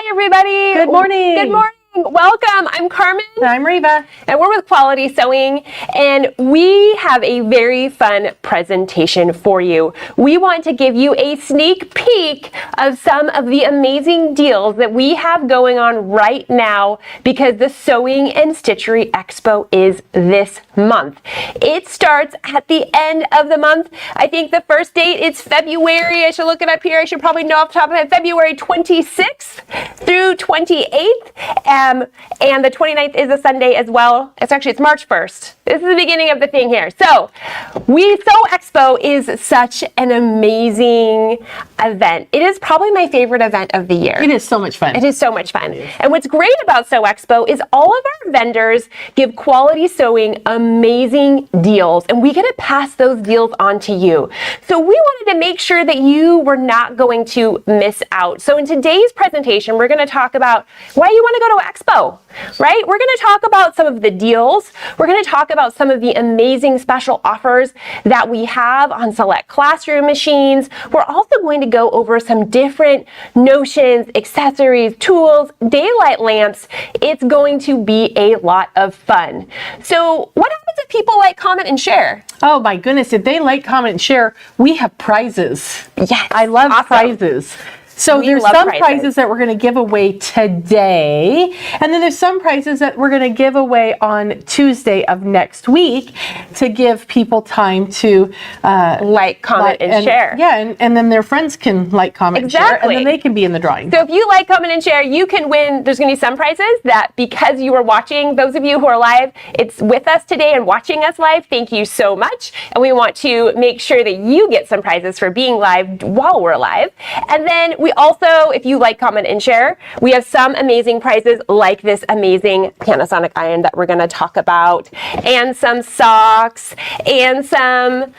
Hi, everybody. Good morning. Good morning. Welcome. I'm Carmen. And I'm Reva. And we're with Quality Sewing, and we have a very fun presentation for you. We want to give you a sneak peek of some of the amazing deals that we have going on right now because the Sewing and Stitchery Expo is this month. It starts at the end of the month. I think the first date is February. I should look it up here. I should probably know off the top of my head. February 26th through 28th. And the 29th is a Sunday as well. It's March 1st. This is the beginning of the thing here. So, Sew Expo is such an amazing event. It is probably my favorite event of the year. It is so much fun. It is so much fun. And what's great about Sew Expo is all of our vendors give Quality Sewing amazing deals, and we get to pass those deals on to you. So we wanted to make sure that you were not going to miss out. So in today's presentation, we're going to talk about why you want to go to Expo, right? We're going to talk about some of the deals. We're going to talk about some of the amazing special offers that we have on select classroom machines. We're also going to go over some different notions, accessories, tools, daylight lamps. It's going to be a lot of fun. So what happens if people like, comment, and share? Oh my goodness, if they like, comment, and share, we have prizes. Yes. I love prizes. So there's some prizes that we're going to give away today, and then there's some prizes that we're going to give away on Tuesday of next week to give people time to like, comment, and share. Yeah, and then their friends can like, comment, and share, and then they can be in the drawing. So if you like, comment, and share, you can win. There's going to be some prizes that because you are watching, those of you who are live, it's with us today and watching us live, thank you so much. And we want to make sure that you get some prizes for being live while we're live. And then we also, if you like, comment, and share, we have some amazing prizes like this amazing Panasonic iron that we're going to talk about, and some socks, and some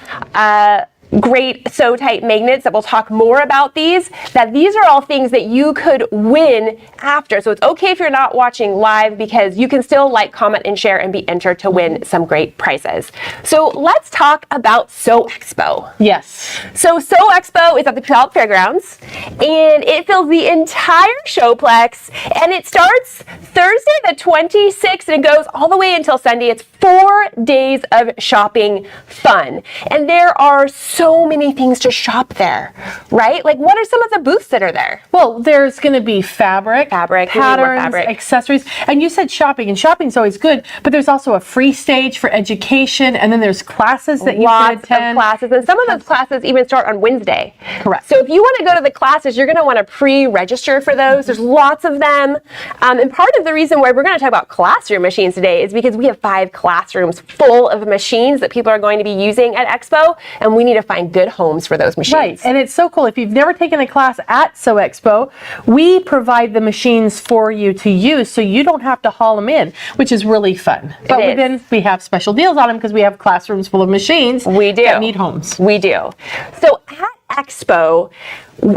great SewTite magnets that we'll talk more about these are all things that you could win after. So it's okay if you're not watching live because you can still like, comment, and share and be entered to win some great prizes. So let's talk about Sew Expo. Yes. So Sew Expo is at the Pfaff Fairgrounds, and it fills the entire showplex, and it starts Thursday the 26th and it goes all the way until Sunday. It's 4 days of shopping fun, and there are so many things to shop there, right? Like, what are some of the booths that are there? Well, there's going to be fabric, patterns, accessories, and you said shopping, and shopping's always good, but there's also a free stage for education, and then there's classes that you can attend. Lots of classes, and some of those classes even start on Wednesday. Correct. So if you want to go to the classes, you're going to want to pre-register for those. There's lots of them, and part of the reason why we're going to talk about classroom machines today is because we have 5 classrooms full of machines that people are going to be using at Expo, and we need to find good homes for those machines. Right, and it's so cool. If you've never taken a class at Sew Expo, we provide the machines for you to use so you don't have to haul them in, which is really fun. But then we have special deals on them because we have classrooms full of machines that need homes. We do. So at Expo,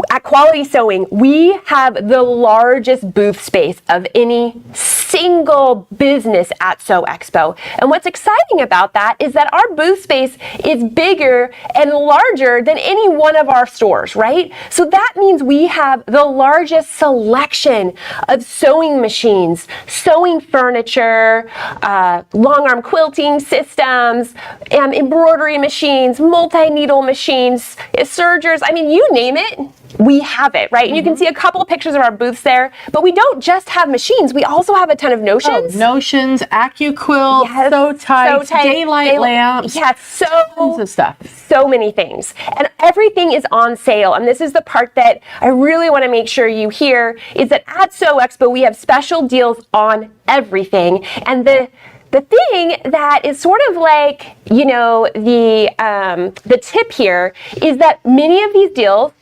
at Quality Sewing, we have the largest booth space of any single business at Sew Expo. And what's exciting about that is that our booth space is bigger and larger than any one of our stores, right? So that means we have the largest selection of sewing machines, sewing furniture, long arm quilting systems, embroidery machines, multi-needle machines, sergers. I mean, you name it, we have it, right? And you can see a couple of pictures of our booths there, but we don't just have machines. We also have a ton of notions. Notions, AccuQuilt, SewTites, daylight lamps. Yeah, tons of stuff. So many things. And everything is on sale. And this is the part that I really want to make sure you hear, is that at Sew Expo, we have special deals on everything. And the thing that is sort of like, you know, the tip here is that many of these deals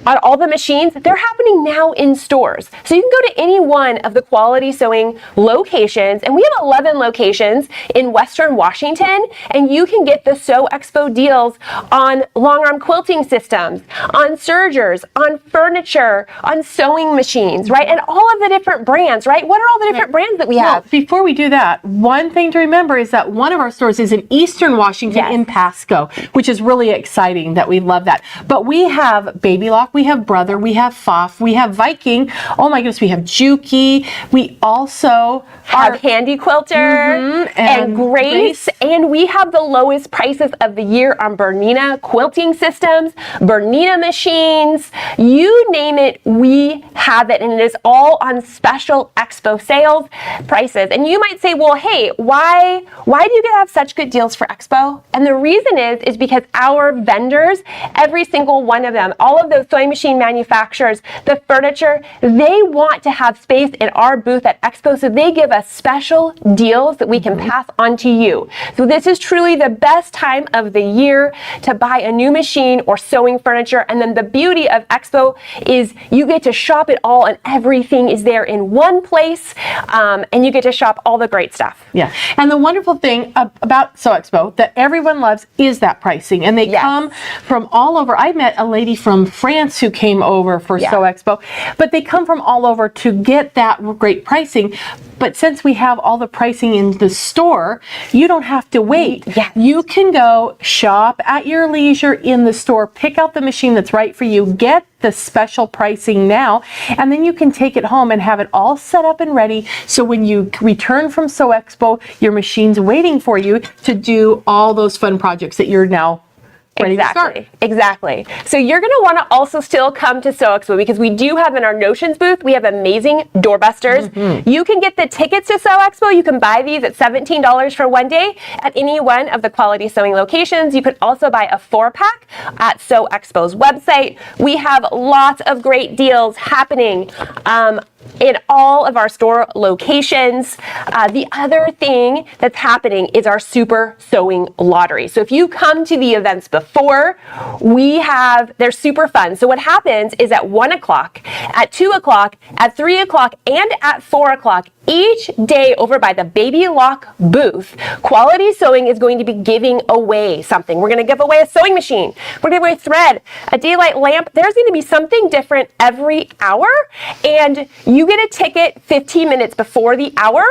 on all the machines, they're happening now in stores. So you can go to any one of the Quality Sewing locations, and we have 11 locations in Western Washington, and you can get the Sew Expo deals on long arm quilting systems, on sergers, on furniture, on sewing machines, right? And all of the different brands, right? What are all the different brands that we have? Well, before we do that, one thing thing to remember is that one of our stores is in Eastern Washington in Pasco, which is really exciting that we love that. But we have Baby Lock, we have Brother, we have Pfaff, we have Viking. Oh my goodness, we have Juki. We also have Handy Quilter and Grace. And we have the lowest prices of the year on Bernina quilting systems, Bernina machines, you name it, we have it. And it is all on special Expo sales prices. And you might say, well, hey, why do you have such good deals for Expo? And the reason is because our vendors, every single one of them, all of those sewing machine manufacturers, the furniture, they want to have space in our booth at Expo, so they give us special deals that we can pass on to you. So this is truly the best time of the year to buy a new machine or sewing furniture. And then the beauty of Expo is you get to shop it all and everything is there in one place, and you get to shop all the great stuff. Yeah, and the wonderful thing about Sew Expo that everyone loves is that pricing, and they come from all over. I met a lady from France who came over for Sew Expo, but they come from all over to get that great pricing. But since we have all the pricing in the store, you don't have to wait. You can go shop at your leisure in the store, pick out the machine that's right for you, get the special pricing now, and then you can take it home and have it all set up and ready. So when you return from Sew Expo, your machine's waiting for you to do all those fun projects that you're now ready to start. Exactly. So you're going to want to also still come to Sew Expo because we do have in our Notions booth, we have amazing doorbusters. You can get the tickets to Sew Expo. You can buy these at $17 for one day at any one of the Quality Sewing locations. You could also buy a 4-pack at Sew Expo's website. We have lots of great deals happening in all of our store locations. The other thing that's happening is our Super Sewing Lottery. So if you come to the events before, they're super fun. So what happens is at 1 o'clock, at 2 o'clock, at 3 o'clock, and at 4 o'clock, each day over by the Baby Lock booth, Quality Sewing is going to be giving away something. We're going to give away a sewing machine. We're going to give away thread, a daylight lamp. There's going to be something different every hour, and you get a ticket 15 minutes before the hour,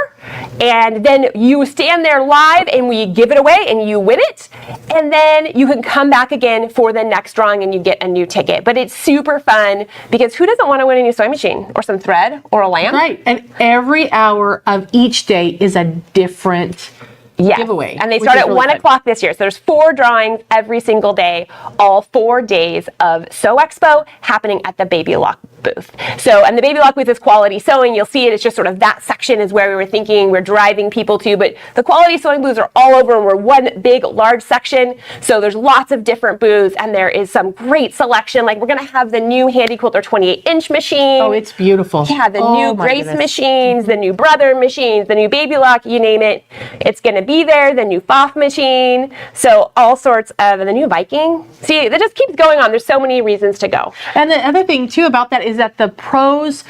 and then you stand there live and we give it away and you win it, and then you can come back again for the next drawing and you get a new ticket. But it's super fun because who doesn't want to win a new sewing machine or some thread or a lamp? Right, and every hour of each day is a different giveaway. And they start at 1 o'clock this year. So there's 4 drawings every single day, all 4 days of Sew Expo happening at the Baby Lock booth. So, and the Baby Lock booth is Quality Sewing. You'll see it. It's just sort of that section is where we were thinking we're driving people to, but the Quality Sewing booths are all over and we're one big, large section. So there's lots of different booths and there is some great selection. Like we're going to have the new Handy Quilter 28-inch machine. Oh, it's beautiful. Yeah, the new Grace machines, the new Brother machines, the new Baby Lock, you name it. It's going to be there, the new Pfaff machine. So all sorts of, and the new Viking. See, that just keeps going on. There's so many reasons to go. And the other thing too about that is that the pros,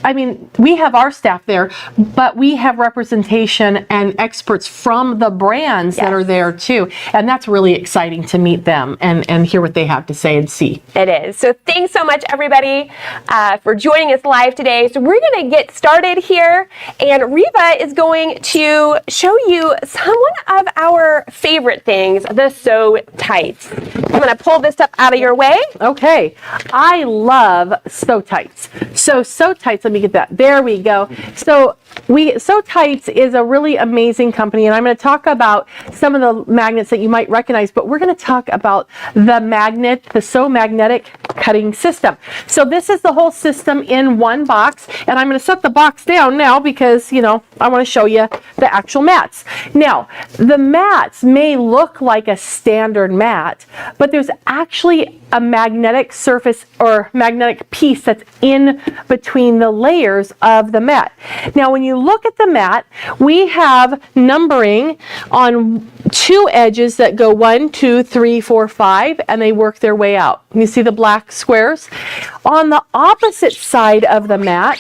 I mean, we have our staff there, but we have representation and experts from the brands that are there too. And that's really exciting to meet them and hear what they have to say and see. It is. So thanks so much, everybody, for joining us live today. So we're going to get started here, and Reva is going to show you one of our favorite things, the SewTites. I'm going to pull this up out of your way. Okay. I love SewTites. So SewTites, let me get that. There we go. So SewTites is a really amazing company, and I'm going to talk about some of the magnets that you might recognize, but we're going to talk about the magnet, the Sew Magnetic Cutting System. So this is the whole system in one box, and I'm going to set the box down now because, you know, I want to show you the actual mats. Now, the mats may look like a standard mat, but there's actually a magnetic surface or magnetic piece that's in between the layers of the mat. Now, when you look at the mat, we have numbering on 2 edges that go 1, 2, 3, 4, 5, and they work their way out. You see the black squares? On the opposite side of the mat,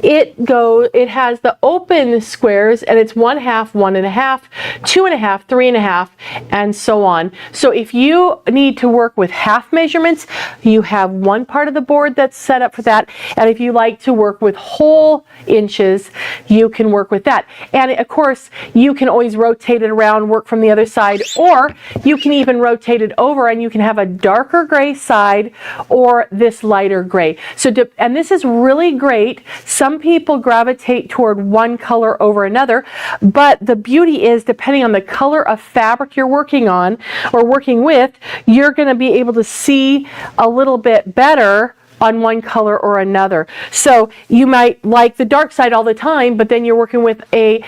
it has the open squares, and it's 1/2, 1.5, 2.5, 3.5, and so on. So if you need to work with half measurements, you have one part of the board that's set up for that. And if you like to work with whole inches, you can work with that. And of course, you can always rotate it around, work from the other side, or you can even rotate it over and you can have a darker gray side or this lighter gray. And this is really great. Some people gravitate toward one color over another, but the beauty is, depending on the color of fabric you're working on or working with, you're going to be able to see a little bit better on one color or another. So you might like the dark side all the time, but then you're working with a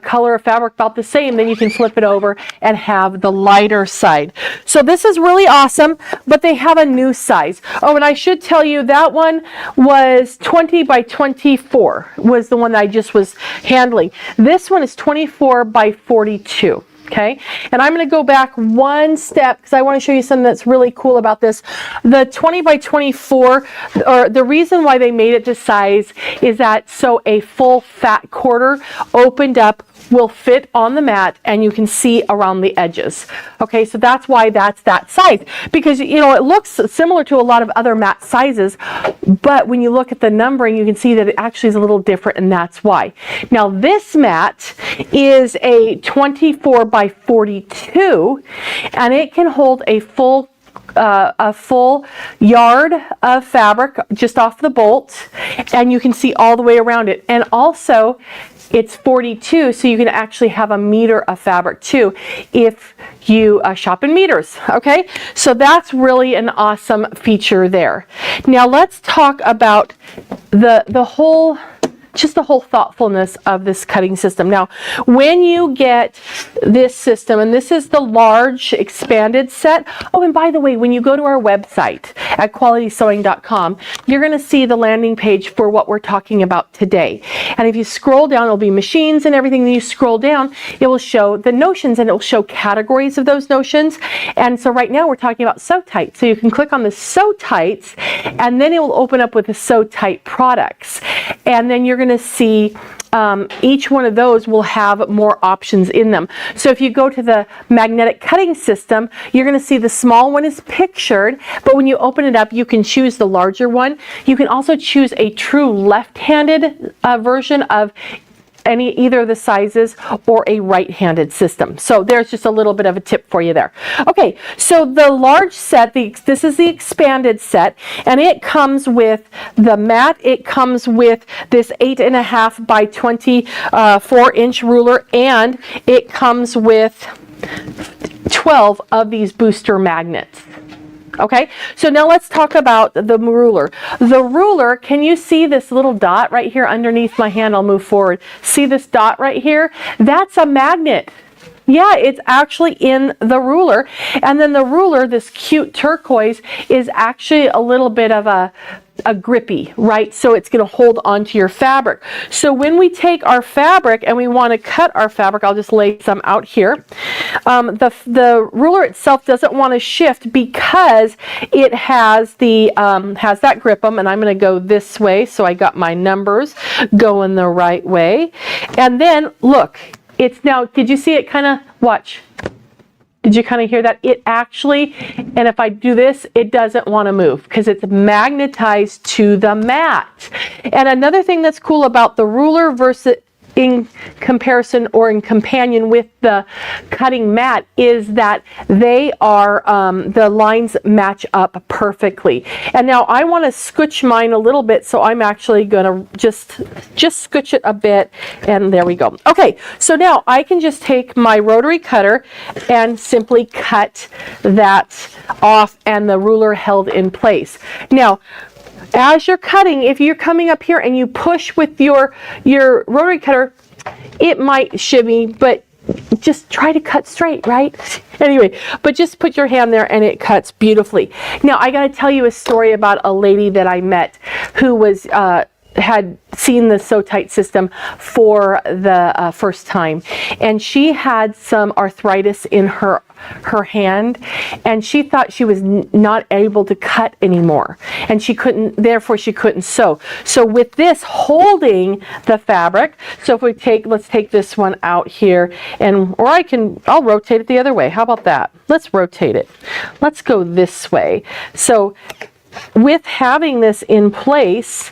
color of fabric about the same, then you can flip it over and have the lighter side. So this is really awesome, but they have a new size. Oh, and I should tell you that one was 20 by 24 was the one that I just was handling. This one is 24 by 42. Okay, and I'm going to go back one step because I want to show you something that's really cool about this. The 20 by 24, or the reason why they made it this size is that so a full fat quarter opened up will fit on the mat and you can see around the edges. Okay, so that's why that's that size, because you know it looks similar to a lot of other mat sizes, but when you look at the numbering you can see that it actually is a little different, and that's why. Now this mat is a 24 by 42 and it can hold a full yard of fabric just off the bolt, and you can see all the way around it. And also it's 42, so you can actually have a meter of fabric too if you shop in meters. Okay, so that's really an awesome feature there. Now let's talk about the whole thoughtfulness of this cutting system. Now, when you get this system, and this is the large expanded set. Oh, and by the way, when you go to our website at qualitysewing.com, you're going to see the landing page for what we're talking about today. And if you scroll down, it'll be machines and everything. Then you scroll down, it will show the notions and it will show categories of those notions. And so right now we're talking about SewTites. So you can click on the SewTites, and then it will open up with the SewTite products. And then you're going to see each one of those will have more options in them. So if you go to the magnetic cutting system, you're going to see the small one is pictured, but when you open it up, you can choose the larger one. You can also choose a true left-handed version of either of the sizes, or a right-handed system. So there's just a little bit of a tip for you there. Okay, so the large set, this is the expanded set, and it comes with the mat. It comes with this 8.5 by 24-inch ruler, and it comes with 12 of these booster magnets. Okay, so now let's talk about the ruler. The ruler, can you see this little dot right here underneath my hand? I'll move forward. See this dot right here? That's a magnet. Yeah, it's actually in the ruler. And then the ruler, this cute turquoise, is actually a little bit of a grippy, right? So it's going to hold onto your fabric. So when we take our fabric and we want to cut our fabric, I'll just lay some out here. The ruler itself doesn't want to shift because it has has that grip-em, and I'm going to go this way, so I got my numbers going the right way. And then look, it's now, did you see it kind of, watch. Did you kind of hear that? It actually, and if I do this, it doesn't want to move because it's magnetized to the mat. And another thing that's cool about the ruler versus in comparison or in companion with the cutting mat is that they are, the lines match up perfectly. And now I want to scooch mine a little bit, so I'm actually going to just scooch it a bit, and there we go. Okay, so now I can just take my rotary cutter and simply cut that off, and the ruler held in place. Now, as you're cutting, if you're coming up here and you push with your rotary cutter, it might shimmy, but just try to cut straight, right? Anyway, but just put your hand there and it cuts beautifully. Now, I got to tell you a story about a lady that I met who was had seen the SewTites system for the first time, and she had some arthritis in her hand, and she thought she was not able to cut anymore, and therefore she couldn't sew. So with this holding the fabric, so if let's take this one out here, I'll rotate it the other way. How about that? Let's rotate it. Let's go this way. So with having this in place,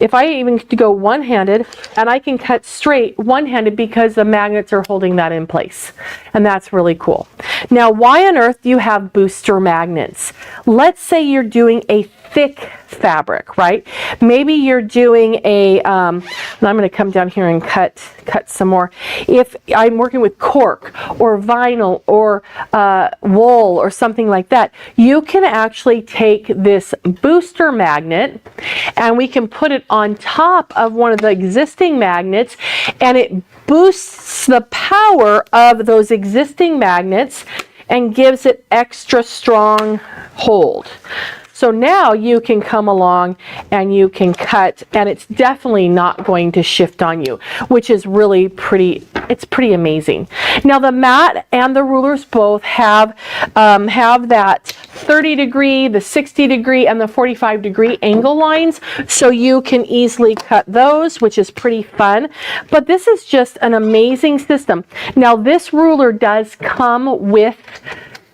if I even go one-handed, and I can cut straight one-handed because the magnets are holding that in place. And that's really cool. Now, why on earth do you have booster magnets? Let's say you're doing a thick fabric, right? Maybe you're doing and I'm going to come down here and cut some more. If I'm working with cork or vinyl or wool or something like that, you can actually take this booster magnet and we can put it on top of one of the existing magnets, and it boosts the power of those existing magnets and gives it extra strong hold. So now you can come along and you can cut, and it's definitely not going to shift on you, which is really pretty, it's pretty amazing. Now the mat and the rulers both have that 30 degree, the 60 degree, and the 45 degree angle lines, so you can easily cut those, which is pretty fun. But this is just an amazing system. Now this ruler does come with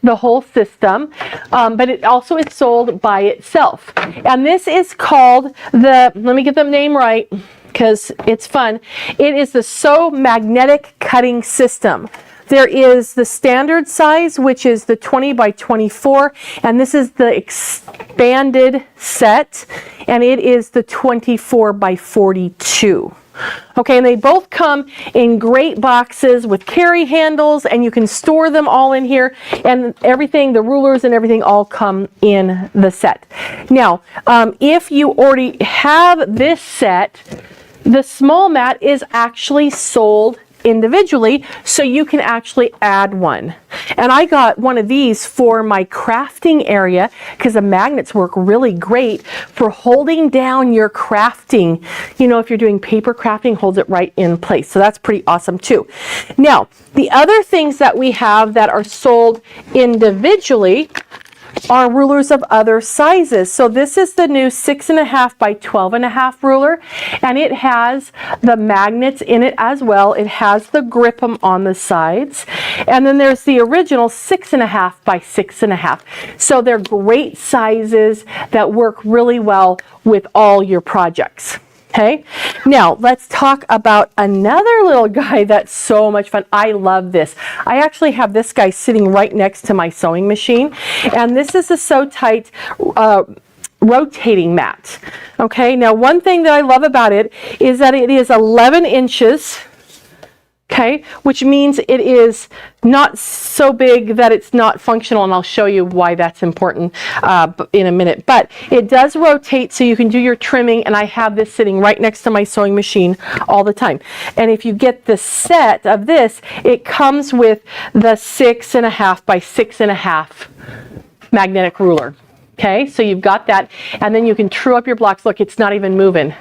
the whole system, but it also is sold by itself. And this is called let me get the name right because it's fun. It is the Sew Magnetic Cutting System. There is the standard size, which is the 20 by 24, and this is the expanded set, and it is the 24 by 42. Okay, and they both come in great boxes with carry handles, and you can store them all in here, and everything, the rulers and everything all come in the set. Now, if you already have this set, the small mat is actually sold individually, so you can actually add one. And I got one of these for my crafting area because the magnets work really great for holding down your crafting. You know, if you're doing paper crafting, holds it right in place. So that's pretty awesome too. Now, the other things that we have that are sold individually are rulers of other sizes. So this is the new 6.5 by 12.5 ruler, and it has the magnets in it as well. It has the grip on the sides, and then there's the original 6.5 by 6.5. So they're great sizes that work really well with all your projects. Okay, now let's talk about another little guy that's so much fun. I love this. I actually have this guy sitting right next to my sewing machine, and this is the SewTites rotating mat. Okay, now one thing that I love about it is that it is 11 inches. Okay, which means it is not so big that it's not functional, and I'll show you why that's important in a minute. But it does rotate, so you can do your trimming, and I have this sitting right next to my sewing machine all the time. And if you get the set of this, it comes with the 6.5 by 6.5 magnetic ruler. Okay, so you've got that, and then you can true up your blocks. Look, it's not even moving.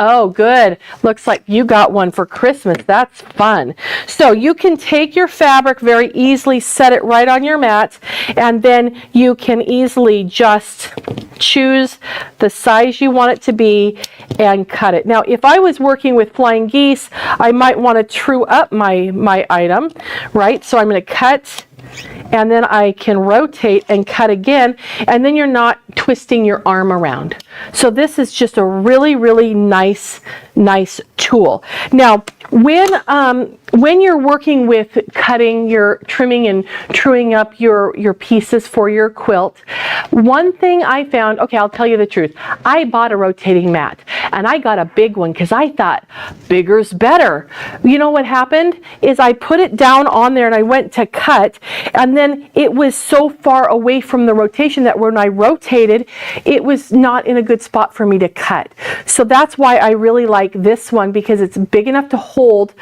Oh, good. Looks like you got one for Christmas. That's fun. So you can take your fabric very easily, set it right on your mat, and then you can easily just choose the size you want it to be and cut it. Now, if I was working with flying geese, I might want to true up my item, right? So I'm going to cut, and then I can rotate and cut again, and then you're not twisting your arm around. So this is just a really, really nice tool. Now, when you're working with cutting, you're trimming and truing up your pieces for your quilt, one thing I found, okay, I'll tell you the truth. I bought a rotating mat, and I got a big one because I thought bigger's better. You know what happened is I put it down on there and I went to cut, and then it was so far away from the rotation that when I rotated, it was not in a good spot for me to cut. So that's why I really like this one, because it's big enough to hold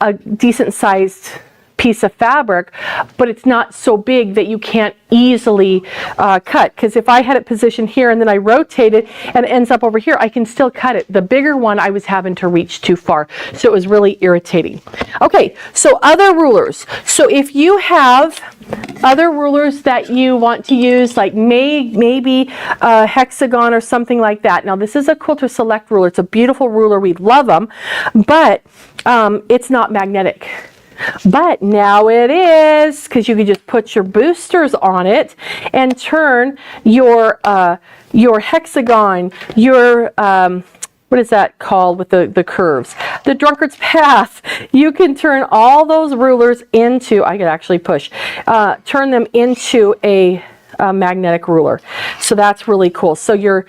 a decent sized piece of fabric, but it's not so big that you can't easily cut. Because if I had it positioned here and then I rotate it and it ends up over here, I can still cut it. The bigger one, I was having to reach too far. So it was really irritating. Okay, so other rulers. So if you have other rulers that you want to use, like maybe a hexagon or something like that. Now this is a Quilter Select ruler. It's a beautiful ruler. We love them, but it's not magnetic. But now it is, because you can just put your boosters on it and turn your hexagon, your what is that called with the curves? The drunkard's path. You can turn all those rulers into, I could actually push, turn them into a magnetic ruler. So that's really cool. So your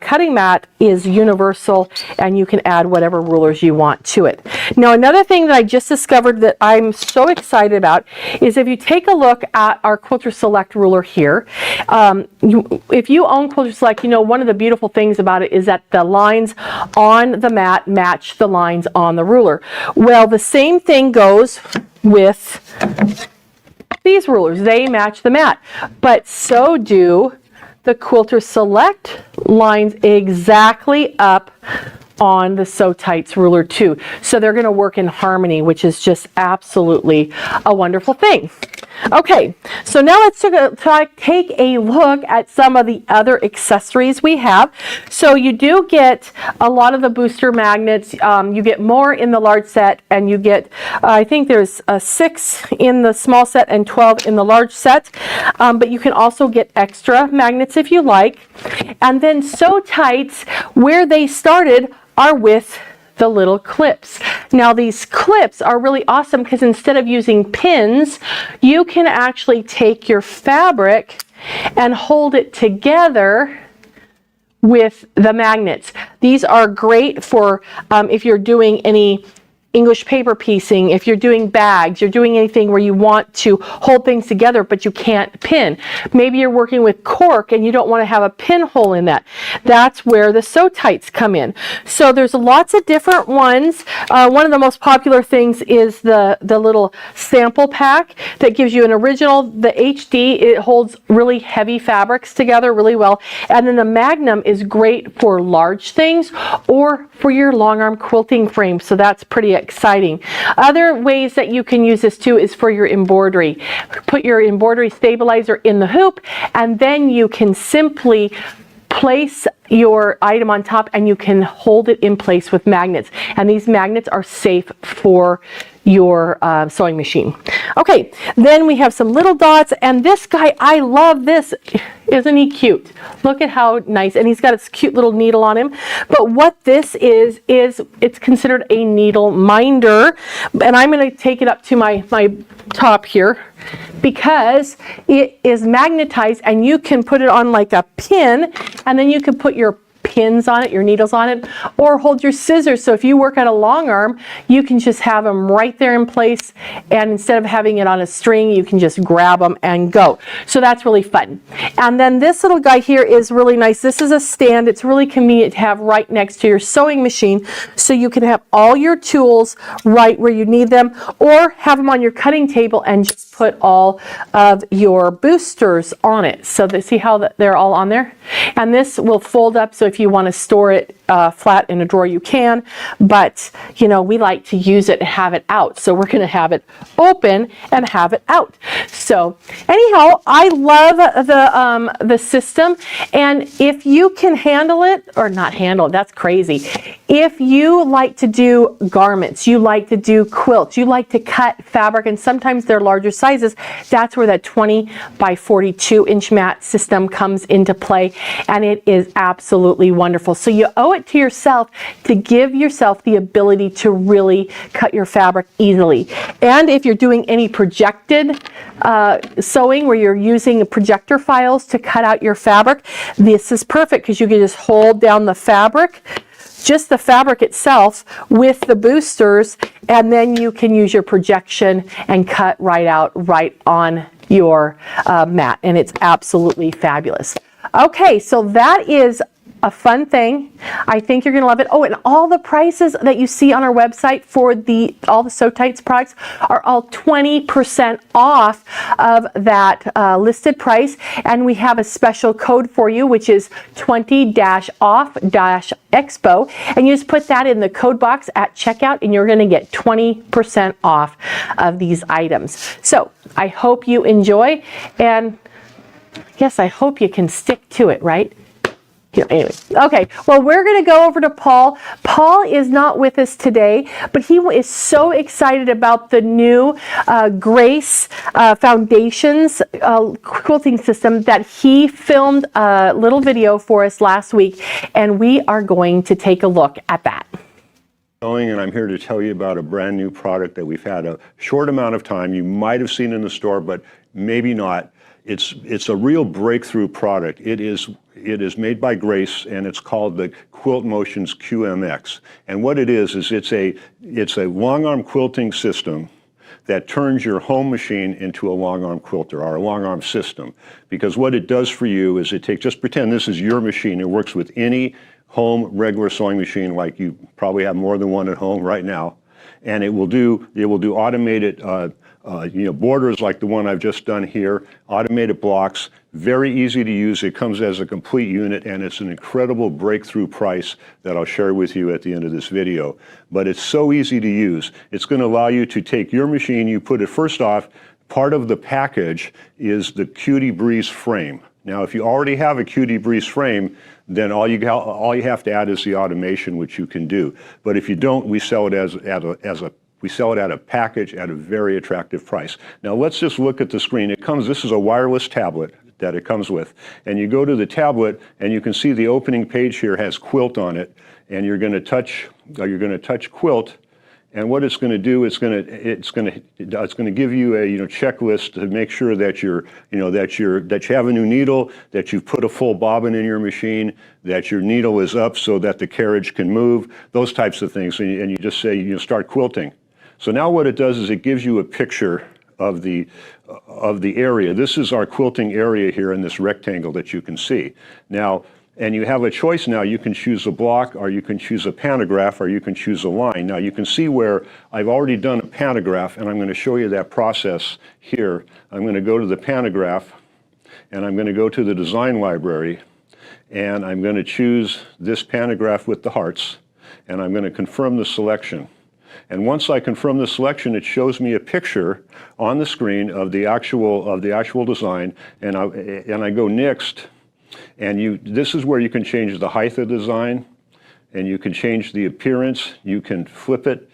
cutting mat is universal, and you can add whatever rulers you want to it. Now another thing that I just discovered that I'm so excited about is if you take a look at our Quilter Select ruler here, if you own Quilter Select, you know one of the beautiful things about it is that the lines on the mat match the lines on the ruler. Well, the same thing goes with these rulers. They match the mat, but so do the Quilter Select lines exactly up on the SewTites ruler too. So they're going to work in harmony, which is just absolutely a wonderful thing. Okay, so now let's take a look at some of the other accessories we have. So you do get a lot of the booster magnets. You get more in the large set, and you get, I think there's 6 in the small set and 12 in the large set. But you can also get extra magnets if you like. And then SewTites, where they started, are with the little clips. Now these clips are really awesome because instead of using pins, you can actually take your fabric and hold it together with the magnets. These are great for if you're doing any English paper piecing, if you're doing bags, you're doing anything where you want to hold things together but you can't pin. Maybe you're working with cork and you don't want to have a pinhole in that. That's where the SewTites come in. So there's lots of different ones. One of the most popular things is the little sample pack that gives you an original. The HD, it holds really heavy fabrics together really well. And then the Magnum is great for large things or for your long arm quilting frame. So that's pretty exciting. Other ways that you can use this too is for your embroidery. Put your embroidery stabilizer in the hoop, and then you can simply place your item on top and you can hold it in place with magnets. And these magnets are safe for your sewing machine. Okay, then we have some little dots, and this guy, I love this. Isn't he cute? Look at how nice, and he's got this cute little needle on him. But what this is it's considered a needle minder, and I'm going to take it up to my top here because it is magnetized, and you can put it on like a pin, and then you can put your pins on it, your needles on it, or hold your scissors. So if you work at a long arm, you can just have them right there in place, and instead of having it on a string, you can just grab them and go. So that's really fun. And then this little guy here is really nice. This is a stand. It's really convenient to have right next to your sewing machine, so you can have all your tools right where you need them, or have them on your cutting table and just put all of your boosters on it. So see how they're all on there? And this will fold up, so if you want to store it flat in a drawer, you can, but you know, we like to use it and have it out, so we're going to have it open and have it out. So anyhow, I love the system, and if you can handle it, or not handle it, that's crazy. If you like to do garments, you like to do quilts, you like to cut fabric, and sometimes they're larger sizes, that's where that 20 by 42 inch mat system comes into play, and it is absolutely wonderful. So you owe it to yourself to give yourself the ability to really cut your fabric easily. And if you're doing any projected sewing where you're using projector files to cut out your fabric, this is perfect because you can just hold down the fabric, just the fabric itself with the boosters, and then you can use your projection and cut right out right on your mat, and it's absolutely fabulous. Okay, so that is a fun thing. I think you're going to love it. Oh, and all the prices that you see on our website for all the SewTites products are all 20% off of that listed price. And we have a special code for you, which is 20-off-expo. And you just put that in the code box at checkout, and you're going to get 20% off of these items. So I hope you enjoy, and yes, I hope you can stick to it, right? Anyway, okay, well, we're going to go over to Paul. Paul is not with us today, but he is so excited about the new Grace Foundations quilting system that he filmed a little video for us last week, and we are going to take a look at that. And I'm here to tell you about a brand new product that we've had a short amount of time. You might have seen in the store, but maybe not. It's a real breakthrough product. It is made by Grace, and it's called the Quilt Motions QMX. And what it is it's a long arm quilting system that turns your home machine into a long arm quilter, or a long arm system. Because what it does for you is just pretend this is your machine. It works with any home regular sewing machine, like you probably have more than one at home right now. And it will do automated borders like the one I've just done here, automated blocks, very easy to use. It comes as a complete unit, and it's an incredible breakthrough price that I'll share with you at the end of this video. But it's so easy to use. It's going to allow you to take your machine, you put it first off, part of the package is the Cutie Breeze frame. Now, if you already have a Cutie Breeze frame, then all you have to add is the automation, which you can do. But if you don't, we sell it we sell it at a package at a very attractive price. Now let's just look at the screen. This is a wireless tablet that it comes with. And you go to the tablet, and you can see the opening page here has Quilt on it. And you're going to touch Quilt. And what it's going to do, it's going to give you a checklist to make sure that you have a new needle, that you've put a full bobbin in your machine, that your needle is up so that the carriage can move, those types of things. And you just say start quilting. So now what it does is it gives you a picture of the area. This is our quilting area here in this rectangle that you can see. Now, and you have a choice now. You can choose a block, or you can choose a pantograph, or you can choose a line. Now you can see where I've already done a pantograph, and I'm going to show you that process here. I'm going to go to the pantograph, and I'm going to go to the design library, and I'm going to choose this pantograph with the hearts, and I'm going to confirm the selection. And once I confirm the selection, it shows me a picture on the screen of the actual design, and I go next. And this is where you can change the height of the design, and you can change the appearance. You can flip it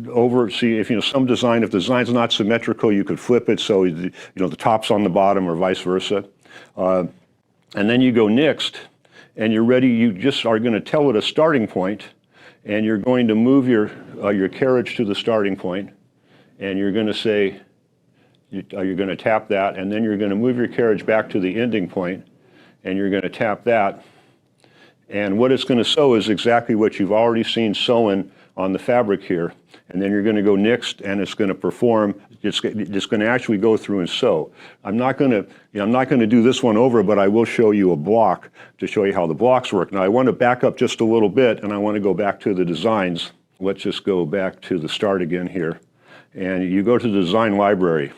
over. See, if if the design's not symmetrical, you could flip it so the top's on the bottom, or vice versa. And then you go next, and you're ready. You just are going to tell it a starting point, and you're going to move your carriage to the starting point, and you're going to say, you're going to tap that, and then you're going to move your carriage back to the ending point, and you're going to tap that. And what it's going to sew is exactly what you've already seen sewing on the fabric here. And then you're going to go next, and it's going to perform. It's going to actually go through and sew. I'm not going to do this one over, but I will show you a block to show you how the blocks work. Now I want to back up just a little bit, and I want to go back to the designs. Let's just go back to the start again here. And you go to the design library.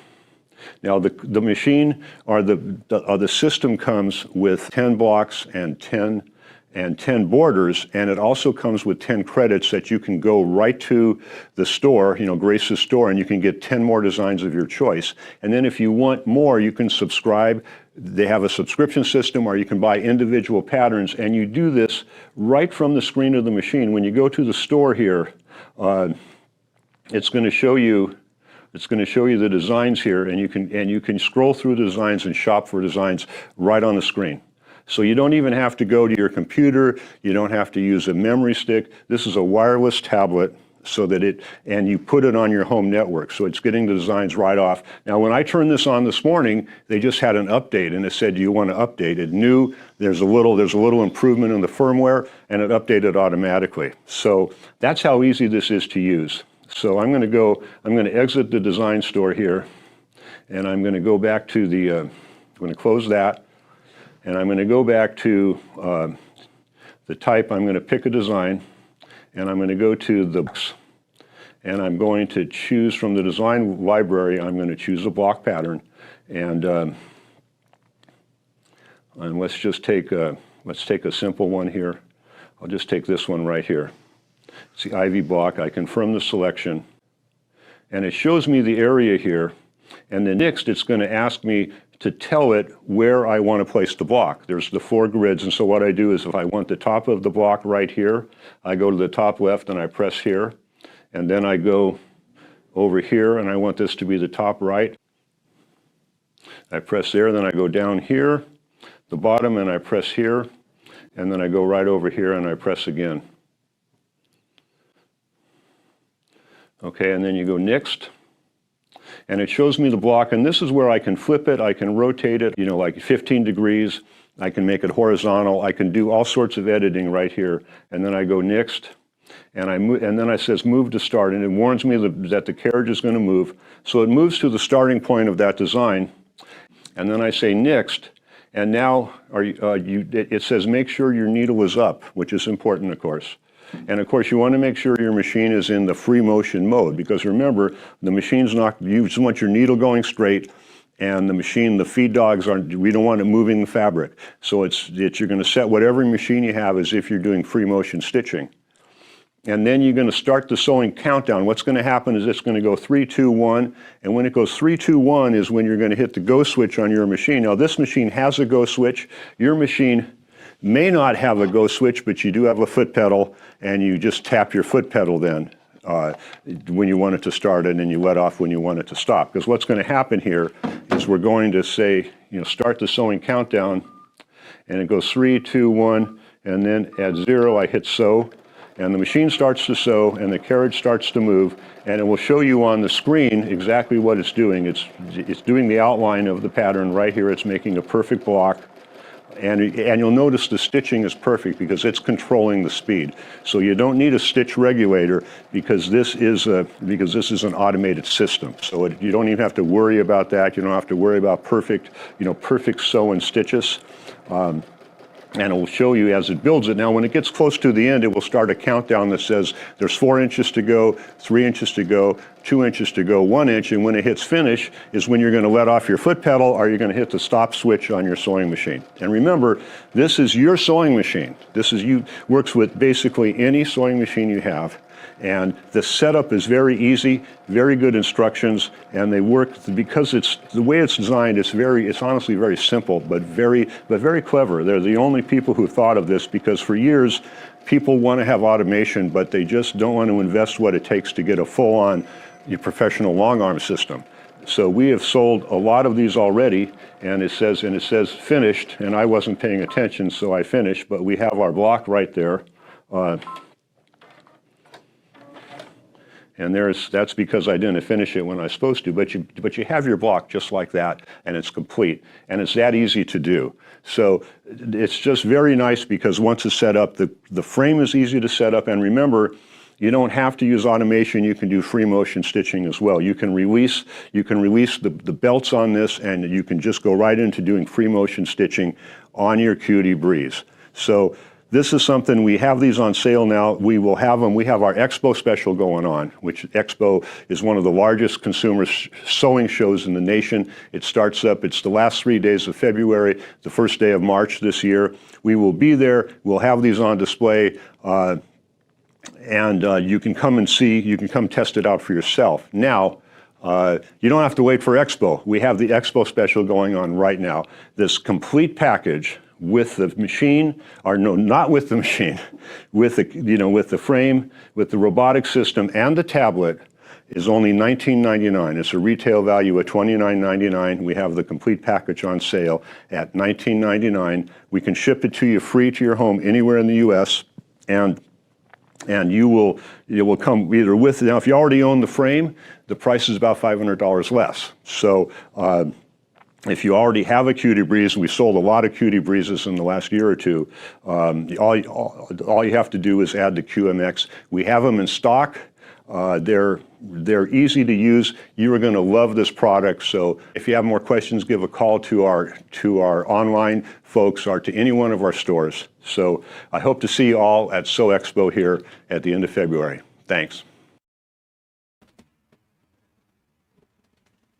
Now the machine or the system comes with 10 blocks and 10 borders, and it also comes with 10 credits that you can go right to the store, Grace's store, and you can get 10 more designs of your choice. And then if you want more, you can subscribe. They have a subscription system, or you can buy individual patterns, and you do this right from the screen of the machine. When you go to the store here, it's going to show you the designs here, and you can scroll through the designs and shop for designs right on the screen. So you don't even have to go to your computer. You don't have to use a memory stick. This is a wireless tablet, so that and you put it on your home network, so it's getting the designs right off. Now, when I turned this on this morning, they just had an update, and it said, "Do you want to update?" It knew there's a little improvement in the firmware, and it updated automatically. So that's how easy this is to use. So I'm going to exit the design store here, and I'm going to go back to I'm going to close that, and I'm going to go back to the type, I'm going to pick a design, and I'm going to go to the box, and I'm going to choose from the design library, I'm going to choose a block pattern, and let's just take a simple one here. I'll just take this one right here. It's the Ivy block. I confirm the selection, and it shows me the area here. And then next, it's going to ask me to tell it where I want to place the block. There's the 4 grids, and so what I do is if I want the top of the block right here, I go to the top left and I press here, and then I go over here and I want this to be the top right. I press there, then I go down here, the bottom, and I press here, and then I go right over here and I press again. Okay, and then you go next, and it shows me the block, and this is where I can flip it, I can rotate it, you know, like 15 degrees, I can make it horizontal, I can do all sorts of editing right here, and then I go next, and then it says move to start, and it warns me that the carriage is going to move, so it moves to the starting point of that design, and then I say next, and now it says make sure your needle is up, which is important, of course. And of course, you want to make sure your machine is in the free motion mode, because remember, the machine's not, you just want your needle going straight, and the machine, the feed dogs we don't want it moving the fabric. So you're going to set whatever machine you have as if you're doing free motion stitching. And then you're going to start the sewing countdown. What's going to happen is it's going to go 3, 2, 1, and when it goes 3, 2, 1 is when you're going to hit the go switch on your machine. Now this machine has a go switch. Your machine may not have a go switch, but you do have a foot pedal, and you just tap your foot pedal then when you want it to start, and then you let off when you want it to stop. Because what's going to happen here is we're going to say, you know, start the sewing countdown, and it goes 3, 2, 1, and then at 0 I hit sew, and the machine starts to sew, and the carriage starts to move, and it will show you on the screen exactly what it's doing. It's doing the outline of the pattern right here. It's making a perfect block. And you'll notice the stitching is perfect because it's controlling the speed. So you don't need a stitch regulator because this is an automated system. So you don't even have to worry about that. You don't have to worry about perfect sew and stitches. And it will show you as it builds it. Now, when it gets close to the end, it will start a countdown that says there's 4 inches to go, 3 inches to go, 2 inches to go, 1 inch, and when it hits finish is when you're going to let off your foot pedal or you're going to hit the stop switch on your sewing machine. And remember, this is your sewing machine. Works with basically any sewing machine you have. And the setup is very easy, very good instructions, and they work because the way it's designed. It's honestly very simple, but very clever. They're the only people who thought of this because for years, people want to have automation, but they just don't want to invest what it takes to get a full-on professional long arm system. So we have sold a lot of these already, and it says finished, and I wasn't paying attention, so I finished. But we have our block right there. And that's because I didn't finish it when I was supposed to, but you have your block just like that, and it's complete, and it's that easy to do. So it's just very nice because once it's set up, the frame is easy to set up, and remember, you don't have to use automation. You can do free motion stitching as well. You can release the belts on this, and you can just go right into doing free motion stitching on your Cutie Breeze. So this is something, we have these on sale now. We will have them. We have our Expo special going on, which Expo is one of the largest consumer sewing shows in the nation. It starts up, it's the last 3 days of February, the first day of March this year. We will be there. We'll have these on display. And you can come and see, you can come test it out for yourself. Now, you don't have to wait for Expo. We have the Expo special going on right now. This complete package with the machine, or no, not with the machine, with the frame, with the robotic system and the tablet is only $19.99. It's a retail value of $29.99. We have the complete package on sale at $19.99. We can ship it to you free to your home anywhere in the US, and it will come either with, now if you already own the frame, the price is about $500 less. So if you already have a Cutie Breeze, and we sold a lot of Cutie Breezes in the last year or two, all you have to do is add the QMX. We have them in stock. They're easy to use. You are going to love this product. So if you have more questions, give a call to our online folks or to any one of our stores. So I hope to see you all at Sew Expo here at the end of February. Thanks.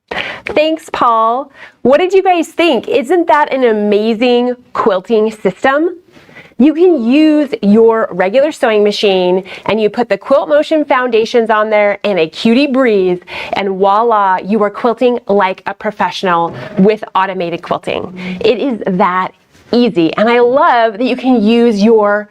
Thanks, Paul. What did you guys think? Isn't that an amazing quilting system? You can use your regular sewing machine and you put the Quilt Motion foundations on there and a Cutie Breeze, and voila, you are quilting like a professional with automated quilting. It is that easy. And I love that you can use your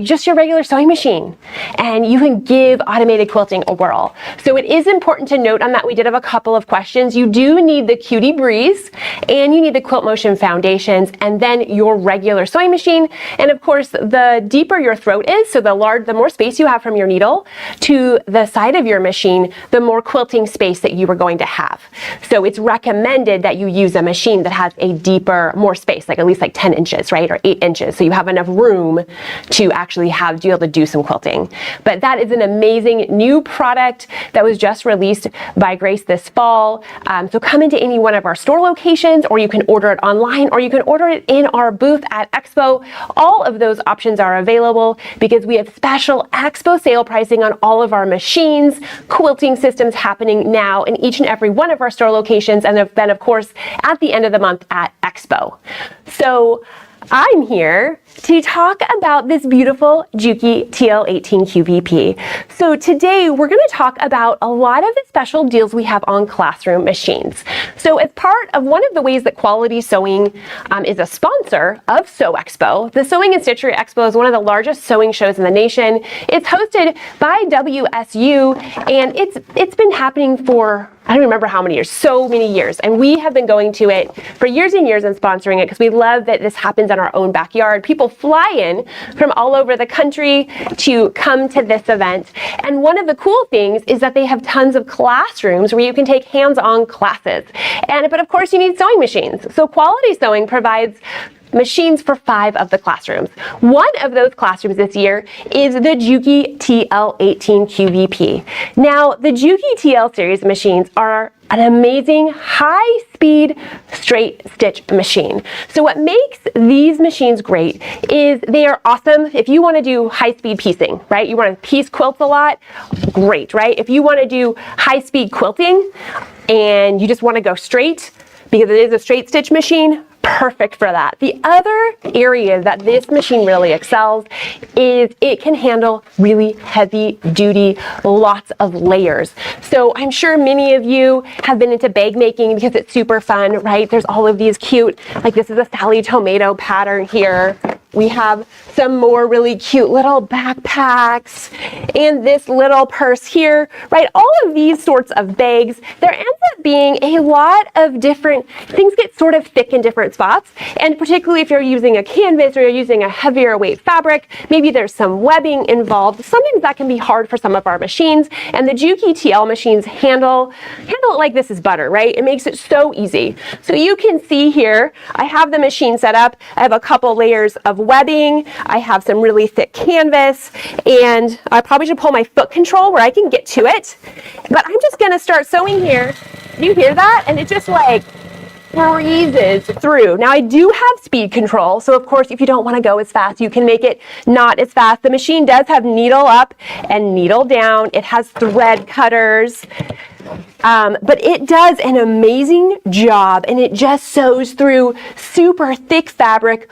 just your regular sewing machine, and you can give automated quilting a whirl. So it is important to note on that we did have a couple of questions. You do need the Cutie Breeze, and you need the Quilt Motion foundations, and then your regular sewing machine. And of course, the deeper your throat is, so the more space you have from your needle to the side of your machine, the more quilting space that you are going to have. So it's recommended that you use a machine that has a deeper, more space, like at least like 10 inches, right? Or 8 inches. So you have enough room to actually be able to do some quilting. But that is an amazing new product that was just released by Grace this fall. So come into any one of our store locations, or you can order it online, or you can order it in our booth at Expo. All of those options are available because we have special Expo sale pricing on all of our machines, quilting systems happening now in each and every one of our store locations, and then of course at the end of the month at Expo. So I'm here to talk about this beautiful Juki TL18 QVP. So today we're going to talk about a lot of the special deals we have on classroom machines. So as part of one of the ways that Quality Sewing is a sponsor of Sew Expo, the Sewing and Stitchery Expo is one of the largest sewing shows in the nation. It's hosted by WSU, and it's been happening for I don't remember how many years, so many years. And we have been going to it for years and years and sponsoring it because we love that this happens in our own backyard. People fly in from all over the country to come to this event. And one of the cool things is that they have tons of classrooms where you can take hands-on classes. But of course you need sewing machines. So Quality Sewing provides machines for 5 of the classrooms. One of those classrooms this year is the Juki TL18 QVP. Now, the Juki TL series machines are an amazing high-speed straight stitch machine. So what makes these machines great is they are awesome if you want to do high-speed piecing, right? You want to piece quilts a lot, great, right? If you want to do high-speed quilting and you just want to go straight, because it is a straight stitch machine, perfect for that. The other area that this machine really excels is it can handle really heavy duty, lots of layers. So I'm sure many of you have been into bag making because it's super fun, right? There's all of these cute, like this is a Sally tomato pattern here. We have some more really cute little backpacks and this little purse here, right? All of these sorts of bags, there ends up being a lot of different, things get sort of thick in different spots. And particularly if you're using a canvas or you're using a heavier weight fabric, maybe there's some webbing involved. Sometimes that can be hard for some of our machines. And the Juki TL machines handle it like this is butter, right? It makes it so easy. So you can see here, I have the machine set up. I have a couple layers of webbing. I have some really thick canvas, and I probably should pull my foot control where I can get to it. But I'm just going to start sewing here. Do you hear that? And it just like breezes through. Now I do have speed control, so of course if you don't want to go as fast, you can make it not as fast. The machine does have needle up and needle down. It has thread cutters. But it does an amazing job, and it just sews through super thick fabric.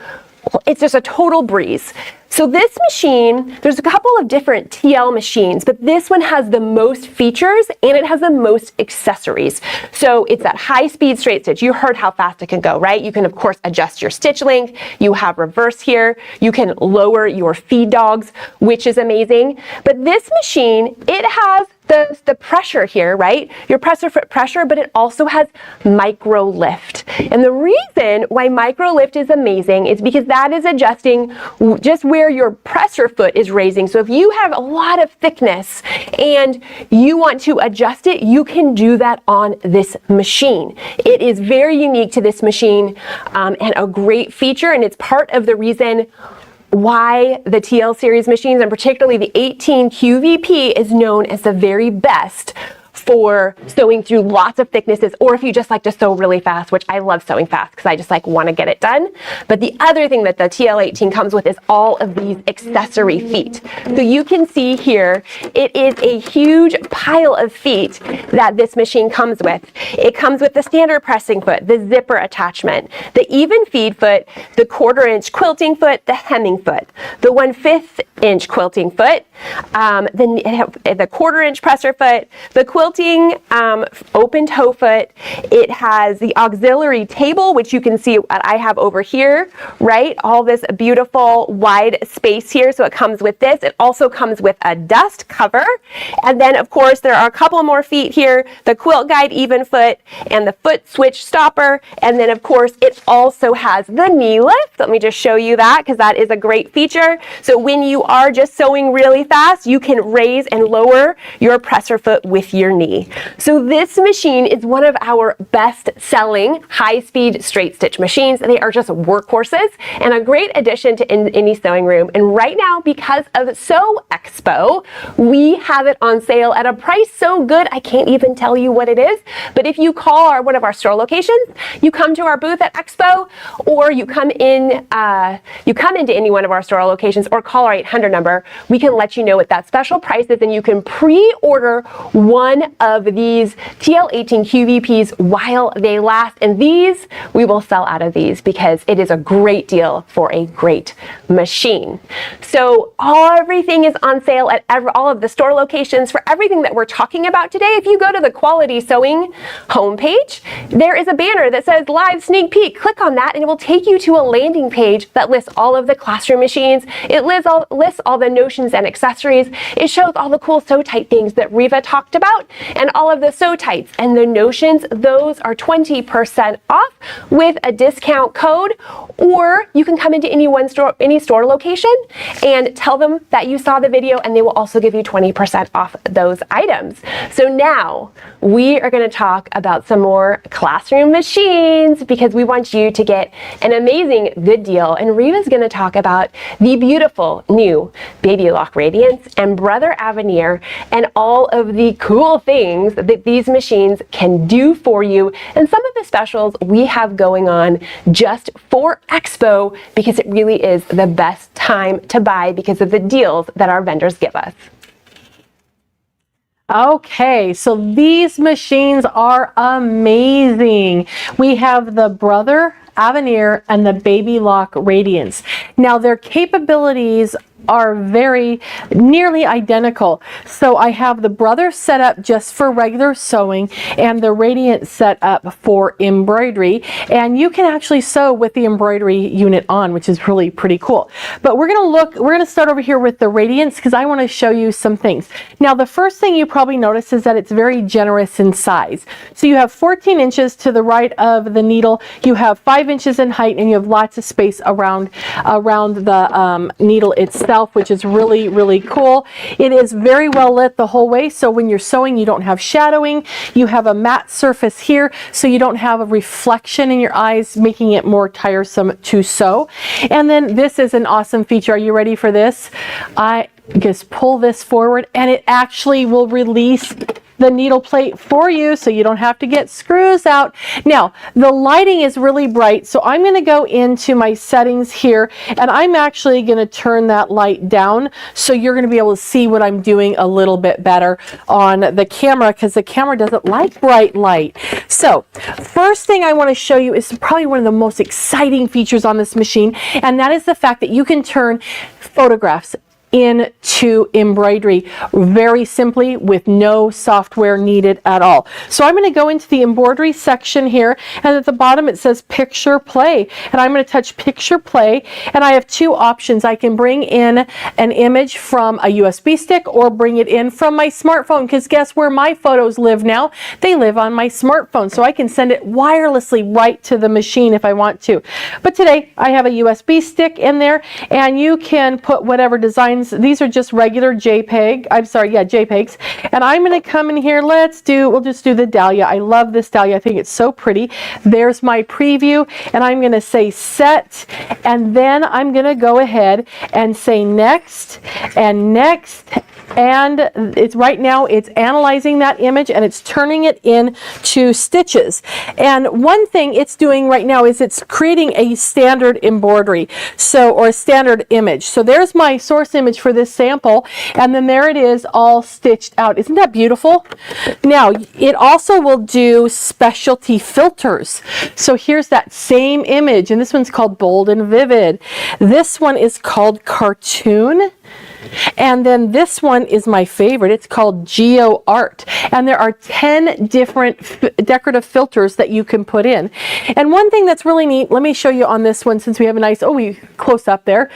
It's just a total breeze. So this machine, there's a couple of different TL machines, but this one has the most features and it has the most accessories. So it's that high-speed straight stitch. You heard how fast it can go, right? You can, of course, adjust your stitch length. You have reverse here. You can lower your feed dogs, which is amazing. But this machine, it has the pressure here, right? Your presser foot pressure, but it also has micro lift. And the reason why micro lift is amazing is because that is adjusting just where your presser foot is raising. So if you have a lot of thickness and you want to adjust it, you can do that on this machine. It is very unique to this machine and a great feature, and it's part of the reason why the TL series machines, and particularly the 18 QVP, is known as the very best for sewing through lots of thicknesses, or if you just like to sew really fast, which I love sewing fast because I just like want to get it done. But the other thing that the TL18 comes with is all of these accessory feet. So you can see here, it is a huge pile of feet that this machine comes with. It comes with the standard pressing foot, the zipper attachment, the even feed foot, the 1/4 inch quilting foot, the hemming foot, the 1/5 inch quilting foot, the 1/4 inch presser foot, the quilting open toe foot. It has the auxiliary table, which you can see what I have over here, right? All this beautiful wide space here. So it comes with this. It also comes with a dust cover. And then of course there are a couple more feet here, the quilt guide even foot and the foot switch stopper. And then of course it also has the knee lift. Let me just show you that because that is a great feature. So when you are just sewing really fast, you can raise and lower your presser foot with your knee. So this machine is one of our best selling high-speed straight stitch machines. They are just workhorses and a great addition to any sewing room. And right now, because of Sew Expo, we have it on sale at a price so good I can't even tell you what it is. But if you call one of our store locations, you come to our booth at Expo, or you come into any one of our store locations, or call our 800 number, we can let you know what that special price is, and you can pre-order one of these TL18 QVPs while they last. And these, we will sell out of these because it is a great deal for a great machine. So everything is on sale at all of the store locations for everything that we're talking about today. If you go to the Quality Sewing homepage, there is a banner that says live sneak peek. Click on that and it will take you to a landing page that lists all of the classroom machines. It lists all the notions and accessories. It shows all the cool SewTite things that Riva talked about, and all of the SewTites and the notions. Those are 20% off with a discount code, or you can come into any store location and tell them that you saw the video, and they will also give you 20% off those items. So now we are going to talk about some more classroom machines because we want you to get an amazing good deal. And Riva's going to talk about the beautiful new Baby Lock Radiance and Brother Aveneer and all of the cool things that these machines can do for you, and some of the specials we have going on just for Expo because it really is the best time to buy because of the deals that our vendors give us. Okay, so these machines are amazing. We have the Brother Aveneer and the Baby Lock Radiance. Now their capabilities are very nearly identical. So I have the Brother set up just for regular sewing and the Radiance set up for embroidery, and you can actually sew with the embroidery unit on, which is really pretty cool. But we're going to start over here with the Radiance because I want to show you some things. Now the first thing you probably notice is that it's very generous in size. So you have 14 inches to the right of the needle, you have 5 inches in height, and you have lots of space around the needle itself, which is really, really cool. It is very well lit the whole way, so when you're sewing you don't have shadowing. You have a matte surface here, so you don't have a reflection in your eyes, making it more tiresome to sew. And then this is an awesome feature. Are you ready for this? I just pull this forward and it actually will release the needle plate for you, so you don't have to get screws out. Now the lighting is really bright, so I'm going to go into my settings here and I'm actually going to turn that light down so you're going to be able to see what I'm doing a little bit better on the camera, because the camera doesn't like bright light. So first thing I want to show you is probably one of the most exciting features on this machine, and that is the fact that you can turn photographs into embroidery very simply with no software needed at all. So I'm going to go into the embroidery section here, and at the bottom it says picture play, and I'm going to touch picture play, and I have two options. I can bring in an image from a USB stick or bring it in from my smartphone, because guess where my photos live now? They live on my smartphone, so I can send it wirelessly right to the machine if I want to. But today I have a USB stick in there, and you can put whatever designs these are just regular JPEGs. And I'm going to come in here. We'll just do the dahlia. I love this dahlia. I think it's so pretty. There's my preview, and I'm going to say set, and then I'm going to go ahead and say next and next. And it's right now it's analyzing that image and it's turning it into stitches. And one thing it's doing right now is it's creating a standard embroidery, or a standard image. So there's my source image for this sample, and then there it is all stitched out. Isn't that beautiful? Now it also will do specialty filters. So here's that same image, and this one's called Bold and Vivid. This one is called Cartoon. And then this one is my favorite. It's called Geo Art. And there are 10 different decorative filters that you can put in. And one thing that's really neat, let me show you on this one since we have a nice, we close up there.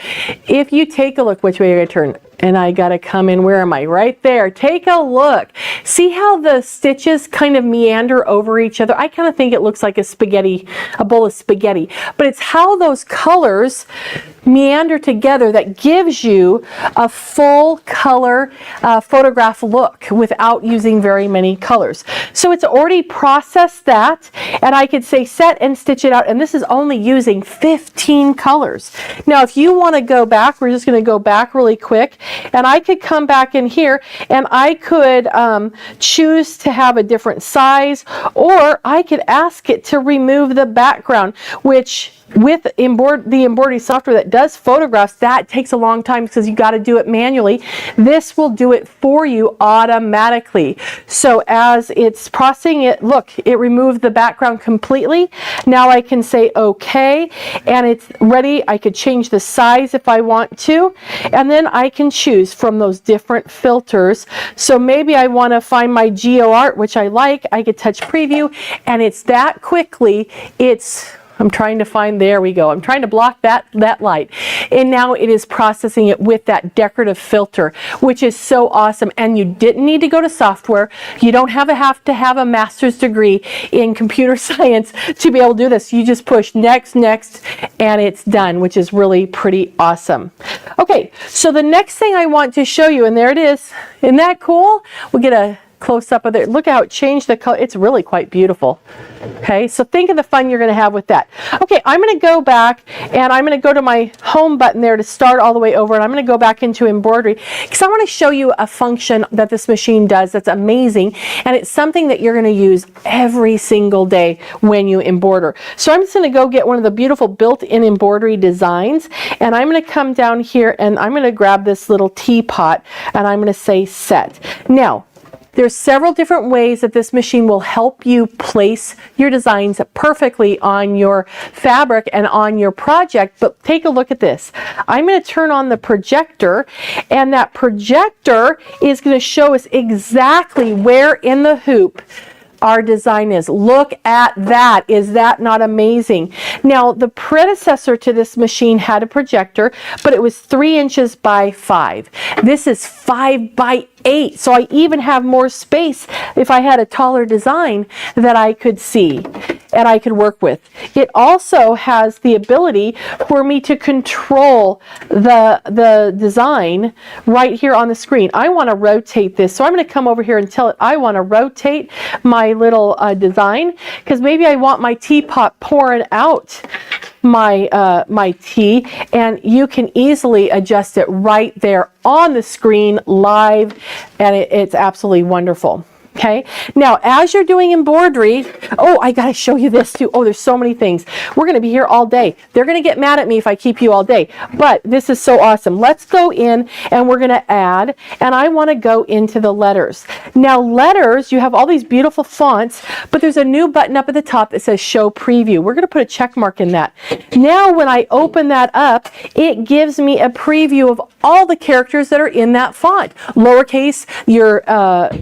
If you take a look, which way do I turn? And I got to come in, where am I? Right there. Take a look. See how the stitches kind of meander over each other? I kind of think it looks like a bowl of spaghetti. But it's how those colors meander together that gives you a full color photograph look without using very many colors. So it's already processed that, and I could say set and stitch it out, and this is only using 15 colors. Now if you want to go back, we're just going to go back really quick, and I could come back in here and I could choose to have a different size, or I could ask it to remove the background, which with the embroidery software that does photographs, that takes a long time because you got to do it manually. This will do it for you automatically. So as it's processing it, look, it removed the background completely. Now I can say okay, and it's ready. I could change the size if I want to, and then I can choose from those different filters. So maybe I want to find my Geo Art, which I like. I could touch preview, and it's that quickly. I'm trying to find, there we go. I'm trying to block that light. And now it is processing it with that decorative filter, which is so awesome. And you didn't need to go to software. You don't have to have a master's degree in computer science to be able to do this. You just push next, next, and it's done, which is really pretty awesome. Okay, so the next thing I want to show you, and there it is. Isn't that cool? We'll get a close up of it. Look how it changed the color. It's really quite beautiful. Okay, so think of the fun you're going to have with that. Okay, I'm going to go back and I'm going to go to my home button there to start all the way over, and I'm going to go back into embroidery because I want to show you a function that this machine does that's amazing, and it's something that you're going to use every single day when you embroider. So I'm just going to go get one of the beautiful built-in embroidery designs, and I'm going to come down here and I'm going to grab this little teapot and I'm going to say set. Now, there's several different ways that this machine will help you place your designs perfectly on your fabric and on your project, but take a look at this. I'm going to turn on the projector, and that projector is going to show us exactly where in the hoop our design is. Look at that. Is that not amazing? Now, the predecessor to this machine had a projector, but it was 3 inches by 5. This is 5 by 8. So I even have more space if I had a taller design that I could see and I could work with. It also has the ability for me to control the design right here on the screen. I want to rotate this, so I'm going to come over here and tell it I want to rotate my little design, because maybe I want my teapot pouring out my tea, and you can easily adjust it right there on the screen live, and it's absolutely wonderful. Okay, now as you're doing embroidery, I got to show you this too. There's so many things. We're going to be here all day. They're going to get mad at me if I keep you all day, but this is so awesome. Let's go in and we're going to add, and I want to go into the letters. Now letters, you have all these beautiful fonts, but there's a new button up at the top that says show preview. We're going to put a check mark in that. Now when I open that up, it gives me a preview of all the characters that are in that font. Lowercase, your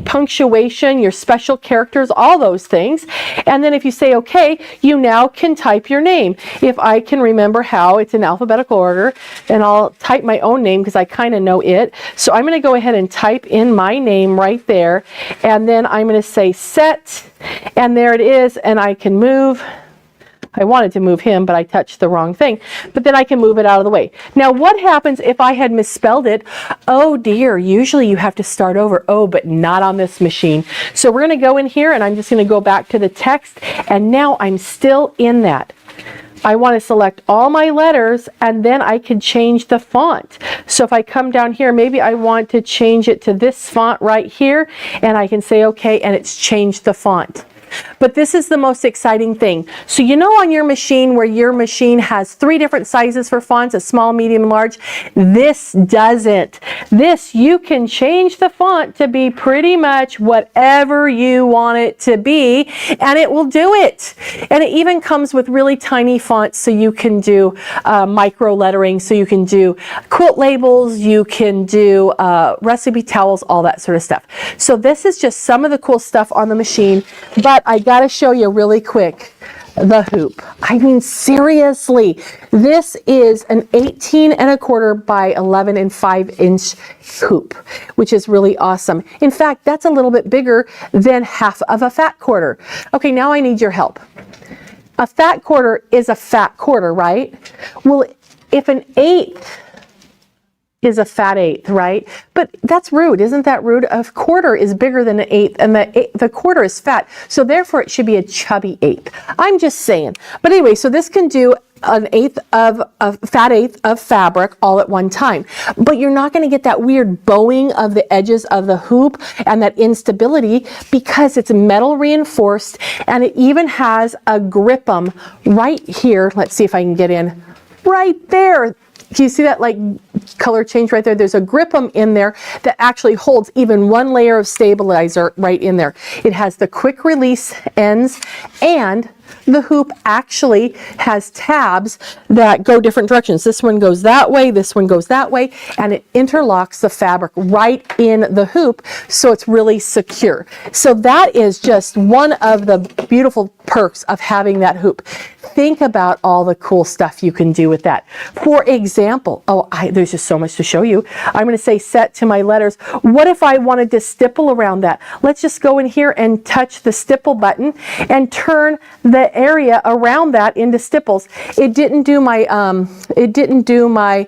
punctuation, your special characters, all those things. And then if you say okay, you now can type your name. If I can remember how, it's in alphabetical order, and I'll type my own name because I kind of know it. So I'm going to go ahead and type in my name right there, and then I'm going to say set, and there it is, and I can move I wanted to move him, but I touched the wrong thing. But then I can move it out of the way. Now, what happens if I had misspelled it? Oh dear, usually you have to start over. Oh, but not on this machine. So we're going to go in here and I'm just going to go back to the text, and now I'm still in that. I want to select all my letters, and then I can change the font. So if I come down here, maybe I want to change it to this font right here, and I can say okay, and it's changed the font. But this is the most exciting thing. So you know on your machine where your machine has 3 different sizes for fonts, a small, medium, and large? This doesn't. This, you can change the font to be pretty much whatever you want it to be, and it will do it. And it even comes with really tiny fonts, so you can do micro lettering, so you can do quilt labels, you can do recipe towels, all that sort of stuff. So this is just some of the cool stuff on the machine, but I gotta show you really quick the hoop. I mean, seriously, this is an 18¼ by 11 5/8 hoop, which is really awesome. In fact, that's a little bit bigger than half of a fat quarter. Okay, now I need your help. A fat quarter is a fat quarter, right? Well, if an 1/8 is a fat 1/8, right? But that's rude. Isn't that rude? A quarter is bigger than an 1/8, and the quarter is fat. So therefore it should be a chubby 1/8. I'm just saying. But anyway, so this can do an 1/8 of a fat 1/8 of fabric all at one time. But you're not going to get that weird bowing of the edges of the hoop and that instability because it's metal reinforced, and it even has a grip-em right here. Let's see if I can get in right there. Do you see that like color change right there? There's a grip-em in there that actually holds even one layer of stabilizer right in there. It has the quick release ends, and the hoop actually has tabs that go different directions. This one goes that way, this one goes that way, and it interlocks the fabric right in the hoop, so it's really secure. So that is just one of the beautiful perks of having that hoop. Think about all the cool stuff you can do with that. For example, there's just so much to show you. I'm going to say set to my letters. What if I wanted to stipple around that? Let's just go in here and touch the stipple button and turn the area around that into stipples. It didn't do my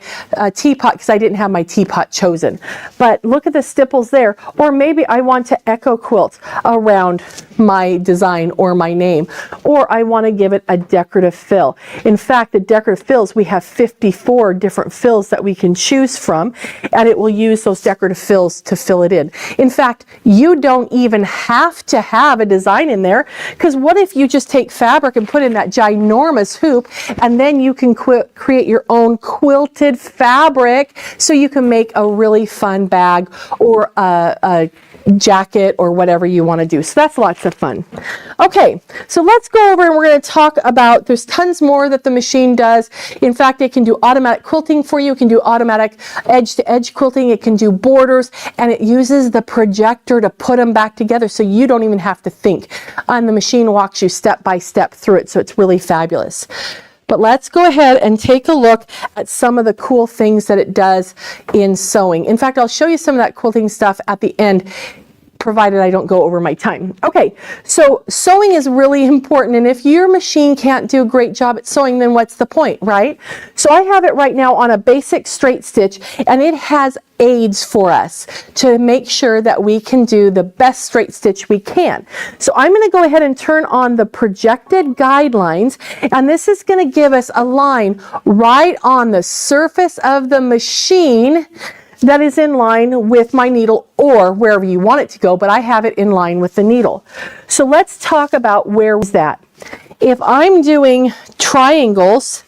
teapot because I didn't have my teapot chosen. But look at the stipples there. Or maybe I want to AccuQuilt around my design or my name, or I want to give it a decorative fill. In fact, the decorative fills, we have 54 different fills that we can choose from, and it will use those decorative fills to fill it in. In fact, you don't even have to have a design in there, because what if you just take fabric and put in that ginormous hoop, and then you can create your own quilted fabric, so you can make a really fun bag or a jacket or whatever you want to do. So that's lots of fun. Okay, so let's go over and we're going to talk about, there's tons more that the machine does. In fact, it can do automatic quilting for you. It can do automatic edge-to-edge quilting. It can do borders, and it uses the projector to put them back together, so you don't even have to think. And the machine walks you step by step through it, so it's really fabulous. But let's go ahead and take a look at some of the cool things that it does in sewing. In fact, I'll show you some of that quilting stuff at the end, provided I don't go over my time. Okay, so sewing is really important, and if your machine can't do a great job at sewing, then what's the point, right? So I have it right now on a basic straight stitch, and it has aids for us to make sure that we can do the best straight stitch we can. So I'm going to go ahead and turn on the projected guidelines, and this is going to give us a line right on the surface of the machine that is in line with my needle, or wherever you want it to go, but I have it in line with the needle. So let's talk about where is that. If I'm doing triangles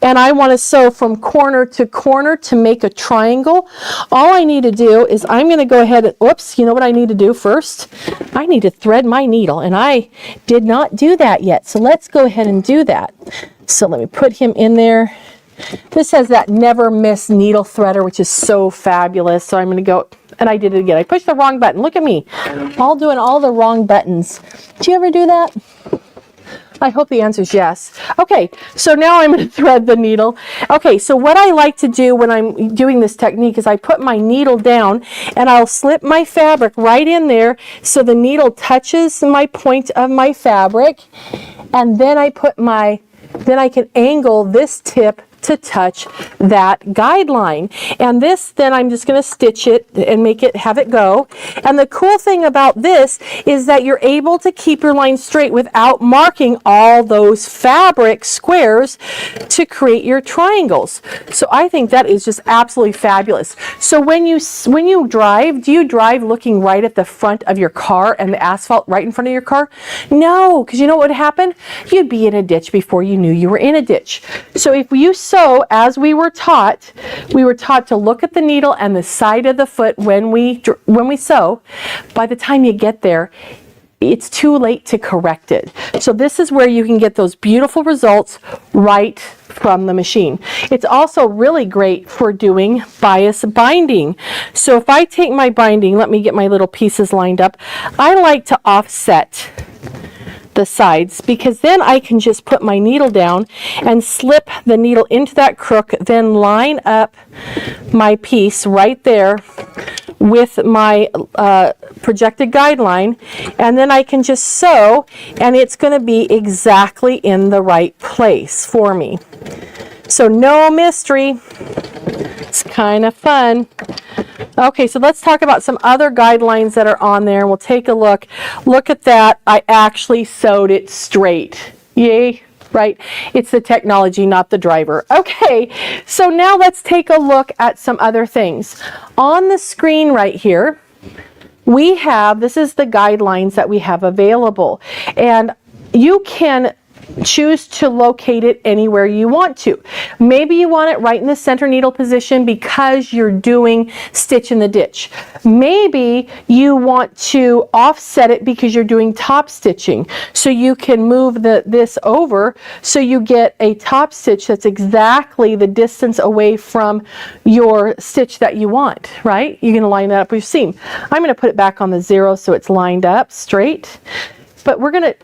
and I want to sew from corner to corner to make a triangle, all I need to do is I'm going to go ahead and, whoops, you know what I need to do first? I need to thread my needle, and I did not do that yet. So let's go ahead and do that. So let me put him in there. This has that never miss needle threader, which is so fabulous. So I'm going to go, and I did it again. I pushed the wrong button. Look at me, all doing all the wrong buttons. Do you ever do that? I hope the answer is yes. Okay, so now I'm going to thread the needle. Okay, so what I like to do when I'm doing this technique is I put my needle down, and I'll slip my fabric right in there so the needle touches my point of my fabric, and then I put my then I can angle this tip to touch that guideline. And this, then I'm just going to stitch it and have it go. And the cool thing about this is that you're able to keep your line straight without marking all those fabric squares to create your triangles. So I think that is just absolutely fabulous. So when you drive, do you drive looking right at the front of your car and the asphalt right in front of your car? No, because you know what would happen? You'd be in a ditch before you knew you were in a ditch. So if you sew as we were taught to look at the needle and the side of the foot when we sew. By the time you get there, it's too late to correct it. So this is where you can get those beautiful results right from the machine. It's also really great for doing bias binding. So if I take my binding, let me get my little pieces lined up. I like to offset the sides, because then I can just put my needle down and slip the needle into that crook, then line up my piece right there with my projected guideline, and then I can just sew, and it's going to be exactly in the right place for me. So no mystery. It's kind of fun. Okay, so let's talk about some other guidelines that are on there, and we'll take a look. Look at that. I actually sewed it straight. Yay, right? It's the technology, not the driver. Okay, so now let's take a look at some other things. On the screen right here, this is the guidelines that we have available. And you can choose to locate it anywhere you want to. Maybe you want it right in the center needle position because you're doing stitch in the ditch. Maybe you want to offset it because you're doing top stitching. So you can move this over so you get a top stitch that's exactly the distance away from your stitch that you want, right? You're going to line that up with your seam. I'm going to put it back on the 0 so it's lined up straight. But we're going to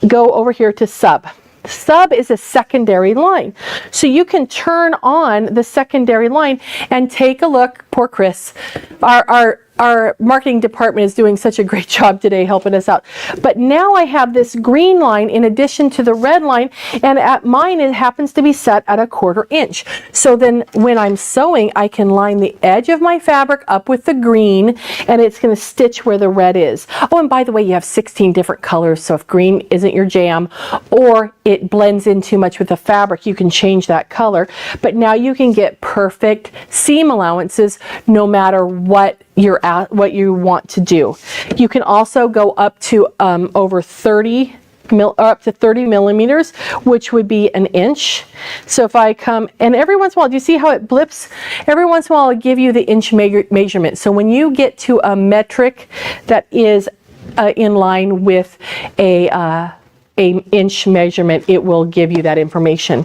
go over here to sub. Sub is a secondary line. So you can turn on the secondary line and take a look. Poor Chris. Our marketing department is doing such a great job today helping us out. But now I have this green line in addition to the red line, and at mine it happens to be set at 1/4 inch. So then when I'm sewing, I can line the edge of my fabric up with the green, and it's going to stitch where the red is. Oh, and by the way, you have 16 different colors, so if green isn't your jam or it blends in too much with the fabric, you can change that color. But now you can get perfect seam allowances no matter what you want to do. You can also go up to over 30 millimeters, which would be 1 inch. So if I come, and every once in a while, do you see how it blips? Every once in a while I'll give you the inch measurement. So when you get to a metric that is in line with a inch measurement, it will give you that information.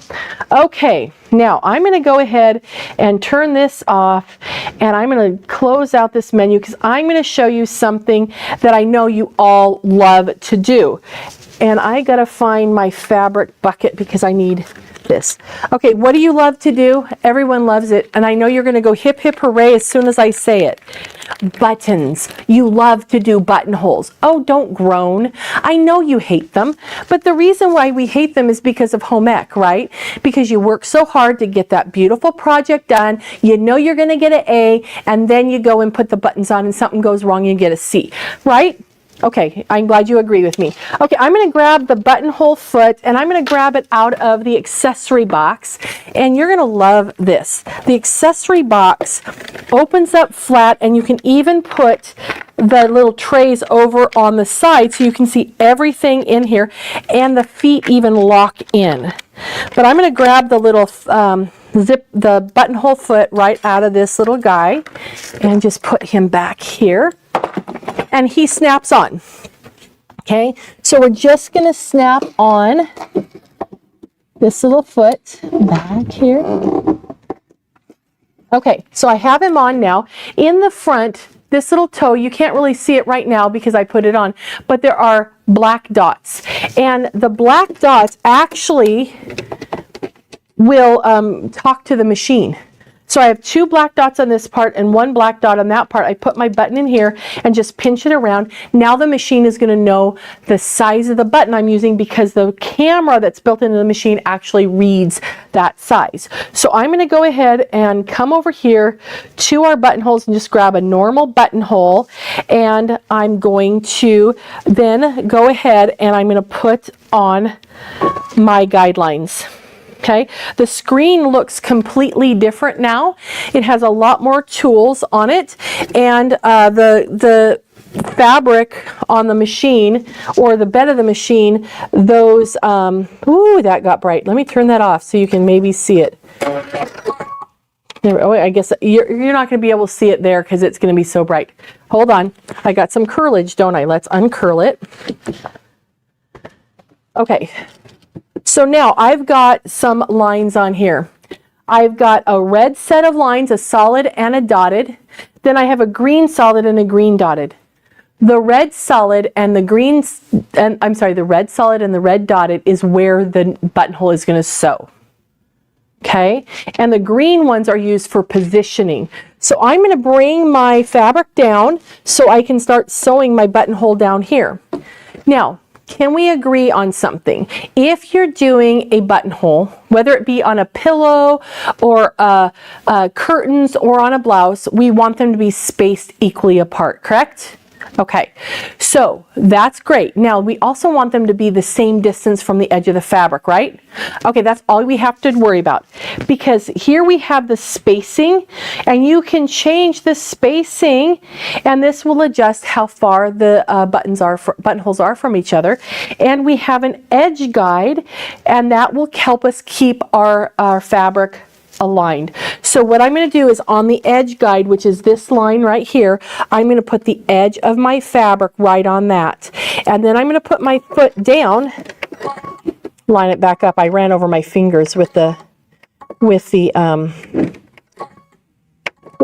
Okay, now I'm going to go ahead and turn this off, and I'm going to close out this menu because I'm going to show you something that I know you all love to do. And I got to find my fabric bucket because I need this. Okay, what do you love to do? Everyone loves it, and I know you're going to go hip hip hooray as soon as I say it. Buttons. You love to do buttonholes. Oh, don't groan. I know you hate them, but the reason why we hate them is because of home ec, right? Because you work so hard to get that beautiful project done. You know you're going to get an A, and then you go and put the buttons on and something goes wrong and you get a C, right? Okay, I'm glad you agree with me. Okay, I'm going to grab the buttonhole foot, and I'm going to grab it out of the accessory box, and you're going to love this. The accessory box opens up flat, and you can even put the little trays over on the side so you can see everything in here, and the feet even lock in. But I'm going to grab the little the buttonhole foot right out of this little guy and just put him back here. And he snaps on. Okay, so we're just going to snap on this little foot back here. Okay, so I have him on now. In the front, this little toe, you can't really see it right now because I put it on, but there are black dots. And the black dots actually will talk to the machine. So I have 2 black dots on this part and 1 black dot on that part. I put my button in here and just pinch it around. Now the machine is going to know the size of the button I'm using because the camera that's built into the machine actually reads that size. So I'm going to go ahead and come over here to our buttonholes and just grab a normal buttonhole, and I'm going to then go ahead and I'm going to put on my guidelines. Okay, the screen looks completely different now. It has a lot more tools on it, and the fabric on the machine, or the bed of the machine, those, ooh, that got bright. Let me turn that off so you can maybe see it. Oh, I guess you're not going to be able to see it there because it's going to be so bright. Hold on, I got some curlage, don't I? Let's uncurl it. Okay. So now I've got some lines on here. I've got a red set of lines, a solid and a dotted. Then I have a green solid and a green dotted. The red solid and the green, and I'm sorry, the red solid and the red dotted is where the buttonhole is going to sew. Okay, and the green ones are used for positioning. So I'm going to bring my fabric down so I can start sewing my buttonhole down here. Now, can we agree on something? If you're doing a buttonhole, whether it be on a pillow or curtains or on a blouse, we want them to be spaced equally apart, correct? Okay, so that's great. Now we also want them to be the same distance from the edge of the fabric, right? Okay, that's all we have to worry about, because here we have the spacing, and you can change the spacing, and this will adjust how far the buttonholes are from each other. And we have an edge guide, and that will help us keep our fabric aligned. So what I'm going to do is on the edge guide, which is this line right here, I'm going to put the edge of my fabric right on that. And then I'm going to put my foot down, line it back up. I ran over my fingers with the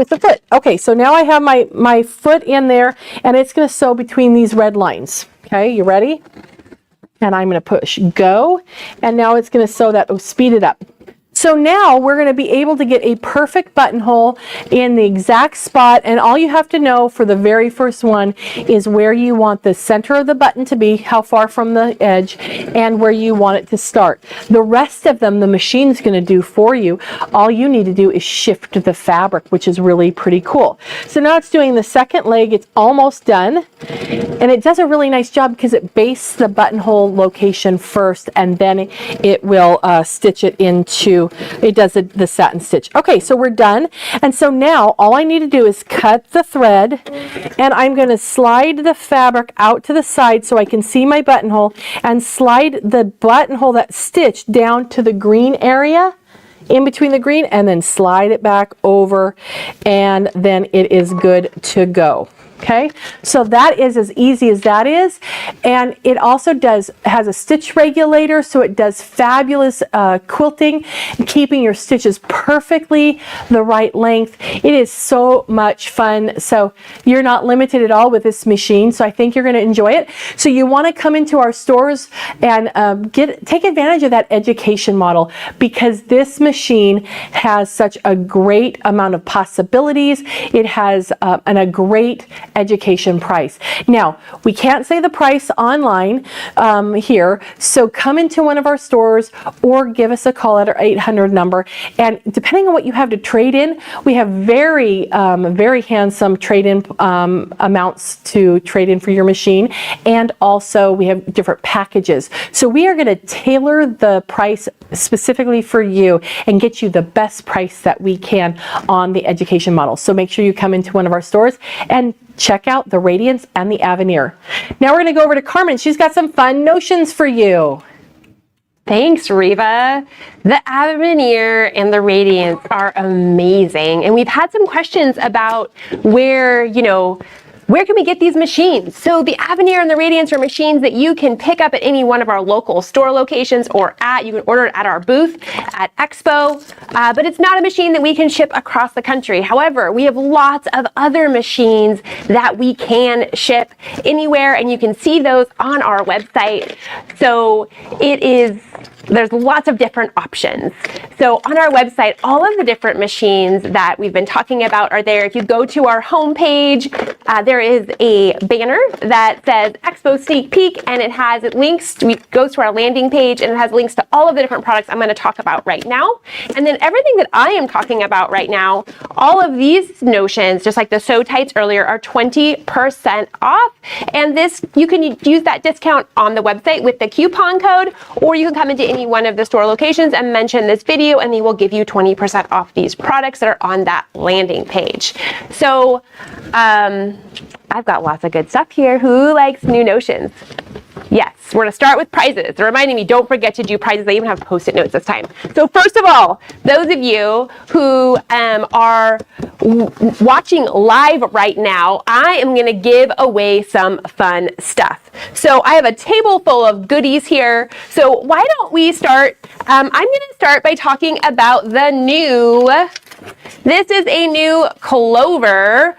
foot. Okay, so now I have my foot in there, and it's going to sew between these red lines. Okay, you ready? And I'm going to push go, and now it's going to sew that. Oh, speed it up. So now we're going to be able to get a perfect buttonhole in the exact spot, and all you have to know for the very first one is where you want the center of the button to be, how far from the edge, and where you want it to start. The rest of them the machine's going to do for you. All you need to do is shift the fabric, which is really pretty cool. So now it's doing the second leg. It's almost done, and it does a really nice job because it bastes the buttonhole location first, and then it will stitch it into, it does the satin stitch. Okay, so we're done. And so now all I need to do is cut the thread, and I'm going to slide the fabric out to the side so I can see my buttonhole, and slide the buttonhole that's stitched down to the green area in between the green, and then slide it back over, and then it is good to go. Okay, so that is as easy as that is. And it also has a stitch regulator, so it does fabulous quilting, keeping your stitches perfectly the right length. It is so much fun. So you're not limited at all with this machine, so I think you're going to enjoy it. So you want to come into our stores and take advantage of that education model, because this machine has such a great amount of possibilities. It has a great education price. Now, we can't say the price online here, so come into one of our stores or give us a call at our 800 number, and depending on what you have to trade in, we have very handsome trade-in amounts to trade in for your machine, and also we have different packages. So we are going to tailor the price specifically for you and get you the best price that we can on the education model. So make sure you come into one of our stores and check out the Radiance and the Aveneer. Now we're going to go over to Carmen. She's got some fun notions for you. Thanks, Reva. The Aveneer and the Radiance are amazing. And we've had some questions about where can we get these machines? So the Aveneer and the Radiance are machines that you can pick up at any one of our local store locations, or you can order it at our booth at Expo, but it's not a machine that we can ship across the country. However, we have lots of other machines that we can ship anywhere, and you can see those on our website. So it is there's lots of different options. So on our website, all of the different machines that we've been talking about are there. If you go to our homepage, there is a banner that says Expo Sneak Peek, and it has links. It goes to our landing page, and it has links to all of the different products I'm going to talk about right now. And then everything that I am talking about right now, all of these notions, just like the SewTites earlier, are 20% off. And this, you can use that discount on the website with the coupon code, or you can come into any one of the store locations and mention this video, and they will give you 20% off these products that are on that landing page. So I've got lots of good stuff here. Who likes new notions? Yes, we're going to start with prizes. They're reminding me, don't forget to do prizes. I even have Post-it notes this time. So first of all, those of you who are watching live right now, I am going to give away some fun stuff. So I have a table full of goodies here. So why don't we start? I'm going to start by talking about the new, this is a new Clover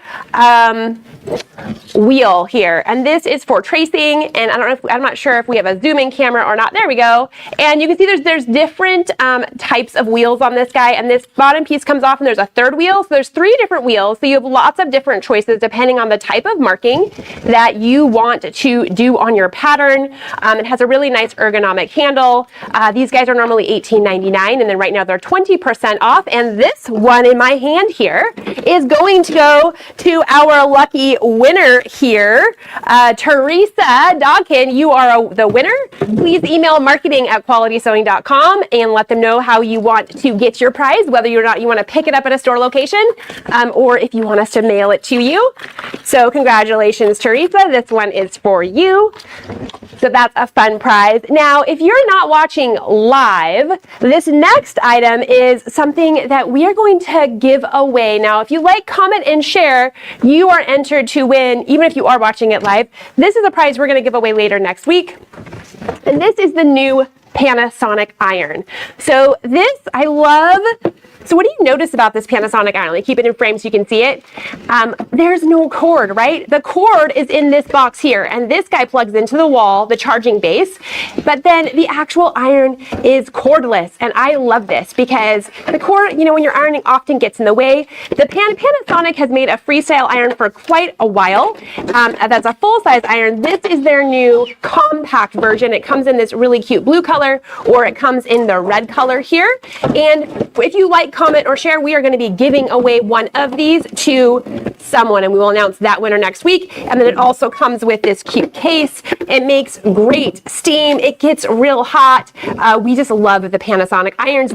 wheel here, and this is for tracing. And I'm not sure if we have a zoom in camera or not. There we go. And you can see there's different types of wheels on this guy, and this bottom piece comes off, and there's a third wheel. So there's 3 different wheels. So you have lots of different choices depending on the type of marking that you want to do on your pattern. It has a really nice ergonomic handle. These guys are normally $18.99, and then right now they're 20% off. And this one in my hand here is going to go to our lucky winner here. Teresa Dawkin, you are the winner. Please email marketing@qualitysewing.com and let them know how you want to get your prize, whether or not you want to pick it up at a store location or if you want us to mail it to you. So congratulations, Teresa. This one is for you. So that's a fun prize. Now, if you're not watching live, this next item is something that we are going to give away. Now, if you like, comment, and share, you are entered to win, even if you are watching it live. This is a prize we're going to give away later next week. And this is the new Panasonic iron. So this, I love. So what do you notice about this Panasonic iron? Like, keep it in frame so you can see it. There's no cord, right? The cord is in this box here, and this guy plugs into the wall, the charging base, but then the actual iron is cordless, and I love this because the cord, you know, when you're ironing often gets in the way. The Panasonic has made a freestyle iron for quite a while. That's a full-size iron. This is their new compact version. It comes in this really cute blue color, or it comes in the red color here. And if you like, comment, or share, we are going to be giving away one of these to someone, and we will announce that winner next week. And then it also comes with this cute case. It makes great steam. It gets real hot. We just love the Panasonic irons.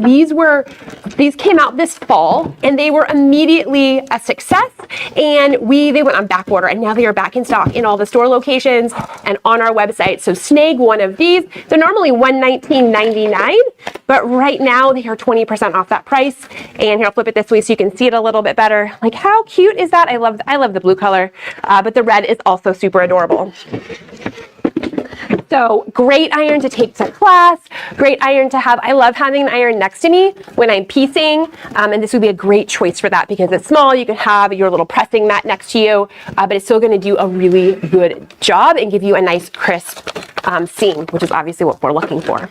These came out this fall, and they were immediately a success. And they went on back order, and now they are back in stock in all the store locations and on our website. So snag one of these. They're normally $119.99, but right now they are 20% off that price. And here, I'll flip it this way so you can see it a little bit better. Like, how cute is that? I love the blue color, but the red is also super adorable. So great iron to take to class, great iron to have. I love having an iron next to me when I'm piecing, and this would be a great choice for that because it's small. You can have your little pressing mat next to you, but it's still going to do a really good job and give you a nice crisp seam, which is obviously what we're looking for.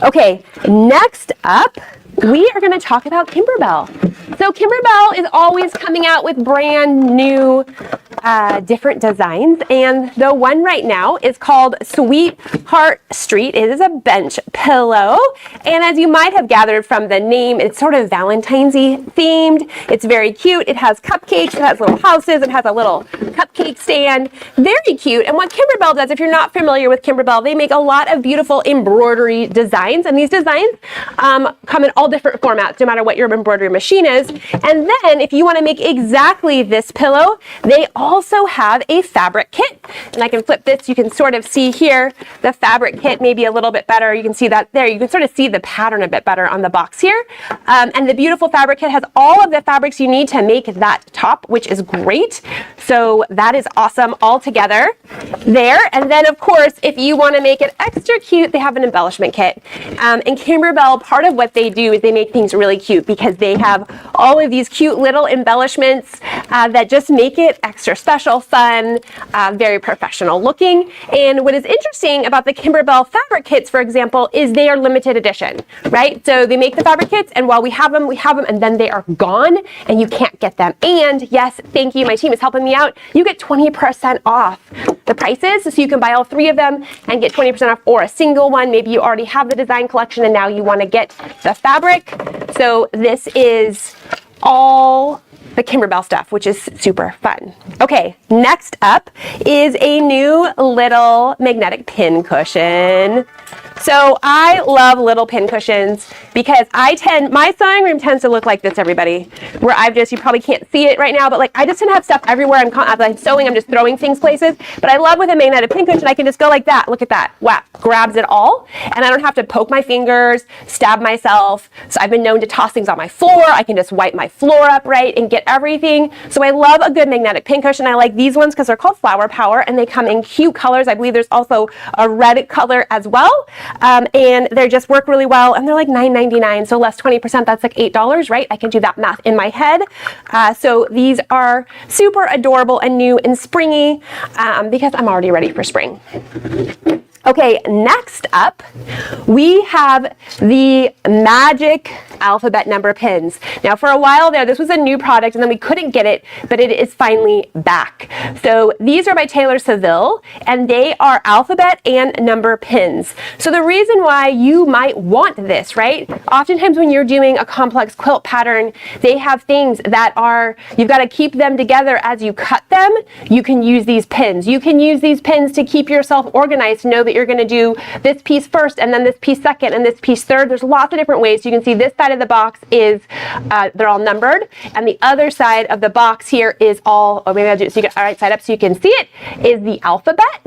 Okay, next up, we are going to talk about Kimberbell. So Kimberbell is always coming out with brand new different designs, and the one right now is called Sweetheart Street. It is a bench pillow, and as you might have gathered from the name, it's sort of Valentine's-y themed. It's very cute. It has cupcakes, it has little houses, it has a little cupcake stand. Very cute. And what Kimberbell does, if you're not familiar with Kimberbell, they make a lot of beautiful embroidery designs, and these designs come in all different formats, no matter what your embroidery machine is. And then if you want to make exactly this pillow, they also have a fabric kit. And I can flip this, you can sort of see here the fabric kit maybe a little bit better. You can see that there. You can sort of see the pattern a bit better on the box here. And the beautiful fabric kit has all of the fabrics you need to make that top, which is great. So that is awesome all together there. And then of course, if you want to make it extra cute, they have an embellishment kit. And Kimberbell, part of what they do do is they make things really cute because they have all of these cute little embellishments that just make it extra special, fun, very professional looking. And what is interesting about the Kimberbell fabric kits, for example, is they are limited edition, right? So they make the fabric kits, and while we have them, and then they are gone, and you can't get them. And yes, thank you, my team is helping me out. You get 20% off the prices, so you can buy all 3 of them and get 20% off, or a single one. Maybe you already have the design collection and now you want to get the fabric. So this is all the Kimberbell stuff, which is super fun. Okay, next up is a new little magnetic pin cushion. So I love little pin cushions because my sewing room tends to look like this, everybody, where you probably can't see it right now, but like I just tend to have stuff everywhere. I'm sewing, I'm just throwing things places, but I love with a magnetic pin cushion, I can just go like that. Look at that. Wow, grabs it all. And I don't have to poke my fingers, stab myself. So I've been known to toss things on my floor. I can just wipe my floor up, right, and get everything. So I love a good magnetic pin cushion. I like these ones because they're called Flower Power and they come in cute colors. I believe there's also a red color as well. And they just work really well, and they're like $9.99, so less 20%, that's like $8, right? I can do that math in my head. So these are super adorable and new and springy because I'm already ready for spring. Okay, next up, we have the magic alphabet number pins. Now, for a while there, this was a new product, and then we couldn't get it, but it is finally back. So these are by Taylor Seville, and they are alphabet and number pins. So the reason why you might want this, right? Oftentimes when you're doing a complex quilt pattern, they have things that you've got to keep them together as you cut them. You can use these pins. You can use these pins to keep yourself organized, to know that you're going to do this piece first and then this piece second and this piece third. There's lots of different ways. You can see this side of the box is they're all numbered, and the other side of the box here is all, or maybe I'll do it so you get right side up so you can see it, is the alphabet.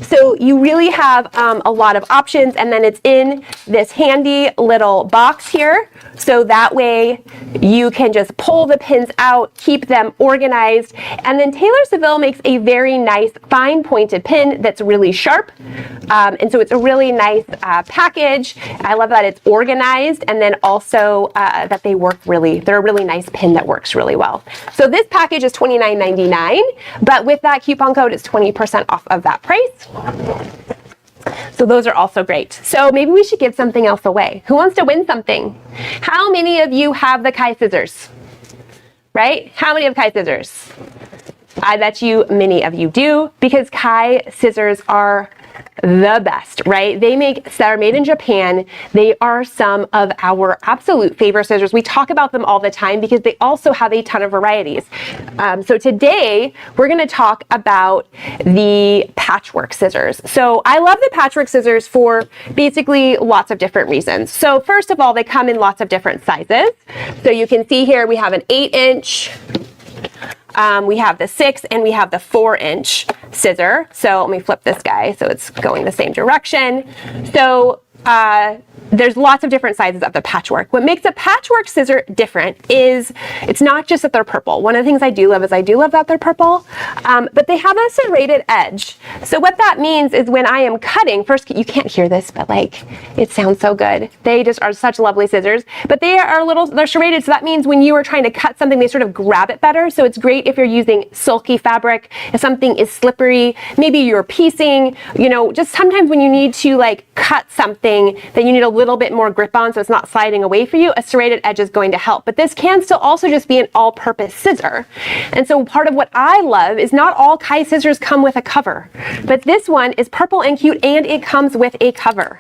So you really have a lot of options, and then it's in this handy little box here, so that way you can just pull the pins out, keep them organized. And then Taylor Seville makes a very nice fine pointed pin that's really sharp. And so it's a really nice package. I love that it's organized, and then also that they're a really nice pin that works really well. So this package is $29.99, but with that coupon code, it's 20% off of that price. So those are also great. So maybe we should give something else away. Who wants to win something? How many of you have the Kai scissors? Right? How many have Kai scissors? I bet you many of you do, because Kai scissors are the best, right? They're made in Japan. They are some of our absolute favorite scissors. We talk about them all the time because they also have a ton of varieties. So today we're going to talk about the patchwork scissors. So I love the patchwork scissors for basically lots of different reasons. So first of all, they come in lots of different sizes. So you can see here we have an 8-inch, we have the 6, and we have the 4-inch scissor. So let me flip this guy so it's going the same direction. So there's lots of different sizes of the patchwork. What makes a patchwork scissor different is it's not just that they're purple. One of the things I do love that they're purple, but they have a serrated edge. So what that means is when I am cutting, first, you can't hear this, but like, it sounds so good. They just are such lovely scissors, but they're serrated. So that means when you are trying to cut something, they sort of grab it better. So it's great if you're using silky fabric, if something is slippery, maybe you're piecing, just sometimes when you need to like cut something that you need a little bit more grip on so it's not sliding away for you, a serrated edge is going to help. But this can still also just be an all-purpose scissor. And so part of what I love is not all Kai scissors come with a cover, but this one is purple and cute, and it comes with a cover.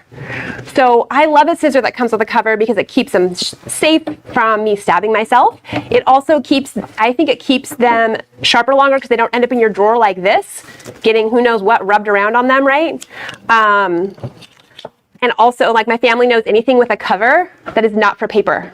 So I love a scissor that comes with a cover because it keeps them safe from me stabbing myself. It also keeps them sharper longer because they don't end up in your drawer like this, getting who knows what rubbed around on them, right? And also, like, my family knows anything with a cover that is not for paper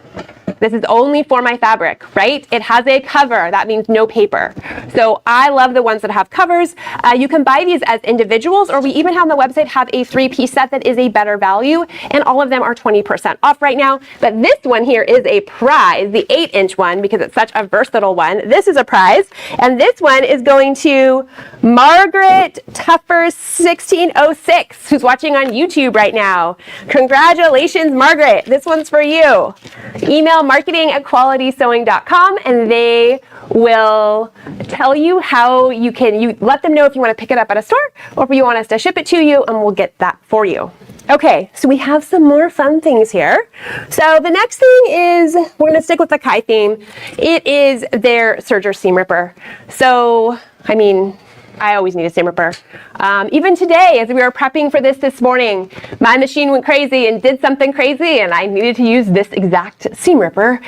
This is only for my fabric, right? It has a cover. That means no paper. So I love the ones that have covers. You can buy these as individuals, or we even have on the website have a 3-piece set that is a better value, and all of them are 20% off right now. But this one here is a prize, the 8-inch one, because it's such a versatile one. This is a prize, and this one is going to Margaret Tuffer 1606, who's watching on YouTube right now. Congratulations, Margaret. This one's for you. Email marketing@qualitysewing.com, and they will tell you how you let them know if you want to pick it up at a store or if you want us to ship it to you, and we'll get that for you. Okay, so we have some more fun things here. So the next thing is, we're going to stick with the Kai theme. It is their serger seam ripper. So, I mean, I always need a seam ripper. Even today, as we were prepping for this morning, my machine went crazy and did something crazy, and I needed to use this exact seam ripper.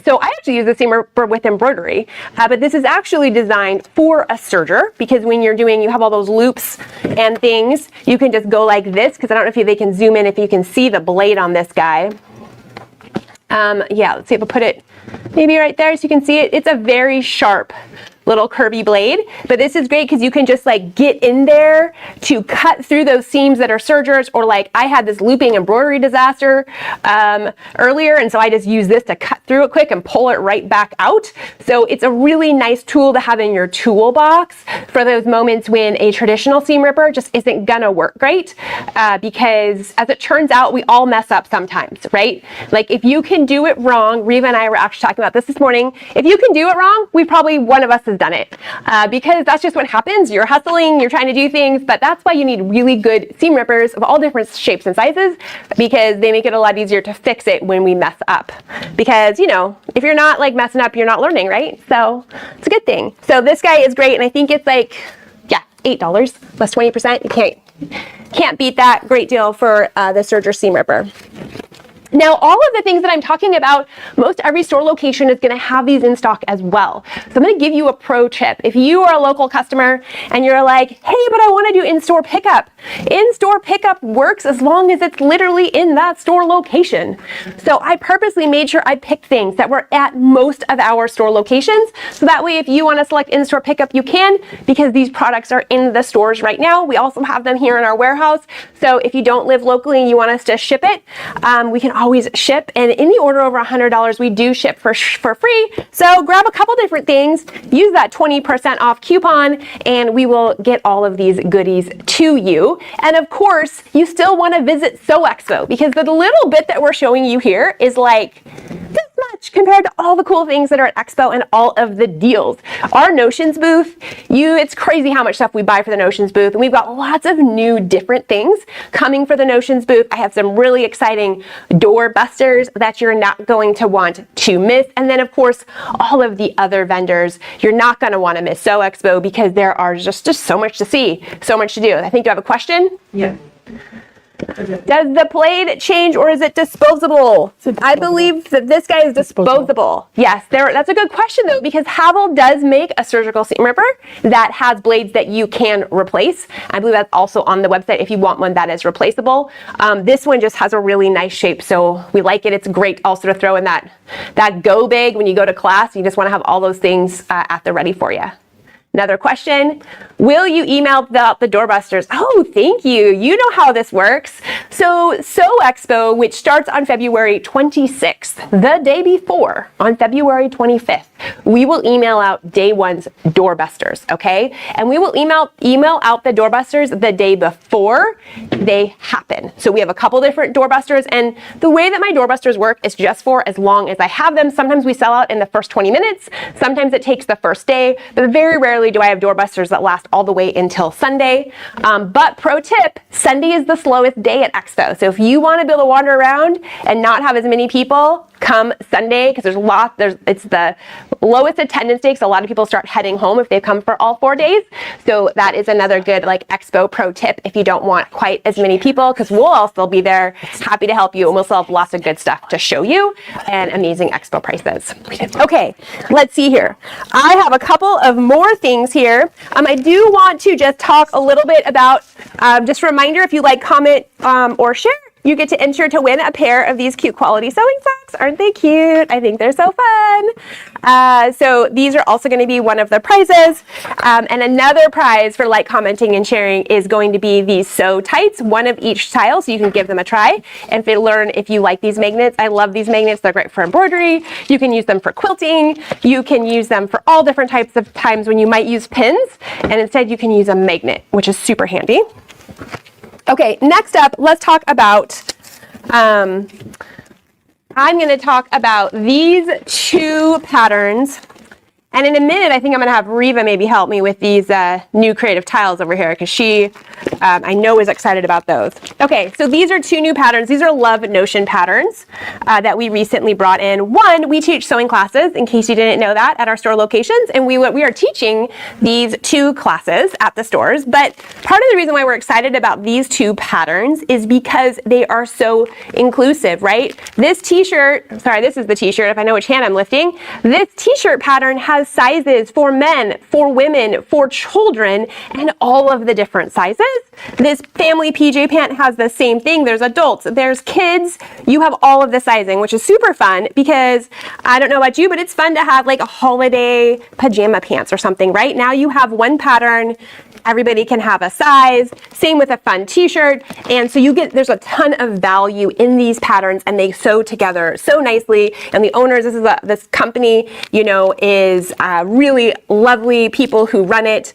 So I actually use the seam ripper with embroidery, but this is actually designed for a serger, because when you have all those loops and things, you can just go like this, because I don't know if they can zoom in, if you can see the blade on this guy. Yeah, let's see if I put it maybe right there so you can see it. It's a very sharp little curvy blade, but this is great because you can just like get in there to cut through those seams that are sergers, or like I had this looping embroidery disaster earlier, and so I just use this to cut through it quick and pull it right back out. So it's a really nice tool to have in your toolbox for those moments when a traditional seam ripper just isn't gonna work great, because as it turns out, we all mess up sometimes, right? Like if you can do it wrong, Reva and I were actually talking about this morning, if you can do it wrong, probably one of us has done it, because that's just what happens. You're hustling, you're trying to do things, but that's why you need really good seam rippers of all different shapes and sizes, because they make it a lot easier to fix it when we mess up. Because, you know, if you're not like messing up, you're not learning, right? So it's a good thing. So this guy is great, and I think it's like, yeah, $8 plus 20%. You can't beat that. Great deal for the serger seam ripper. Now, all of the things that I'm talking about, most every store location is going to have these in stock as well. So I'm going to give you a pro tip. If you are a local customer and you're like, hey, but I want to do in-store pickup. In-store pickup works as long as it's literally in that store location. So I purposely made sure I picked things that were at most of our store locations. So that way, if you want to select in-store pickup, you can, because these products are in the stores right now. We also have them here in our warehouse. So if you don't live locally and you want us to ship it, we can always ship, and any order over $100 we do ship for free. So grab a couple different things, use that 20% off coupon, and we will get all of these goodies to you. And of course, you still want to visit Sew Expo, because the little bit that we're showing you here is like this much compared to all the cool things that are at Expo and all of the deals. Our Notions booth, it's crazy how much stuff we buy for the Notions booth, and we've got lots of new different things coming for the Notions booth. I have some really exciting door busters that you're not going to want to miss. And then of course, all of the other vendors, you're not going to want to miss Sew Expo, because there are just so much to see, so much to do. I think you have a question? Yeah. Does the blade change, or is it disposable? I believe that this guy is disposable. Yes, that's a good question though, because Havel does make a surgical seam ripper that has blades that you can replace. I believe that's also on the website if you want one that is replaceable. This one just has a really nice shape, so we like it. It's great also to throw in that go bag when you go to class. You just want to have all those things at the ready for you. Another question, will you email the doorbusters? Oh, thank you. You know how this works. So Sew Expo, which starts on February 26th, the day before, on February 25th, we will email out day one's doorbusters, okay? And we will email out the doorbusters the day before they happen. So we have a couple different doorbusters, and the way that my doorbusters work is just for as long as I have them. Sometimes we sell out in the first 20 minutes. Sometimes it takes the first day, but very rarely do I have doorbusters that last all the way until Sunday. But pro tip, Sunday is the slowest day at Expo. So if you want to be able to wander around and not have as many people, come Sunday, because it's the lowest attendance day, so a lot of people start heading home if they come for all 4 days. So that is another good like Expo pro tip if you don't want quite as many people, because we'll all still be there, happy to help you, and we'll still have lots of good stuff to show you and amazing Expo prices. Okay, let's see here. I have a couple of more things here. I do want to just talk a little bit about, just a reminder, if you like, comment, or share, you get to enter to win a pair of these cute quality sewing socks. Aren't they cute? I think they're so fun. So these are also going to be one of the prizes. And another prize for like, commenting, and sharing is going to be these SewTites, one of each style, so you can give them a try and learn if you like these magnets. I love these magnets. They're great for embroidery. You can use them for quilting. You can use them for all different types of times when you might use pins, and instead you can use a magnet, which is super handy. Okay, next up, let's talk about, I'm going to talk about these two patterns. And in a minute, I think I'm going to have Reva maybe help me with these new creative tiles over here, because she, I know, is excited about those. Okay, so these are two new patterns. These are Love Notion patterns that we recently brought in. One, we teach sewing classes, in case you didn't know that, at our store locations. And we are teaching these two classes at the stores. But part of the reason why we're excited about these two patterns is because they are so inclusive, right? This t-shirt, sorry, this is the t-shirt, if I know which hand I'm lifting. This t-shirt pattern has sizes for men, for women, for children, and all of the different sizes. This family PJ pant has the same thing. There's adults, there's kids. You have all of the sizing, which is super fun, because I don't know about you, but it's fun to have like a holiday pajama pants or something, right? Now you have one pattern. Everybody can have a size. Same with a fun t-shirt. And so there's a ton of value in these patterns, and they sew together so nicely. And the owners, this company, you know, is really lovely people who run it.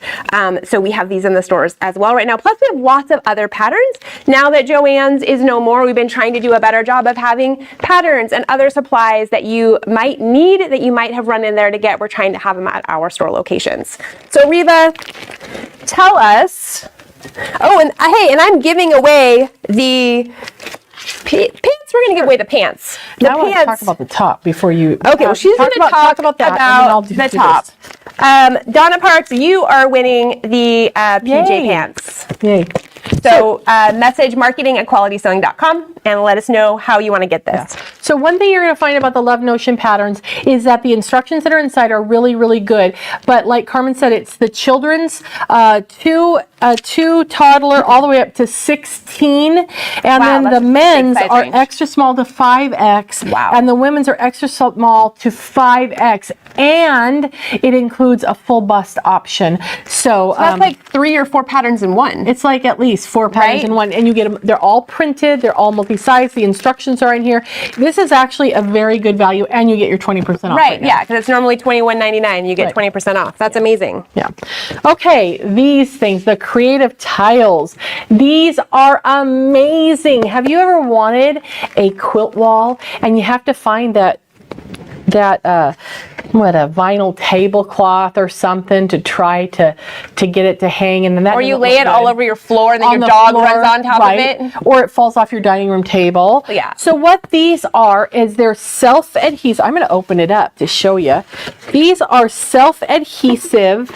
So we have these in the stores as well right now. Plus we have lots of other patterns. Now that Joann's is no more, we've been trying to do a better job of having patterns and other supplies that you might need, that you might have run in there to get. We're trying to have them at our store locations. So Reva, tell us. Oh, and hey, and I'm giving away the pants. We're going to give away the pants. I want to talk about the top before you. Okay, well, she's going to talk about that, about the top. Donna Parks, you are winning the PJ pants. Yay. So message marketing@qualitysewing.com and let us know how you want to get this. Yeah. So one thing you're going to find about the Love Notion patterns is that the instructions that are inside are really, really good. But like Carmen said, it's the children's two toddler all the way up to 16. And Wow, then the men's are range. extra small to 5X. Wow. And the women's are extra small to 5X. And it includes a full bust option. So That's like 3 or 4 patterns in one. it's like at least 4 patterns Right? in one, and you get them. They're all printed. They're all multi-size. The instructions are in here. This is actually a very good value, and you get your 20% off. Right, now. yeah, because it's normally $21.99. You get 20% off. That's amazing. Yeah. Okay, these things, the creative tiles. These are amazing. Have you ever wanted a quilt wall and you have to find that a vinyl tablecloth or something to try to get it to hang, and then that Or you doesn't lay look it good. all over your floor, and then On your the dog floor, runs on top right, of it. or it falls off your dining room table. Yeah. So what these are is they're self-adhesive. I'm going to open it up to show you. These are self-adhesive.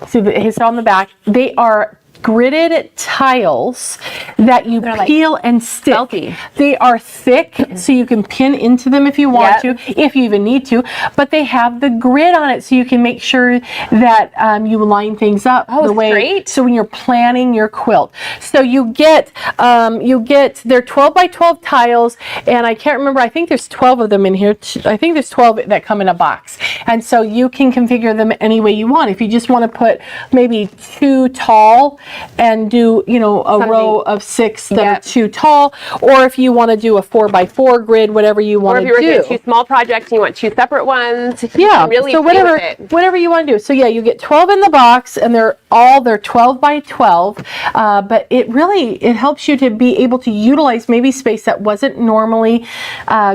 See, it's on the back. They are gridded tiles that you peel and stick. felty. They are thick, so you can pin into them if you want Yep. to, if you even need to, but they have the grid on it, so you can make sure that you line things up the way. great. So when you're planning your quilt, so you get they're 12 by 12 tiles, and I can't remember. I think there's 12 of them in here. I think there's 12 that come in a box, and so you can configure them any way you want. If you just want to put maybe 2 tall and do, you know, a row of 6 that are too tall, or if you want to do a 4 by 4 grid, whatever you want to do. Or if you're doing 2 small projects and you want 2 separate ones, you Yeah, can really so play with it. whatever you want to do. So yeah, you get 12 in the box, and they're 12 by 12, but it helps you to be able to utilize maybe space that wasn't normally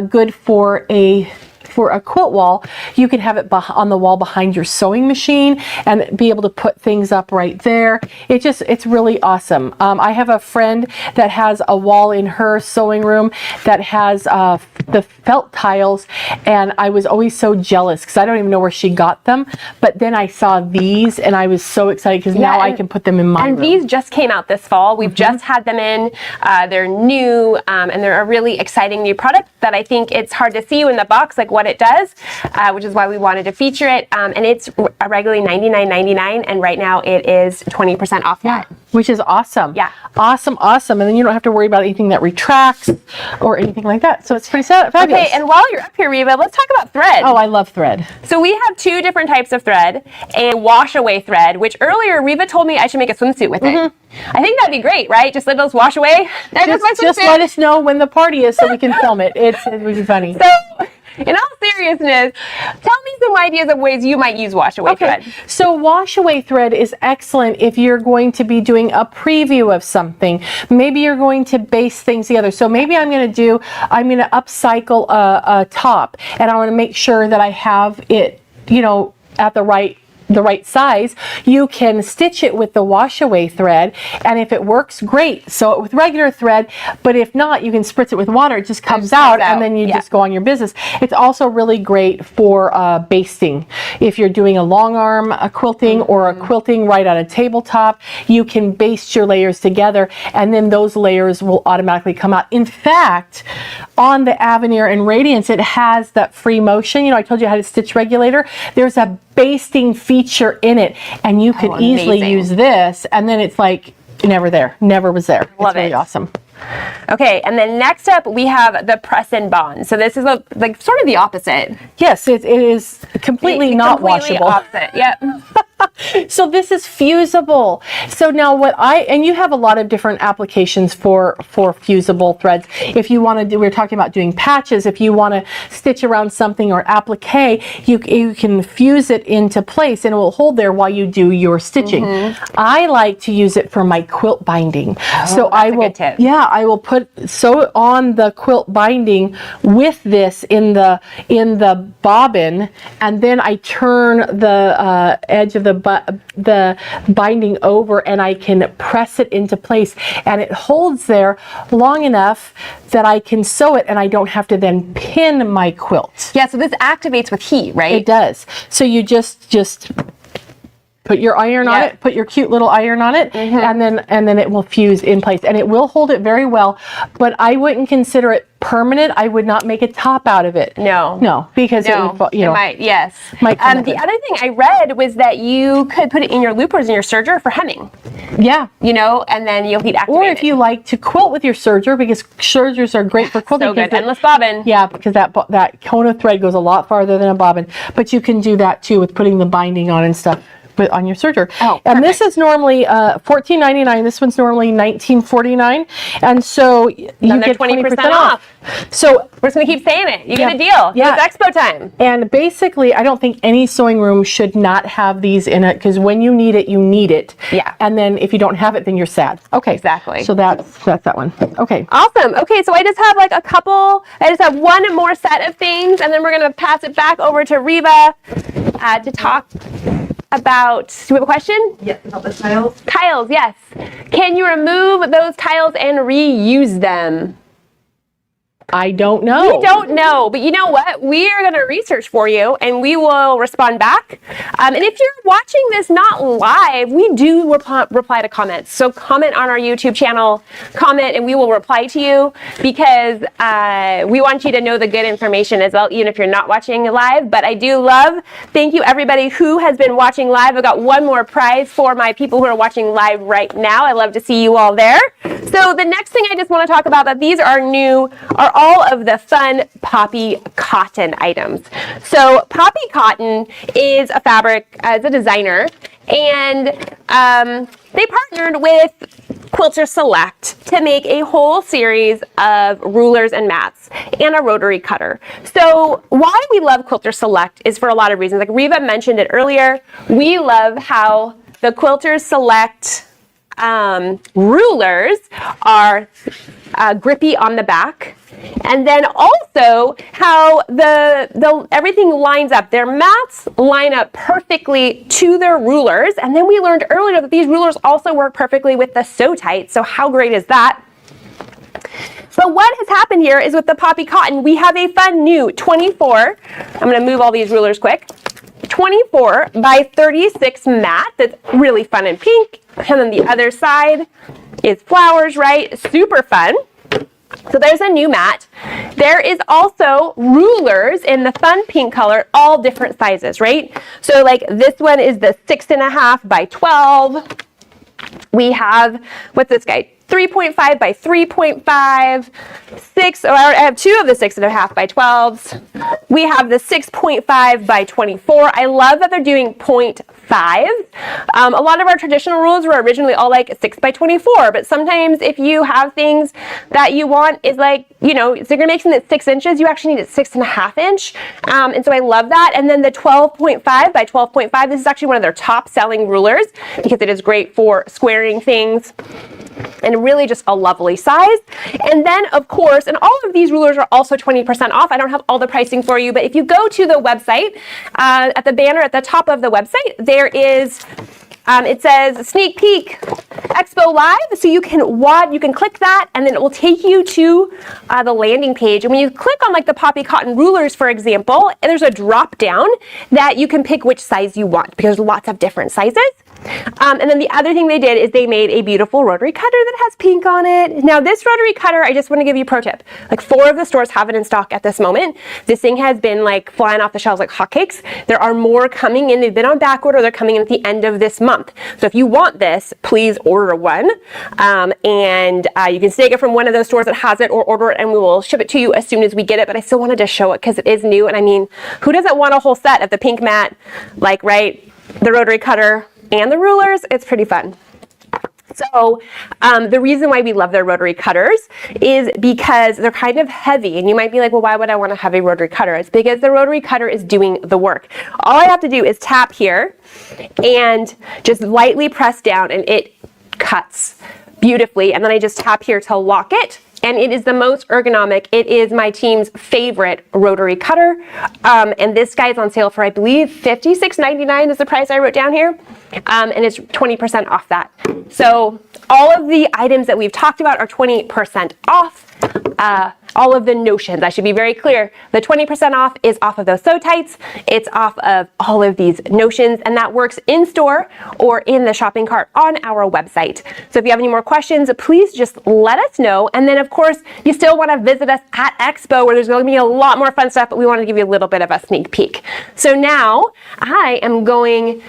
good for a quilt wall. You can have it on the wall behind your sewing machine and be able to put things up right there. It's really awesome. I have a friend that has a wall in her sewing room that has the felt tiles, and I was always so jealous because I don't even know where she got them, but then I saw these and I was so excited because now I can put them in my room. And these just came out this fall. We've just had them in. They're new, and they're a really exciting new product that I think it's hard to see in the box, like what it does, which is why we wanted to feature it. And it's regularly $99.99, and right now it is 20% off that. Which is awesome. Yeah. Awesome, awesome. And then you don't have to worry about anything that retracts or anything like that. So it's pretty fabulous. Okay, and while you're up here, Reva, let's talk about thread. Oh, I love thread. So we have two different types of thread. A wash away thread, which earlier Reva told me I should make a swimsuit with it. I think that'd be great, right? Just let those wash away. Just let us know when the party is so we can film it. It would be funny. So, in all seriousness, tell me some ideas of ways you might use wash away thread. So wash away thread is excellent if you're going to be doing a preview of something. Maybe you're going to base things together. So maybe I'm going to upcycle a top, and I want to make sure that I have it, you know, at the right size. You can stitch it with the wash away thread, and if it works, great, sew it with regular thread, but if not, you can spritz it with water. It just comes out, and then you just go on your business. It's also really great for basting. If you're doing a long arm quilting or a quilting right on a tabletop, you can baste your layers together, and then those layers will automatically come out. In fact, on the Aveneer and Radiance, it has that free motion. You know, I told you I had a stitch regulator. There's a basting feature in it, and you could easily use this, and then it's like never was there. It's really awesome. Okay, and then next up we have the press and bond. So this is like sort of the opposite. Yes, it is completely not washable. Opposite. Yep. So this is fusible. So now and you have a lot of different applications for fusible threads. If you want to do, we were talking about doing patches. If you want to stitch around something or applique, you can fuse it into place and it will hold there while you do your stitching. I like to use it for my quilt binding. So that's a good tip. Yeah, I will sew it on the quilt binding with this in the bobbin, and then I turn the edge of the binding over, and I can press it into place, and it holds there long enough that I can sew it, and I don't have to then pin my quilt. Yeah, so this activates with heat, right? It does. So you just put your iron on it, put your cute little iron on it, and then it will fuse in place, and it will hold it very well, but I wouldn't consider it permanent. I would not make a top out of it. No, because it would, it might, yes. The other thing I read was that you could put it in your loopers in your serger for hemming. Yeah. You know, and then you'll heat activate Or if you like to quilt with your serger, because sergers are great for quilting. So good, endless bobbin. Yeah, because that cone of thread goes a lot farther than a bobbin, but you can do that too with putting the binding on and stuff. On your serger. Oh, and this is normally $14.99. This one's normally $19.49, and so you get 20% off. So we're just gonna keep saying it. You get a deal. Yeah, it's Expo time. And basically, I don't think any sewing room should not have these in it, because when you need it, you need it. Yeah. And then if you don't have it, then you're sad. Okay. Exactly. So that's that one. Okay. Awesome. Okay, so I just have I just have one more set of things, and then we're gonna pass it back over to Reva to talk about, do we have a question? Yes, about the tiles. Tiles, yes. Can you remove those tiles and reuse them? I don't know. We don't know, but you know what? We are going to research for you, and we will respond back. And if you're watching this not live, we do reply to comments. So comment on our YouTube channel, comment, and we will reply to you, because we want you to know the good information as well, even if you're not watching live. But I do thank you everybody who has been watching live. I've got one more prize for my people who are watching live right now. I love to see you all there. So the next thing I just want to talk about, that these are all of the fun poppy cotton items. So poppy cotton is a fabric, as a designer, and they partnered with Quilter Select to make a whole series of rulers and mats and a rotary cutter. So why we love Quilter Select is for a lot of reasons. Like Reva mentioned it earlier, we love how the Quilter Select rulers are grippy on the back, and then also how the everything lines up. Their mats line up perfectly to their rulers, and then we learned earlier that these rulers also work perfectly with the SewTites. So how great is that? So what has happened here is with the poppy cotton, we have a fun new 24. I'm going to move all these rulers quick. 24 by 36 mat that's really fun and pink. And then the other side is flowers, right? Super fun. So there's a new mat. There is also rulers in the fun pink color, all different sizes, right? So like this one is the 6.5 by 12. We have, what's this guy? 3.5 by 3.5, 6, I have 2 of the 6.5 by 12s. We have the 6.5 by 24. I love that they're doing 0.5. A lot of our traditional rules were originally all like 6 by 24, but sometimes if you have things that you want is like, you know, so you're gonna make something that's 6 inches, you actually need a 6.5 inch. And so I love that. And then the 12.5 by 12.5, this is actually one of their top selling rulers because it is great for squaring things. And really just a lovely size. And then of course, and all of these rulers are also 20% off. I don't have all the pricing for you, but if you go to the website, at the banner at the top of the website, there is, it says sneak peek Expo Live. So you can click that and then it will take you to the landing page. And when you click on like the poppy cotton rulers, for example, there's a drop down that you can pick which size you want because there's lots of different sizes. And then the other thing they did is they made a beautiful rotary cutter that has pink on it. Now this rotary cutter, I just want to give you a pro tip. Like 4 of the stores have it in stock at this moment. This thing has been like flying off the shelves like hotcakes. There are more coming in. They've been on back order. They're coming in at the end of this month. So if you want this, please order one. And you can snag it from one of those stores that has it or order it and we will ship it to you as soon as we get it. But I still wanted to show it because it is new. And I mean, who doesn't want a whole set of the pink mat, like, right, the rotary cutter, and the rulers? It's pretty fun. So the reason why we love their rotary cutters is because they're kind of heavy, and you might be like, well, why would I want to have a rotary cutter? It's because the rotary cutter is doing the work. All I have to do is tap here and just lightly press down and it cuts beautifully, and then I just tap here to lock it. And it is the most ergonomic. It is my team's favorite rotary cutter. And this guy is on sale for, I believe, $56.99 is the price I wrote down here. And it's 20% off that. So all of the items that we've talked about are 20% off. All of the notions, I should be very clear, the 20% off is off of those SewTites. It's off of all of these notions, and that works in store or in the shopping cart on our website. So if you have any more questions, please just let us know. And then of course, you still want to visit us at Expo where there's going to be a lot more fun stuff, but we want to give you a little bit of a sneak peek. So now I am going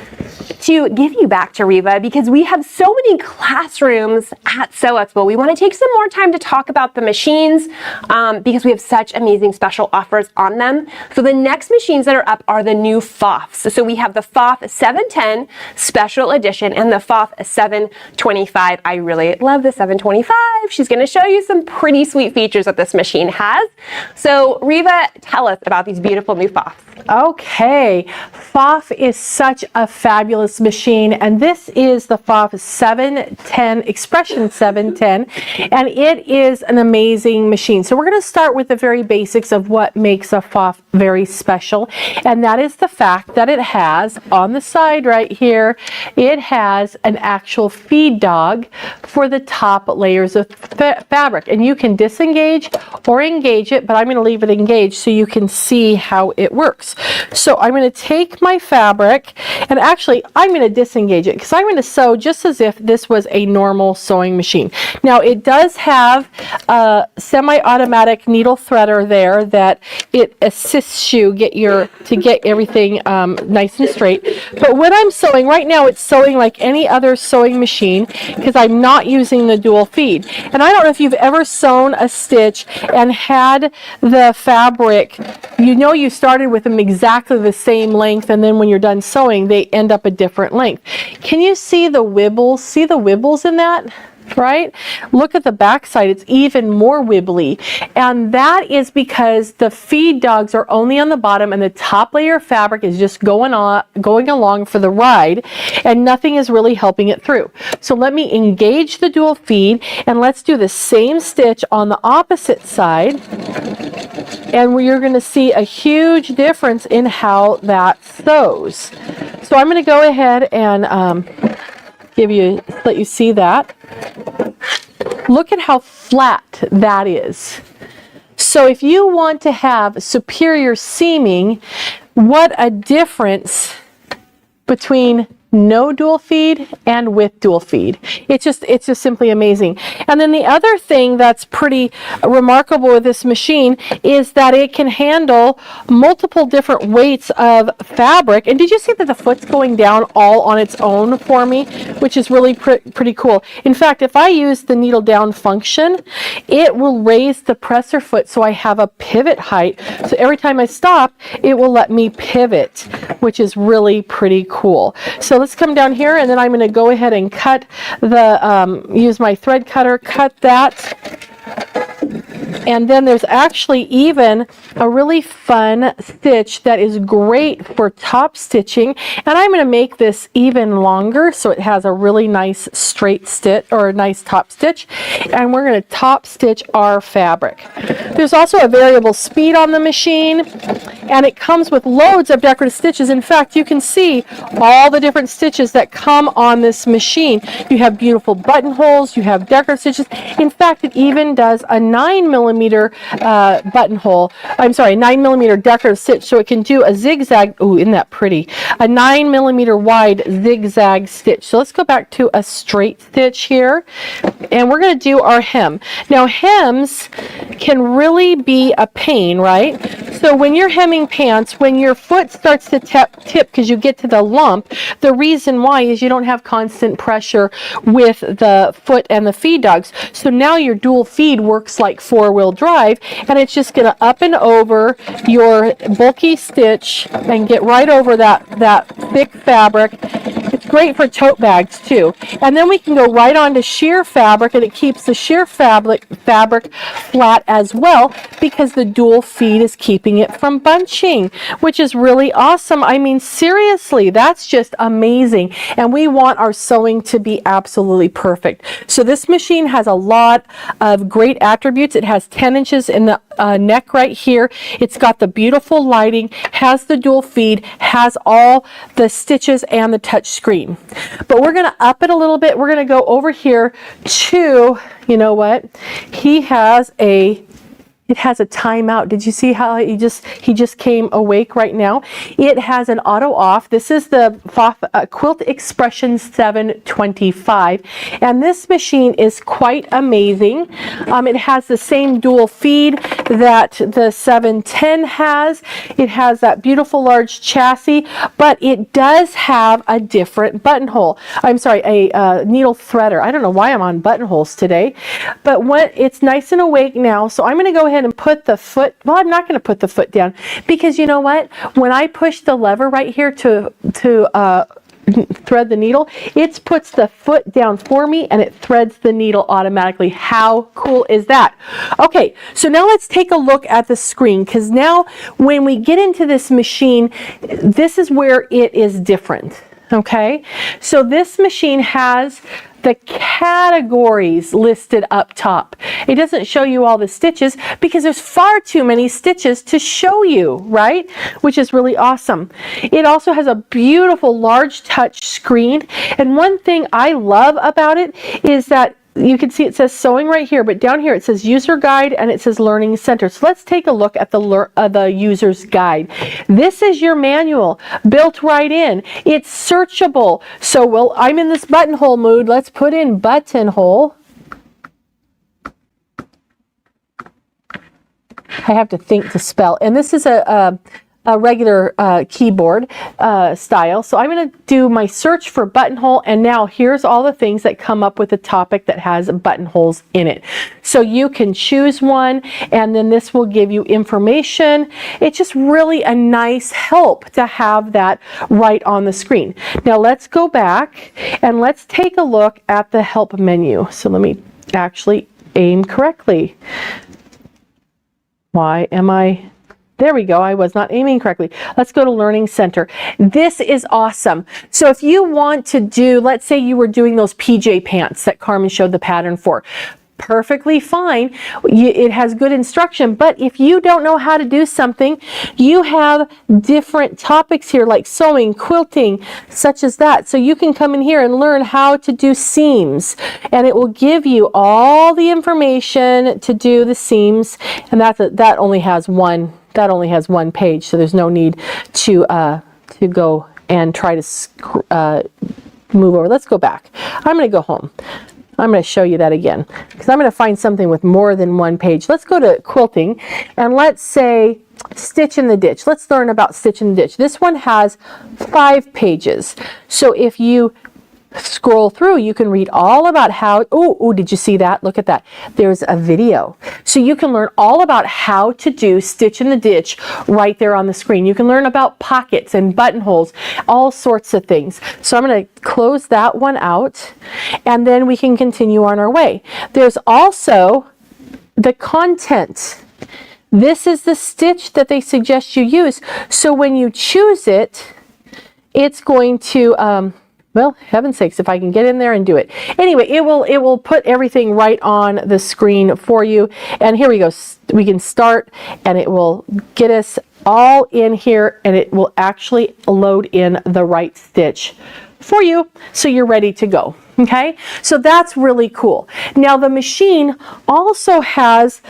to give you back to Riva because we have so many classrooms at Sew Expo. We want to take some more time to talk about the machines because we have such amazing special offers on them. So the next machines that are up are the new Pfaffs. So we have the Pfaff 710 Special Edition and the Pfaff 725. I really love the 725. She's going to show you some pretty sweet features that this machine has. So Riva, tell us about these beautiful new Pfaffs. Okay, Pfaff is such a fabulous machine, and this is the Pfaff 710, Expression 710, and it is an amazing machine. So we're going to start with the very basics of what makes a Pfaff very special, and that is the fact that it has, on the side right here, it has an actual feed dog for the top layers of fabric, and you can disengage or engage it, but I'm going to leave it engaged so you can see how it works. So I'm going to take my fabric, and actually I'm going to disengage it because I'm going to sew just as if this was a normal sewing machine. Now it does have a semi-automatic needle threader there that it assists you to get everything nice and straight. But when I'm sewing right now, it's sewing like any other sewing machine because I'm not using the dual feed. And I don't know if you've ever sewn a stitch and had the fabric, you know, you started with them exactly the same length, and then when you're done sewing they end up a different length. Can you see the wibbles? See the wibbles in that? Right? Look at the back side, it's even more wibbly, and that is because the feed dogs are only on the bottom and the top layer of fabric is just going along for the ride, and nothing is really helping it through. So let me engage the dual feed, and let's do the same stitch on the opposite side, and you're going to see a huge difference in how that sews. So I'm going to go ahead and let you see that. Look at how flat that is. So if you want to have superior seaming, what a difference between no dual feed and with dual feed. It's just simply amazing. And then the other thing that's pretty remarkable with this machine is that it can handle multiple different weights of fabric. And did you see that the foot's going down all on its own for me, which is really pretty cool. In fact, if I use the needle down function, it will raise the presser foot so I have a pivot height. So every time I stop, it will let me pivot, which is really pretty cool. So let's come down here, and then I'm going to go ahead and cut the, use my thread cutter, cut that. And then there's actually even a really fun stitch that is great for top stitching. And I'm going to make this even longer so it has a really nice straight stitch or a nice top stitch. And we're going to top stitch our fabric. There's also a variable speed on the machine, and it comes with loads of decorative stitches. In fact, you can see all the different stitches that come on this machine. You have beautiful buttonholes, you have decorative stitches. In fact, it even does a 9mm buttonhole. I'm sorry, 9mm decorative stitch, so it can do a zigzag. Ooh, isn't that pretty? A 9mm wide zigzag stitch. So let's go back to a straight stitch here, and we're going to do our hem. Now, hems can really be a pain, right? So when you're hemming pants, when your foot starts to tip because you get to the lump, the reason why is you don't have constant pressure with the foot and the feed dogs. So now your dual feed works like four-wheel drive, and it's just going to up and over your bulky stitch and get right over that thick fabric. It's great for tote bags too. And then we can go right on to sheer fabric, and it keeps the sheer fabric flat as well because the dual feed is keeping it from bunching, which is really awesome. I mean, seriously, that's just amazing. And we want our sewing to be absolutely perfect. So this machine has a lot of great attributes. It has 10 inches in the neck right here. It's got the beautiful lighting, has the dual feed, has all the stitches and the touch screen. But we're going to up it a little bit. We're going to go over here to, you know what? It has a timeout. Did you see how he just came awake right now? It has an auto off. This is the Pfaff Quilt Expression 725, and this machine is quite amazing. It has the same dual feed that the 710 has. It has that beautiful large chassis, but it does have a different buttonhole. I'm sorry, a needle threader. I don't know why I'm on buttonholes today, but it's nice and awake now. So I'm going to go ahead and put the foot, well, I'm not going to put the foot down because you know what? When I push the lever right here to thread the needle, it puts the foot down for me and it threads the needle automatically. How cool is that? Okay, so now let's take a look at the screen, because now when we get into this machine, this is where it is different. Okay, so this machine has the categories listed up top. It doesn't show you all the stitches because there's far too many stitches to show you, right? Which is really awesome. It also has a beautiful large touch screen. And one thing I love about it is that you can see it says sewing right here, but down here it says user guide and it says learning center. So let's take a look at the user's guide. This is your manual built right in. It's searchable. So, well, I'm in this buttonhole mood. Let's put in buttonhole. I have to think to spell. And this is a regular keyboard style. So I'm going to do my search for buttonhole, and now here's all the things that come up with a topic that has buttonholes in it. So you can choose one, and then this will give you information. It's just really a nice help to have that right on the screen. Now let's go back and let's take a look at the help menu. So let me actually aim correctly. Why am I... There we go. I was not aiming correctly. Let's go to Learning Center. This is awesome. So if you want to do, let's say you were doing those PJ pants that Carmen showed the pattern for, perfectly fine. It has good instruction, but if you don't know how to do something, you have different topics here like sewing, quilting, such as that. So you can come in here and learn how to do seams, and it will give you all the information to do the seams, and that only has one page, so there's no need to go and try to move over. Let's go back. I'm going to go home. I'm going to show you that again because I'm going to find something with more than one page. Let's go to quilting and let's say stitch in the ditch. Let's learn about stitch in the ditch. This one has 5 pages. So if you scroll through, you can read all about how, oh, did you see that? Look at that. There's a video. So you can learn all about how to do stitch in the ditch right there on the screen. You can learn about pockets and buttonholes, all sorts of things. So I'm going to close that one out, and then we can continue on our way. There's also the content. This is the stitch that they suggest you use. So when you choose it, it's going to, well, heaven's sakes, if I can get in there and do it. Anyway, it will put everything right on the screen for you. And here we go. We can start, and it will get us all in here, and it will actually load in the right stitch for you, so you're ready to go. Okay, so that's really cool. Now the machine also has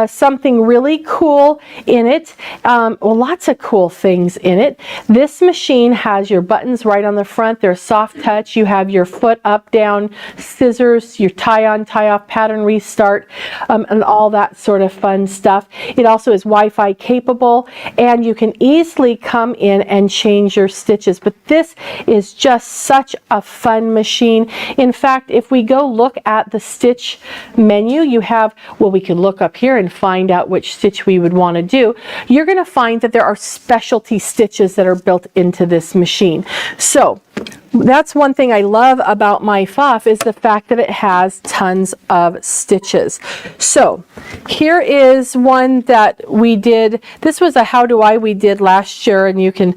something really cool in it. Well, lots of cool things in it. This machine has your buttons right on the front. They're soft touch. You have your foot up, down, scissors, your tie on, tie off, pattern restart, and all that sort of fun stuff. It also is Wi-Fi capable, and you can easily come in and change your stitches. But this is just such a fun machine. In fact, if we go look at the stitch menu, you have, well, we can look up here and find out which stitch we would want to do. You're going to find that there are specialty stitches that are built into this machine. So that's one thing I love about my Pfaff, is the fact that it has tons of stitches. So here is one that we did. This was a how do I we did last year, and you can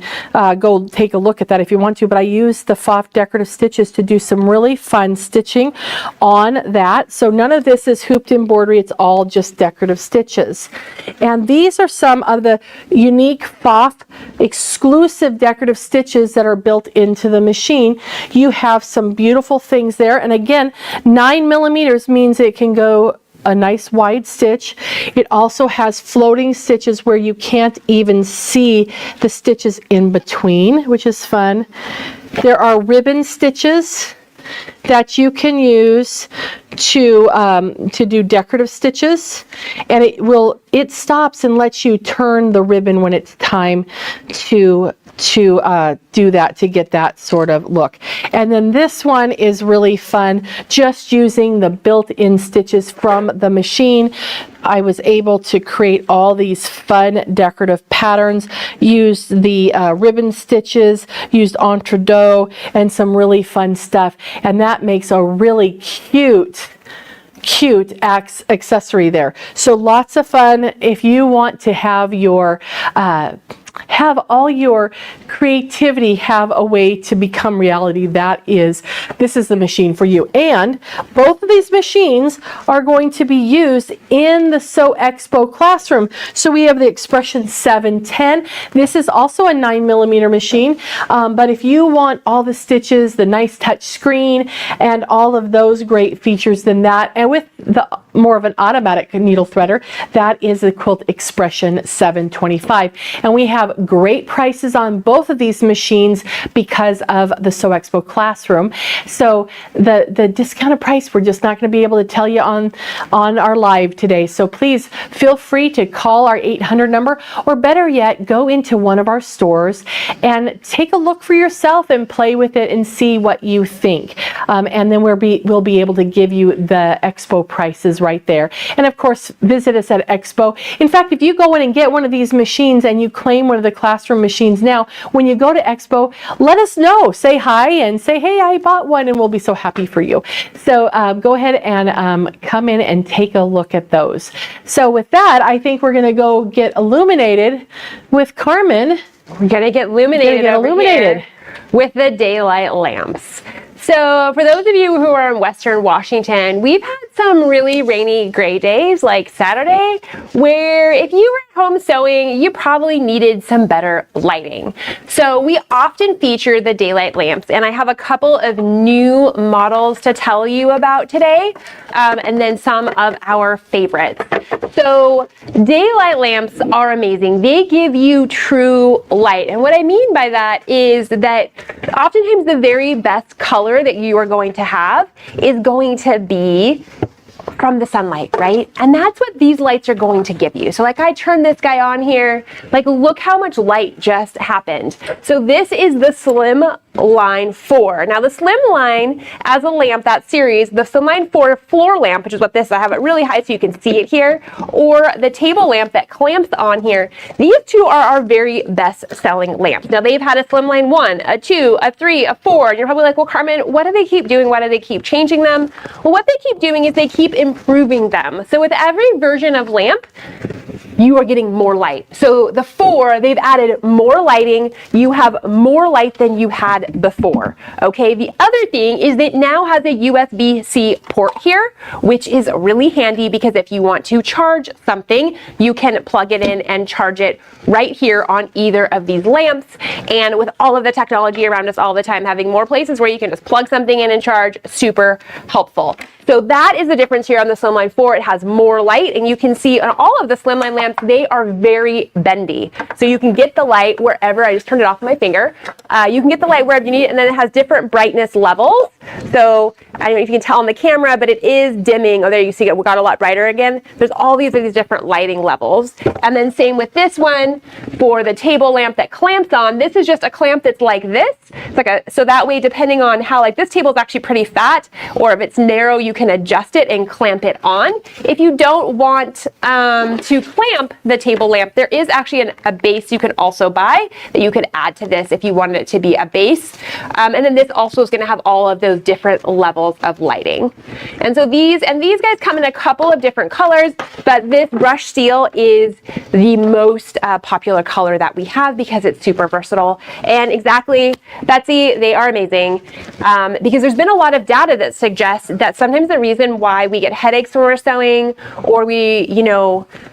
go take a look at that if you want to, but I used the Pfaff decorative stitches to do some really fun stitching on that. So none of this is hooped embroidery, it's all just decorative stitches. And these are some of the unique Pfaff exclusive decorative stitches that are built into the machine. You have some beautiful things there, and again, 9mm means it can go a nice wide stitch. It also has floating stitches where you can't even see the stitches in between, which is fun. There are ribbon stitches that you can use to do decorative stitches, and it stops and lets you turn the ribbon when it's time to do that, to get that sort of look. And then this one is really fun, just using the built-in stitches from the machine. I was able to create all these fun decorative patterns, used the ribbon stitches, used entre-deux, and some really fun stuff, and that makes a really cute accessory there. So lots of fun. If you want to have your have all your creativity have a way to become reality, this is the machine for you. And both of these machines are going to be used in the Sew Expo classroom. So we have the Expression 710. This is also a 9mm machine, but if you want all the stitches, the nice touch screen, and all of those great features, then that, and with the more of an automatic needle threader, that is the Quilt Expression 725. And we have great prices on both of these machines because of the Sew Expo classroom. So the discounted price, we're just not going to be able to tell you on our live today. So please feel free to call our 800 number, or better yet, go into one of our stores and take a look for yourself and play with it and see what you think. And then we'll be able to give you the Expo prices right there. And of course, visit us at Expo. In fact, if you go in and get one of these machines and you claim one of the classroom machines now, when you go to Expo, let us know. Say hi and say, hey, I bought one, and we'll be so happy for you. So go ahead and come in and take a look at those. So with that, I think we're going to go get illuminated with Carmen. We're going to get illuminated with the daylight lamps. So for those of you who are in Western Washington, we've had some really rainy, gray days like Saturday, where if you were home sewing, you probably needed some better lighting. So we often feature the daylight lamps, and I have a couple of new models to tell you about today, and then some of our favorites. So daylight lamps are amazing. They give you true light. And what I mean by that is that oftentimes the very best color that you are going to have is going to be from the sunlight, right? And that's what these lights are going to give you. So like I turned this guy on here, like look how much light just happened. So this is the slim Line 4. Now the Slimline as a lamp, that series, the Slimline 4 floor lamp, which is what this, I have it really high so you can see it here, or the table lamp that clamps on here, these two are our very best selling lamps. Now they've had a Slimline 1, a 2, a 3, a 4, and you're probably like, well, Carmen, what do they keep doing? Why do they keep changing them? Well, what they keep doing is they keep improving them. So with every version of lamp, you are getting more light. So the 4, they've added more lighting. You have more light than you had before. Okay, the other thing is that it now has a USB-C port here, which is really handy because if you want to charge something, you can plug it in and charge it right here on either of these lamps. And with all of the technology around us all the time, having more places where you can just plug something in and charge, super helpful. So that is the difference here on the Slimline 4. It has more light, and you can see on all of the Slimline lamps, they are very bendy. So you can get the light wherever, I just turned it off with my finger. You can get the light wherever you need it, and then it has different brightness levels. So I don't know if you can tell on the camera, but it is dimming. Oh, there you see it got a lot brighter again. There's all these different lighting levels. And then same with this one for the table lamp that clamps on. This is just a clamp that's like this. It's like so that way, depending on how, like this table is actually pretty fat, or if it's narrow, you can adjust it and clamp it on. If you don't want to clamp the table lamp, there is actually a base you can also buy that you could add to this if you wanted it to be a base. And then this also is going to have all of those different levels of lighting. And so these guys come in a couple of different colors, but this brushed steel is the most popular color that we have because it's super versatile. And exactly, Betsy, they are amazing because there's been a lot of data that suggests that sometimes the reason why we get headaches when we're sewing, or we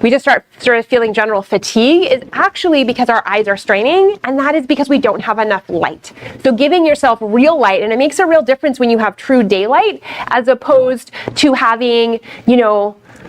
just start sort of feeling general fatigue, is actually because our eyes are straining, and that is because we don't have enough light. So giving yourself real light, and it makes a real difference when you have true daylight as opposed to having,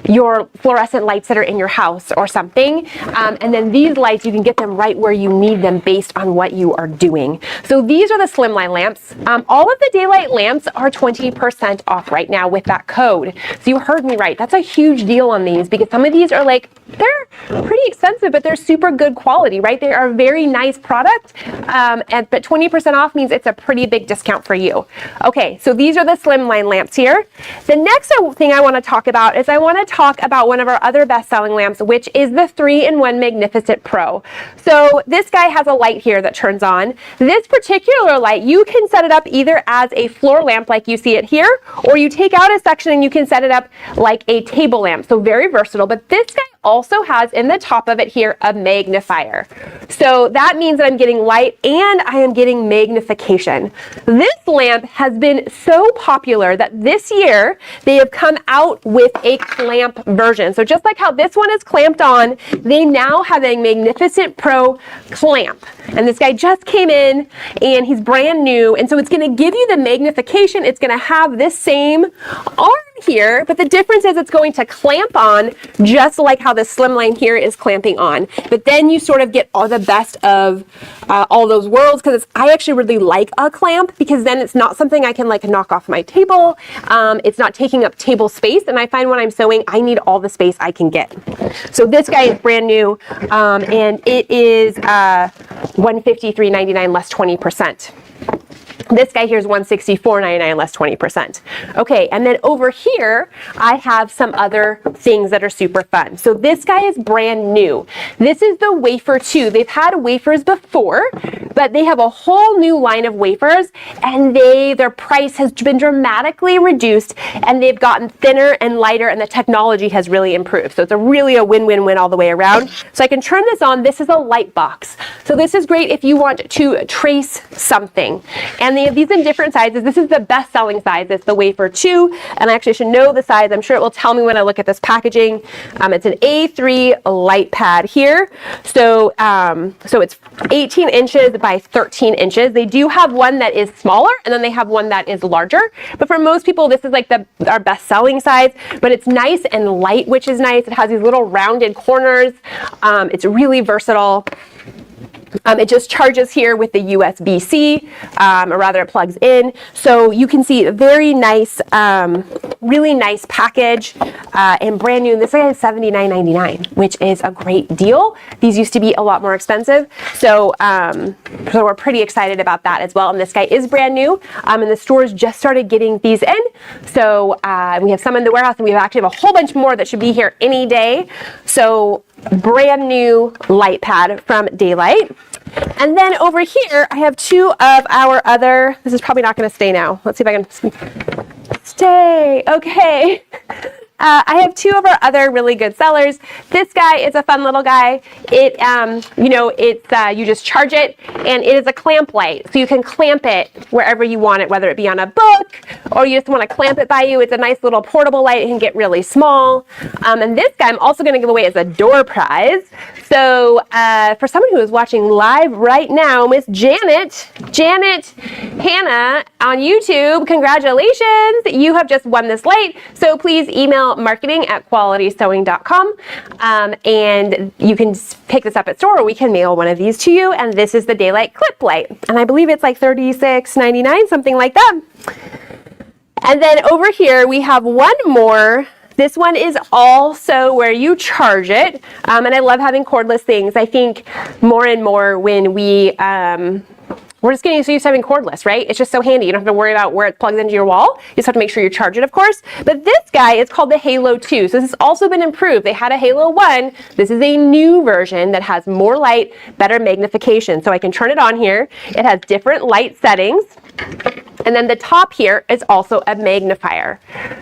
your fluorescent lights that are in your house or something. And then these lights, you can get them right where you need them based on what you are doing. So these are the Slimline lamps. All of the daylight lamps are 20% off right now with that code. So you heard me right. That's a huge deal on these because some of these are they're pretty expensive, but they're super good quality, right? They are a very nice product. But 20% off means it's a pretty big discount for you. Okay, so these are the Slimline lamps here. The next thing I want to talk about is I want to talk about one of our other best-selling lamps, which is the 3-in-1 Magnificent Pro. So this guy has a light here that turns on. This particular light, you can set it up either as a floor lamp like you see it here, or you take out a section and you can set it up like a table lamp. So very versatile, but this guy also has in the top of it here a magnifier. So that means that I'm getting light and I am getting magnification. This lamp has been so popular that this year they have come out with a clamp version. So just like how this one is clamped on, they now have a Magnificent Pro clamp. And this guy just came in and he's brand new. And so it's going to give you the magnification. It's going to have this same arm here, but the difference is it's going to clamp on just like how the Slimline here is clamping on. But then you sort of get all the best of all those worlds, because I actually really like a clamp because then it's not something I can knock off my table. It's not taking up table space, and I find when I'm sewing, I need all the space I can get. So this guy is brand new, and it is $153.99 less 20%. This guy here is $164.99 less 20%. Okay, and then over here, I have some other things that are super fun. So this guy is brand new. This is the Wafer 2. They've had wafers before, but they have a whole new line of wafers, and their price has been dramatically reduced, and they've gotten thinner and lighter, and the technology has really improved. So it's really a win-win-win all the way around. So I can turn this on. This is a light box. So this is great if you want to trace something. And they have these in different sizes. This is the best-selling size. It's the Wafer 2, and I actually should know the size. I'm sure it will tell me when I look at this packaging. It's an A3 light pad here. So it's 18 inches by 13 inches. They do have one that is smaller, and then they have one that is larger. But for most people, this is like our best-selling size. But it's nice and light, which is nice. It has these little rounded corners. It's really versatile. It just charges here with the USB-C, or rather it plugs in. So you can see a very nice, really nice package, and brand new. This guy is $79.99, which is a great deal. These used to be a lot more expensive. So we're pretty excited about that as well. And this guy is brand new, and the stores just started getting these in. So we have some in the warehouse, and we actually have a whole bunch more that should be here any day. So brand new light pad from Daylight. And then over here, I have two of our other, this is probably not going to stay now. Let's see if I can stay. Okay. I have two of our other really good sellers. This guy is a fun little guy. It, you know, it's, you just charge it, and it is a clamp light. So you can clamp it wherever you want it, whether it be on a book or you just want to clamp it by you. It's a nice little portable light. It can get really small. And this guy I'm also going to give away as a door prize. So for someone who is watching live right now, Miss Janet Hannah on YouTube, congratulations. You have just won this light. So please email marketing@qualitysewing.com, and you can pick this up at store, or we can mail one of these to you. And this is the Daylight clip light, and I believe it's like $36.99, something like that. And then over here we have one more. This one is also where you charge it, and I love having cordless things. I think more and more when we're just getting so used to having cordless, right? It's just so handy. You don't have to worry about where it plugs into your wall. You just have to make sure you charge it, of course. But this guy is called the Halo 2. So this has also been improved. They had a Halo 1. This is a new version that has more light, better magnification. So I can turn it on here. It has different light settings. And then the top here is also a magnifier.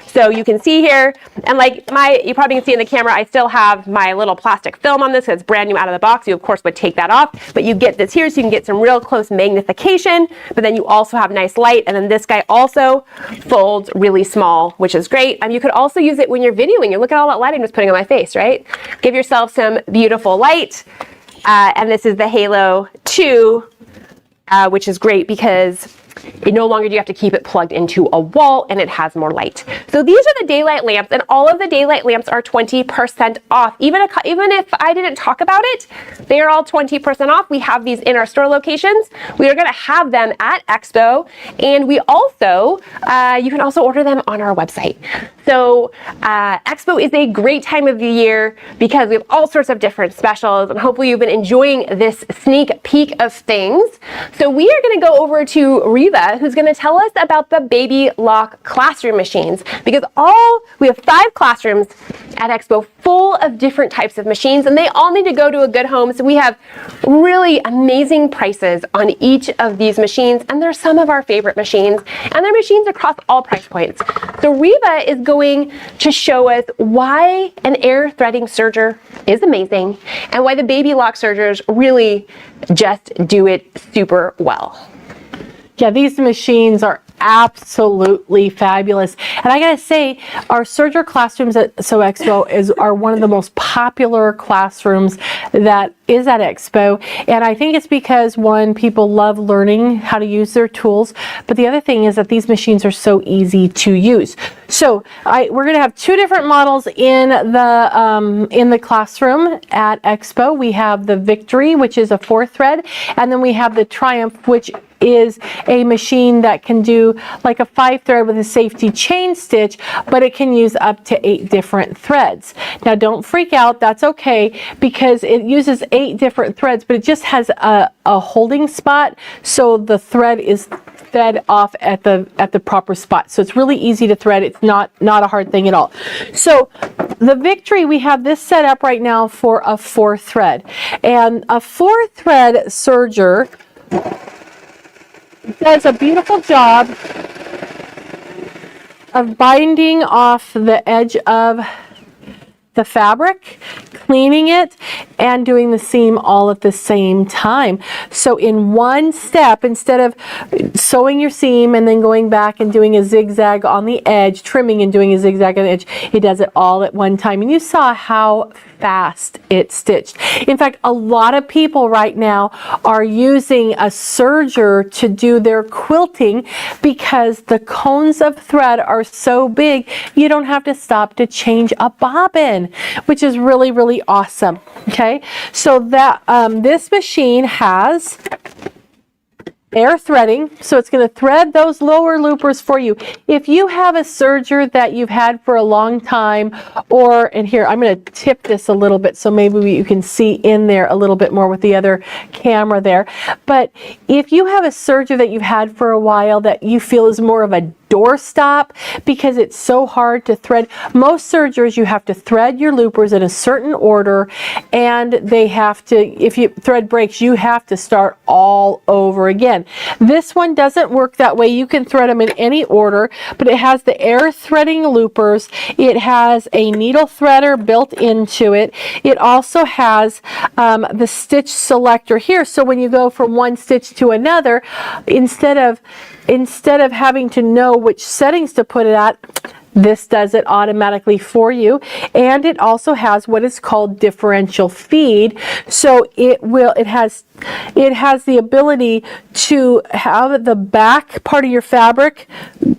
So you can see here, and like you probably can see in the camera, I still have my little plastic film on this because it's brand new out of the box. You of course would take that off, but you get this here so you can get some real close magnification, but then you also have nice light. And then this guy also folds really small, which is great. You could also use it when you're videoing. You look at all that light I'm just putting on my face, right? Give yourself some beautiful light. And this is the Halo 2, which is great because no longer do you have to keep it plugged into a wall, and it has more light. So these are the Daylight lamps, and all of the Daylight lamps are 20% off. Even if I didn't talk about it, they are all 20% off. We have these in our store locations. We are going to have them at Expo, and we also, you can also order them on our website. So Expo is a great time of the year because we have all sorts of different specials, and hopefully you've been enjoying this sneak peek of things. So we are going to go over to Reva, who's going to tell us about the Baby Lock classroom machines, because we have 5 classrooms at Expo full of different types of machines, and they all need to go to a good home. So we have really amazing prices on each of these machines, and they're some of our favorite machines, and they're machines across all price points. So Reva is going to show us why an air threading serger is amazing and why the Baby Lock sergers really just do it super well. Yeah, these machines are absolutely fabulous. And I gotta say, our serger classrooms at Sew Expo are one of the most popular classrooms that is at Expo. And I think it's because, one, people love learning how to use their tools, but the other thing is that these machines are so easy to use. So we're gonna have 2 different models in the classroom at Expo. We have the Victory, which is a 4-thread, and then we have the Triumph, which is a machine that can do like a 5-thread with a safety chain stitch, but it can use up to 8 different threads. Now don't freak out, that's okay, because it uses 8 different threads, but it just has a holding spot, so the thread is fed off at the proper spot. So it's really easy to thread. It's not a hard thing at all. So the Victory, we have this set up right now for a 4-thread, and a 4-thread serger does a beautiful job of binding off the edge of the fabric, cleaning it, and doing the seam all at the same time. So in one step, instead of sewing your seam and then going back and doing a zigzag on the edge, trimming and doing a zigzag on the edge, it does it all at one time. And you saw how fast it stitched. In fact, a lot of people right now are using a serger to do their quilting because the cones of thread are so big, you don't have to stop to change a bobbin. in, which is really, really awesome. Okay, so that this machine has air threading, so it's going to thread those lower loopers for you. If you have a serger that you've had for a long time, and here, I'm going to tip this a little bit so maybe you can see in there a little bit more with the other camera there. But if you have a serger that you've had for a while that you feel is more of a doorstop because it's so hard to thread. Most sergers, you have to thread your loopers in a certain order, and they have to, if your thread breaks, you have to start all over again. This one doesn't work that way. You can thread them in any order, but it has the air threading loopers. It has a needle threader built into it. It also has the stitch selector here, so when you go from one stitch to another, instead of having to know which settings to put it at, this does it automatically for you. And it also has what is called differential feed. So it has the ability to have the back part of your fabric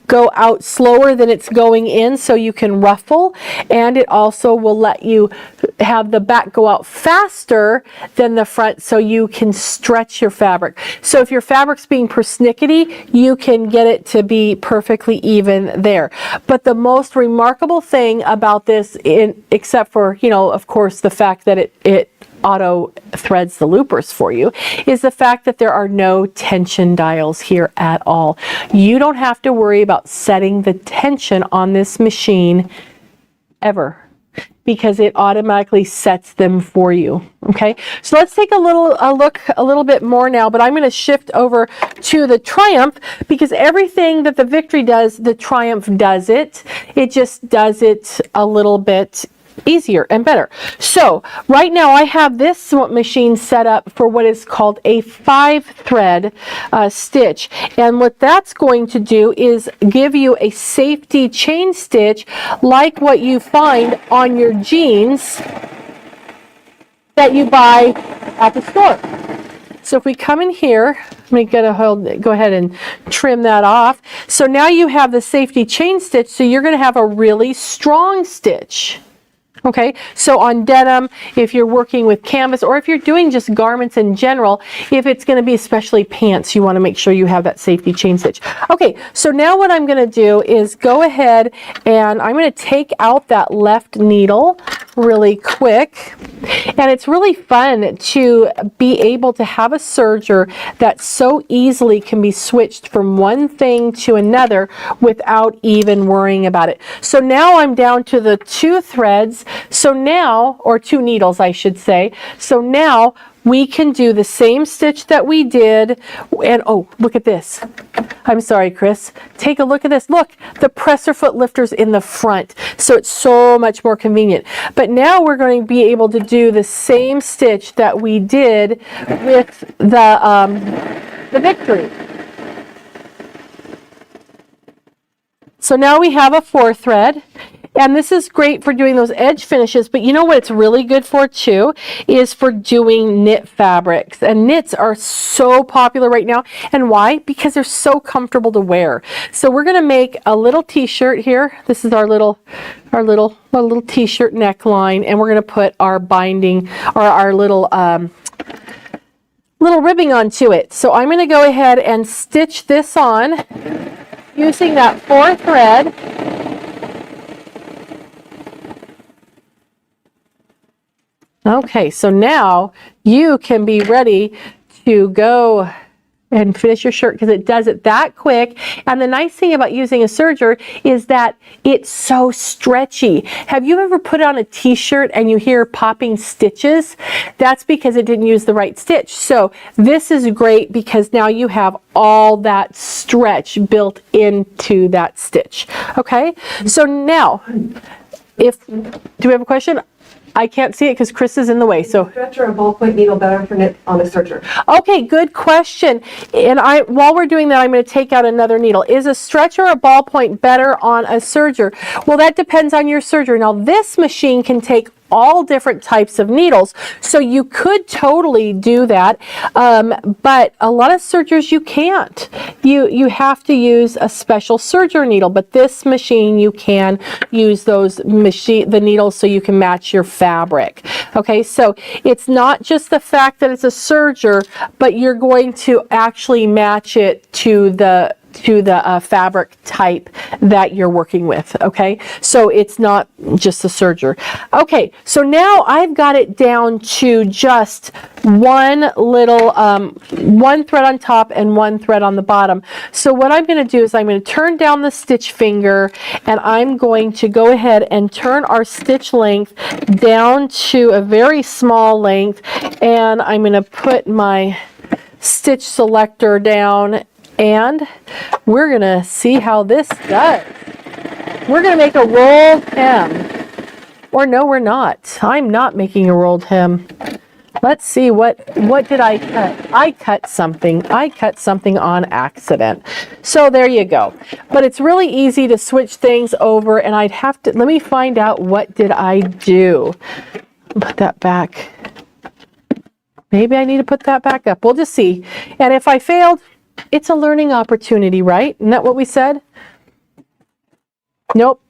go out slower than it's going in, so you can ruffle, and it also will let you have the back go out faster than the front so you can stretch your fabric. So if your fabric's being persnickety, you can get it to be perfectly even there. But the most remarkable thing about this, except for, of course, the fact that it auto threads the loopers for you, is the fact that there are no tension dials here at all. You don't have to worry about setting the tension on this machine ever, because it automatically sets them for you. Okay, so let's take a look a little bit more now, but I'm going to shift over to the Triumph, because everything that the Victory does, the Triumph does it. It just does it a little bit easier and better. So right now I have this machine set up for what is called a 5-thread stitch, and what that's going to do is give you a safety chain stitch like what you find on your jeans that you buy at the store. So if we come in here, let me go ahead and trim that off. So now you have the safety chain stitch, so you're going to have a really strong stitch. Okay, so on denim, if you're working with canvas, or if you're doing just garments in general, if it's going to be especially pants, you want to make sure you have that safety chain stitch. Okay, so now what I'm going to do is go ahead and I'm going to take out that left needle really quick. And it's really fun to be able to have a serger that so easily can be switched from one thing to another without even worrying about it. So now I'm down to the 2 threads. So now, or 2 needles, I should say. So now we can do the same stitch that we did. And oh, look at this. I'm sorry, Chris. Take a look at this. Look, the presser foot lifter's in the front. So it's so much more convenient. But now we're going to be able to do the same stitch that we did with the Victory. So now we have a 4 thread. And this is great for doing those edge finishes, but you know what it's really good for too, is for doing knit fabrics. And knits are so popular right now. And why? Because they're so comfortable to wear. So we're going to make a little t-shirt here. This is our little t-shirt neckline, and we're going to put our binding, or our little ribbing onto it. So I'm going to go ahead and stitch this on using that 4 thread. Okay, so now you can be ready to go and finish your shirt, because it does it that quick. And the nice thing about using a serger is that it's so stretchy. Have you ever put on a t-shirt and you hear popping stitches? That's because it didn't use the right stitch. So this is great because now you have all that stretch built into that stitch. Okay, so now, do we have a question? I can't see it because Chris is in the way. So, stretch or a ballpoint needle better for knit on a serger? Okay, good question. And while we're doing that, I'm going to take out another needle. Is a stretch or a ballpoint better on a serger? Well, that depends on your serger. Now, this machine can take all different types of needles. So you could totally do that, but a lot of sergers you can't. You have to use a special serger needle, but this machine you can use the needles so you can match your fabric. Okay, so it's not just the fact that it's a serger, but you're going to actually match it to the fabric type that you're working with. Okay, so it's not just a serger. Okay, so now I've got it down to just one little one thread on top and one thread on the bottom. So what I'm going to do is I'm going to turn down the stitch finger, and I'm going to go ahead and turn our stitch length down to a very small length, and I'm going to put my stitch selector down, and we're going to see how this does. We're going to make a rolled hem. Or no, we're not. I'm not making a rolled hem. Let's see, what did I cut? I cut something. I cut something on accident. So there you go. But it's really easy to switch things over, and I'd have to, let me find out what did I do. Put that back. Maybe I need to put that back up. We'll just see. And if I failed, it's a learning opportunity, right? Isn't that what we said? Nope.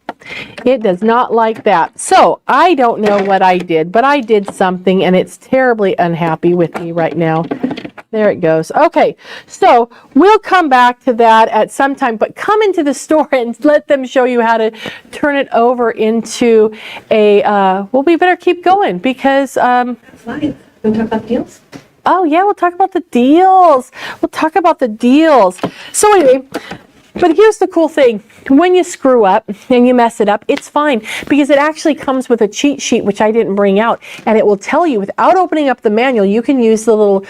It does not like that. So I don't know what I did, but I did something, and it's terribly unhappy with me right now. There it goes. Okay, so we'll come back to that at some time, but come into the store and let them show you how to turn it over into a, well, we better keep going because... That's fine. Want to talk about deals? Oh yeah, we'll talk about the deals. We'll talk about the deals. So anyway, but here's the cool thing. When you screw up and you mess it up, it's fine because it actually comes with a cheat sheet, which I didn't bring out, and it will tell you without opening up the manual. You can use the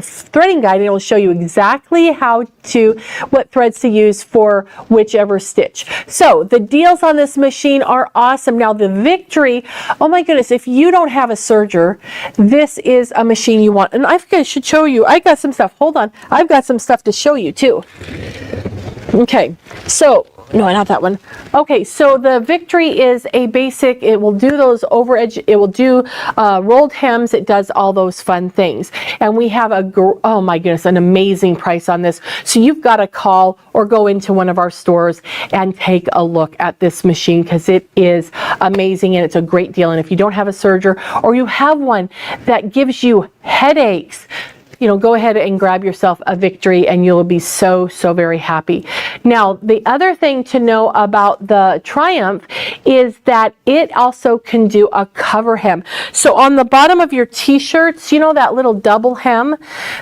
threading guide, and it will show you exactly what threads to use for whichever stitch. So the deals on this machine are awesome. Now the Victory, oh my goodness, if you don't have a serger, this is a machine you want. And I should show you. I got some stuff. Hold on. I've got some stuff to show you too. Okay, so, no, not that one. Okay, so the Victory is a basic, it will do those over edge, it will do rolled hems, it does all those fun things. And we have oh my goodness, an amazing price on this. So you've got to call or go into one of our stores and take a look at this machine because it is amazing and it's a great deal. And if you don't have a serger or you have one that gives you headaches, you know, go ahead and grab yourself a Victory and you'll be so very happy. Now, the other thing to know about the Triumph is that it also can do a cover hem. So on the bottom of your t-shirts, you know that little double hem?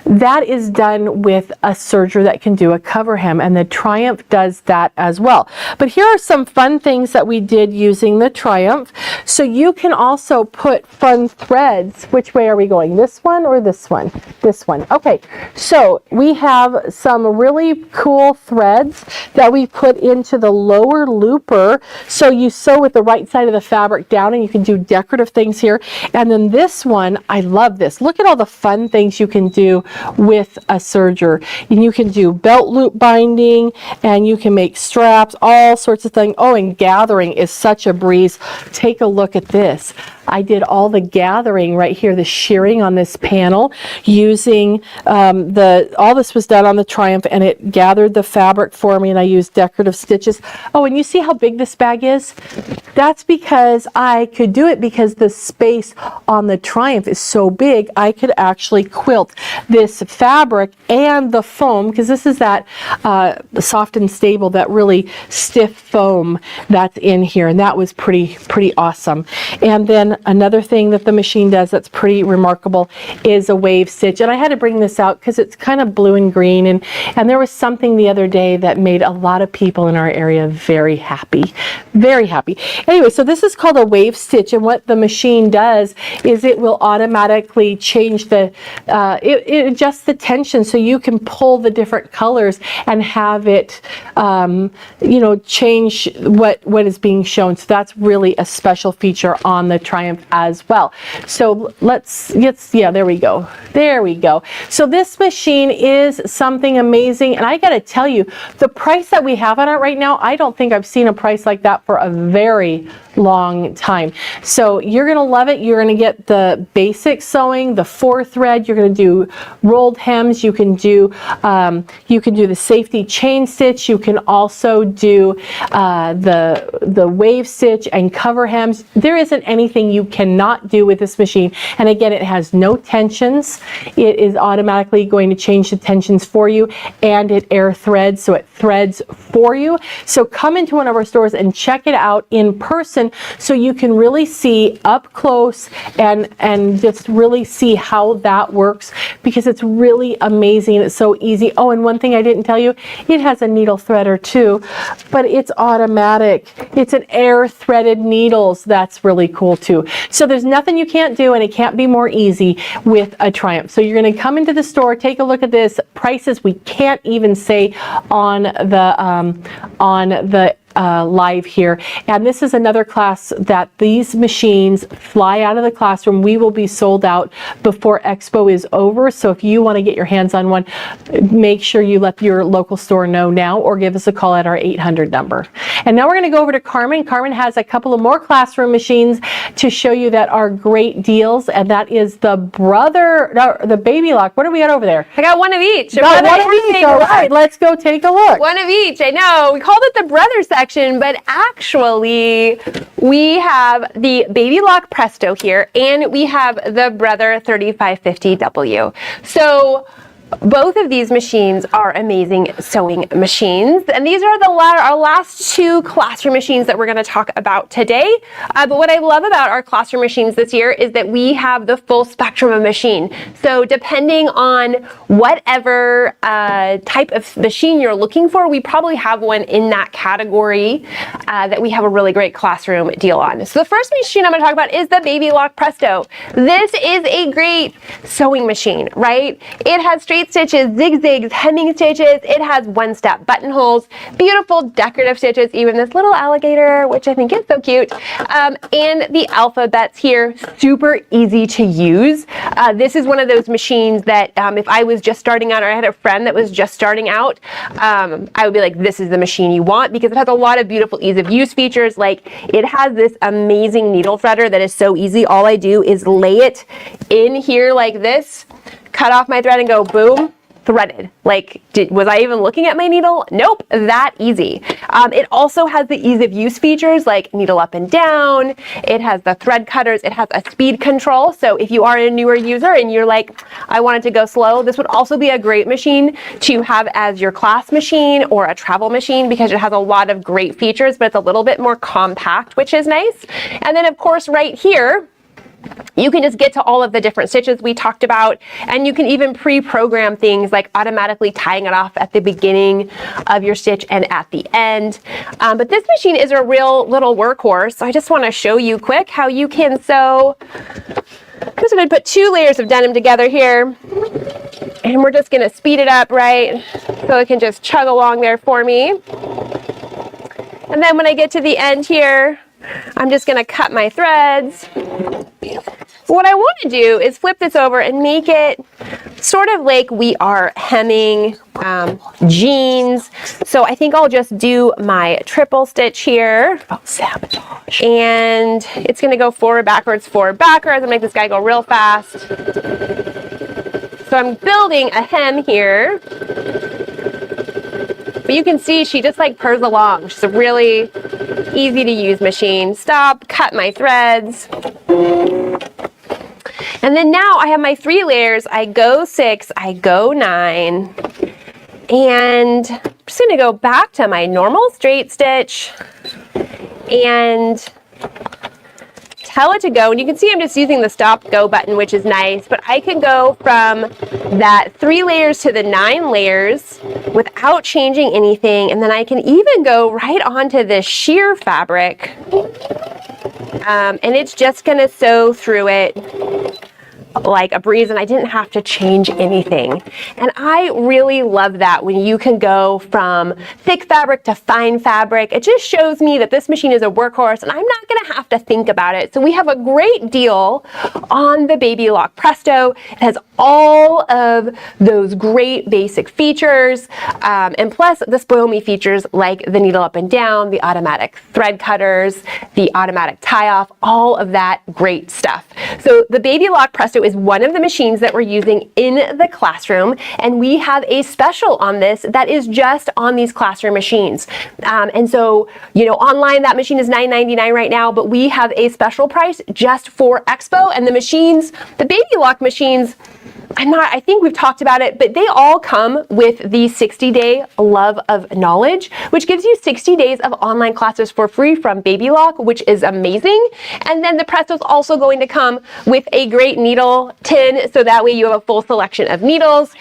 That is done with a serger that can do a cover hem, and the Triumph does that as well. But here are some fun things that we did using the Triumph. So you can also put fun threads. Which way are we going? This one or this one? This one. Okay, so we have some really cool threads that we put into the lower looper. So you sew with the right side of the fabric down, and you can do decorative things here. And then this one, I love this. Look at all the fun things you can do with a serger. And you can do belt loop binding, and you can make straps, all sorts of things. Oh, and gathering is such a breeze. Take a look at this. I did all the gathering right here, the shearing on this panel using all this was done on the Triumph, and it gathered the fabric for me, and I used decorative stitches. Oh, and you see how big this bag is? That's because I could do it because the space on the Triumph is so big, I could actually quilt this fabric and the foam, because this is that soft and stable, that really stiff foam that's in here, and that was pretty awesome. And then another thing that the machine does that's pretty remarkable is a wave stitch. And I had to bring this out because it's kind of blue and green. And there was something the other day that made a lot of people in our area very happy. Very happy. Anyway, so this is called a wave stitch. And what the machine does is it will automatically change it adjusts the tension so you can pull the different colors and have it, you know, change what is being shown. So that's really a special feature on the Triumph as well. So yeah, there we go. There we go. So this machine is something amazing, and I got to tell you, the price that we have on it right now, I don't think I've seen a price like that for a very long time. So you're gonna love it. You're gonna get the basic sewing, the 4-thread. You're gonna do rolled hems. You can do the safety chain stitch. You can also do the wave stitch and cover hems. There isn't anything you cannot do with this machine. And again, it has no tensions. It is automatically going to change the tensions for you, and it air threads, so it threads for you. So come into one of our stores and check it out in person so you can really see up close and just really see how that works, because it's really amazing. It's so easy. Oh, and one thing I didn't tell you, it has a needle threader too, but it's automatic. It's an air threaded needles. That's really cool too. So there's nothing you can't do, and it can't be more easy with a Triumph. So you're going to come into the store, take a look at this. Prices we can't even say on the live here. And this is another class that these machines fly out of the classroom. We will be sold out before Expo is over. So if you want to get your hands on one, make sure you let your local store know now, or give us a call at our 800 number. And now we're going to go over to Carmen. Carmen has a couple of more classroom machines to show you that are great deals. And that is the baby lock. What do we got over there? I got one of each. Got one of each. All right, let's go take a look. One of each. I know. We called it the brother section, but actually we have the Baby Lock Presto here, and we have the Brother 3550W. So both of these machines are amazing sewing machines, and these are our last two classroom machines that we're going to talk about today. But what I love about our classroom machines this year is that we have the full spectrum of machine. So depending on whatever type of machine you're looking for, we probably have one in that category that we have a really great classroom deal on. So the first machine I'm going to talk about is the Baby Lock Presto. This is a great sewing machine, right? It has straight stitches, zigzags, hemming stitches. It has one-step buttonholes, beautiful decorative stitches, even this little alligator, which I think is so cute. And the alphabets here, super easy to use. This is one of those machines that if I was just starting out, or I had a friend that was just starting out, I would be like, this is the machine you want, because it has a lot of beautiful ease of use features. Like, it has this amazing needle threader that is so easy. All I do is lay it in here like this, cut off my thread, and go boom, threaded. Like, was I even looking at my needle? Nope, that easy. It also has the ease of use features like needle up and down. It has the thread cutters. It has a speed control. So if you are a newer user and you're like, I want it to go slow, this would also be a great machine to have as your class machine or a travel machine, because it has a lot of great features, but it's a little bit more compact, which is nice. And then of course right here, you can just get to all of the different stitches we talked about, and you can even pre-program things like automatically tying it off at the beginning of your stitch and at the end. But this machine is a real little workhorse, so I just want to show you quick how you can sew. I'm just going to put 2 layers of denim together here, and we're just going to speed it up, right, so it can just chug along there for me. And then when I get to the end here, I'm just going to cut my threads. What I want to do is flip this over and make it sort of like we are hemming jeans. So I think I'll just do my triple stitch here. Oh, sabotage. And it's going to go forward, backwards, forward, backwards. I'll make this guy go real fast. So I'm building a hem here. But you can see she just like purrs along. She's a really easy to use machine. Stop, cut my threads. And then now I have my 3 layers. I go 6, I go 9. And I'm just gonna go back to my normal straight stitch and tell it to go. And you can see I'm just using the stop go button, which is nice, but I can go from that 3 layers to the 9 layers without changing anything. And then I can even go right onto this sheer fabric. And it's just gonna sew through it like a breeze, and I didn't have to change anything. And I really love that when you can go from thick fabric to fine fabric. It just shows me that this machine is a workhorse and I'm not gonna have to think about it. So we have a great deal on the Baby Lock Presto. It has all of those great basic features, and plus the spoil me features like the needle up and down, the automatic thread cutters, the automatic tie off, all of that great stuff. So the Baby Lock Presto is one of the machines that we're using in the classroom, and we have a special on this that is just on these classroom machines. And so, you know, online that machine is $9.99 right now, but we have a special price just for Expo. And the machines, the Baby Lock machines, I think we've talked about it, but they all come with the 60-day Love of Knowledge, which gives you 60 days of online classes for free from Baby Lock, which is amazing. And then the Presto is also going to come with a great needle tin, so that way you have a full selection of needles.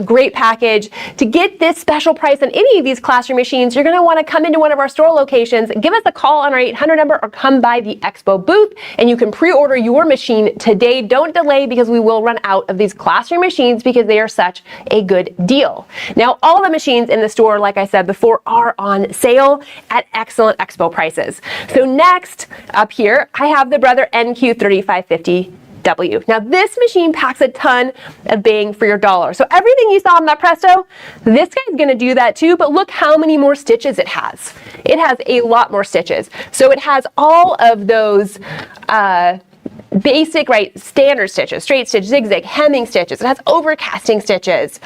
Great package. To get this special price on any of these classroom machines, you're going to want to come into one of our store locations, give us a call on our 800 number, or come by the Expo booth, and you can pre-order your machine today. Don't delay, because we will run out of these classroom machines because they are such a good deal. Now, all the machines in the store, like I said before, are on sale at excellent Expo prices. So next up here, I have the Brother NQ3550W. Now this machine packs a ton of bang for your dollar. So everything you saw on that Presto, this guy's gonna do that too, but look how many more stitches it has. It has a lot more stitches. So it has all of those basic, right, standard stitches, straight stitch, zigzag, hemming stitches. It has overcasting stitches.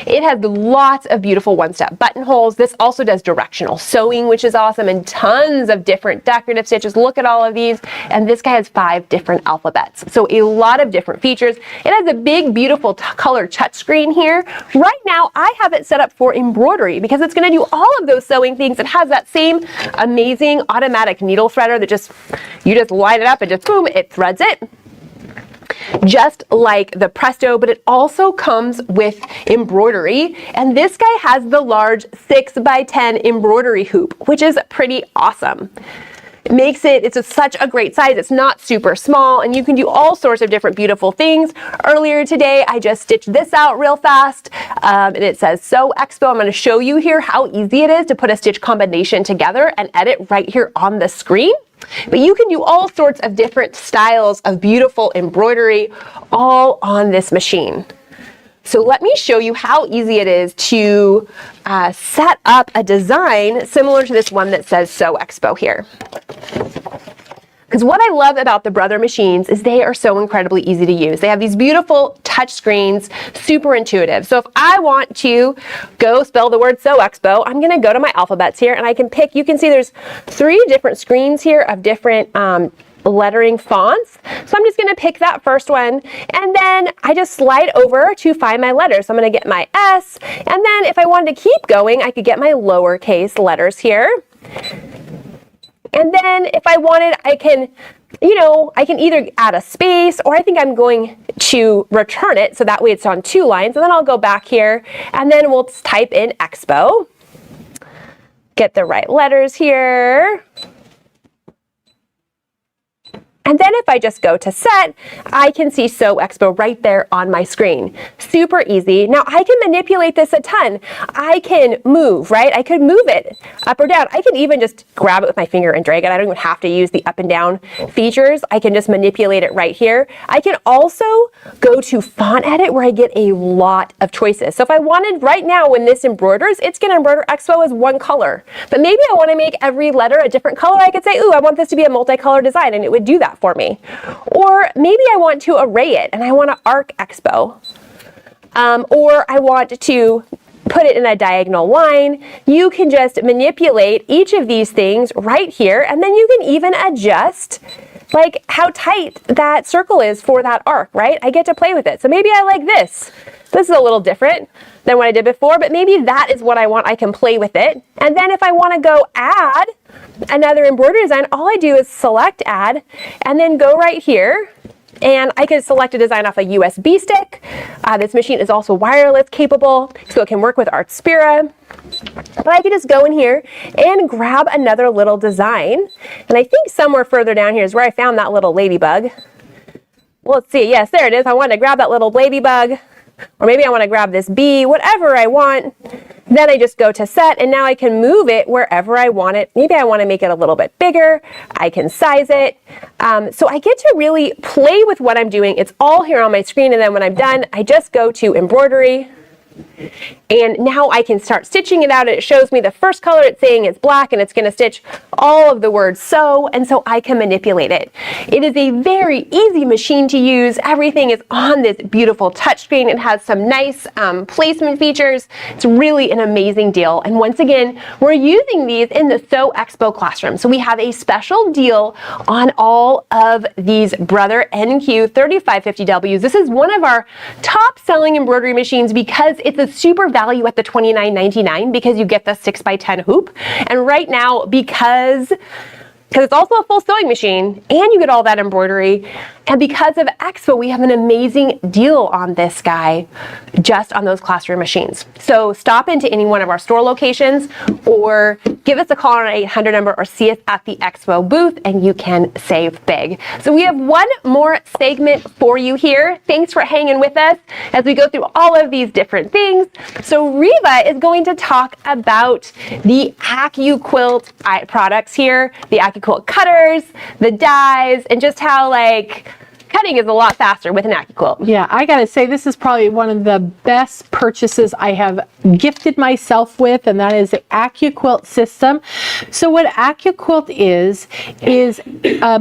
It has lots of beautiful one-step buttonholes. This also does directional sewing, which is awesome, and tons of different decorative stitches. Look at all of these. And this guy has 5 different alphabets. So a lot of different features. It has a big, beautiful color touch screen here. Right now, I have it set up for embroidery because it's gonna do all of those sewing things. It has that same amazing automatic needle threader that you just light it up and just boom, it threads it. Just like the Presto, but it also comes with embroidery. And this guy has the large 6x10 embroidery hoop, which is pretty awesome. It makes it's such a great size. It's not super small, and you can do all sorts of different beautiful things. Earlier today, I just stitched this out real fast, and it says Sew Expo. I'm going to show you here how easy it is to put a stitch combination together and edit right here on the screen. But you can do all sorts of different styles of beautiful embroidery all on this machine. So let me show you how easy it is to set up a design similar to this one that says Sew Expo here. Because what I love about the Brother machines is they are so incredibly easy to use. They have these beautiful touch screens, super intuitive. So if I want to go spell the word Sew Expo, I'm going to go to my alphabets here, and I can pick, you can see there's 3 different screens here of different lettering fonts. So I'm just going to pick that first one, and then I just slide over to find my letters. So I'm going to get my S, and then if I wanted to keep going, I could get my lowercase letters here. And then if I wanted, I can either add a space, or I think I'm going to return it, so that way it's on 2 lines. And then I'll go back here, and then we'll type in Expo. Get the right letters here. And then if I just go to set, I can see Sew Expo right there on my screen. Super easy. Now I can manipulate this a ton. I can move, right? I could move it up or down. I can even just grab it with my finger and drag it. I don't even have to use the up and down features. I can just manipulate it right here. I can also go to font edit, where I get a lot of choices. So if I wanted right now, when this embroiders, it's going to embroider Expo as one color. But maybe I want to make every letter a different color. I could say, ooh, I want this to be a multicolor design, and it would do that for me. Or maybe I want to array it and I want to arc Expo. Or I want to put it in a diagonal line. You can just manipulate each of these things right here, and then you can even adjust like how tight that circle is for that arc, right? I get to play with it. So maybe I like this. This is a little different than what I did before, but maybe that is what I want. I can play with it. And then if I want to go add another embroidery design, all I do is select add, and then go right here, and I could select a design off a USB stick. This machine is also wireless capable, so it can work with Artspira. But I could just go in here and grab another little design. And I think somewhere further down here is where I found that little ladybug. Well, let's see. Yes, there it is. I want to grab that little ladybug, or maybe I want to grab this bee, whatever I want. Then I just go to set, and now I can move it wherever I want it. Maybe I want to make it a little bit bigger. I can size it. So I get to really play with what I'm doing. It's all here on my screen, and then when I'm done, I just go to embroidery. And now I can start stitching it out. It shows me the first color. It's saying it's black, and it's going to stitch all of the words sew, and so I can manipulate it. It is a very easy machine to use. Everything is on this beautiful touchscreen. It has some nice placement features. It's really an amazing deal. And once again, we're using these in the Sew Expo classroom. So we have a special deal on all of these Brother NQ 3550Ws. This is one of our top selling embroidery machines because it's a super value at the $29.99 because you get the 6x10 hoop. And right now, because it's also a full sewing machine and you get all that embroidery, and because of Expo, we have an amazing deal on this guy just on those classroom machines. So stop into any one of our store locations or give us a call on our 800 number or see us at the Expo booth and you can save big. So we have one more segment for you here. Thanks for hanging with us as we go through all of these different things. So Reva is going to talk about the AccuQuilt products here, the AccuQuilt cutters, the dies, and just how cutting is a lot faster with an AccuQuilt. Yeah, I gotta say this is probably one of the best purchases I have gifted myself with, and that is the AccuQuilt system. So what AccuQuilt is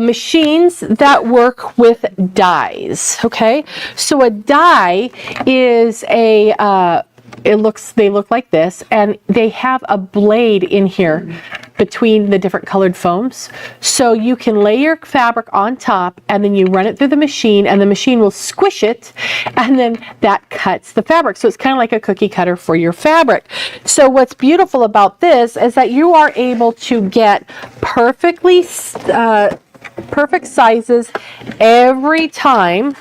machines that work with dies, okay? So a die is they look like this, and they have a blade in here between the different colored foams. So you can lay your fabric on top and then you run it through the machine and the machine will squish it and then that cuts the fabric. So it's kind of like a cookie cutter for your fabric. So what's beautiful about this is that you are able to get perfect sizes every time.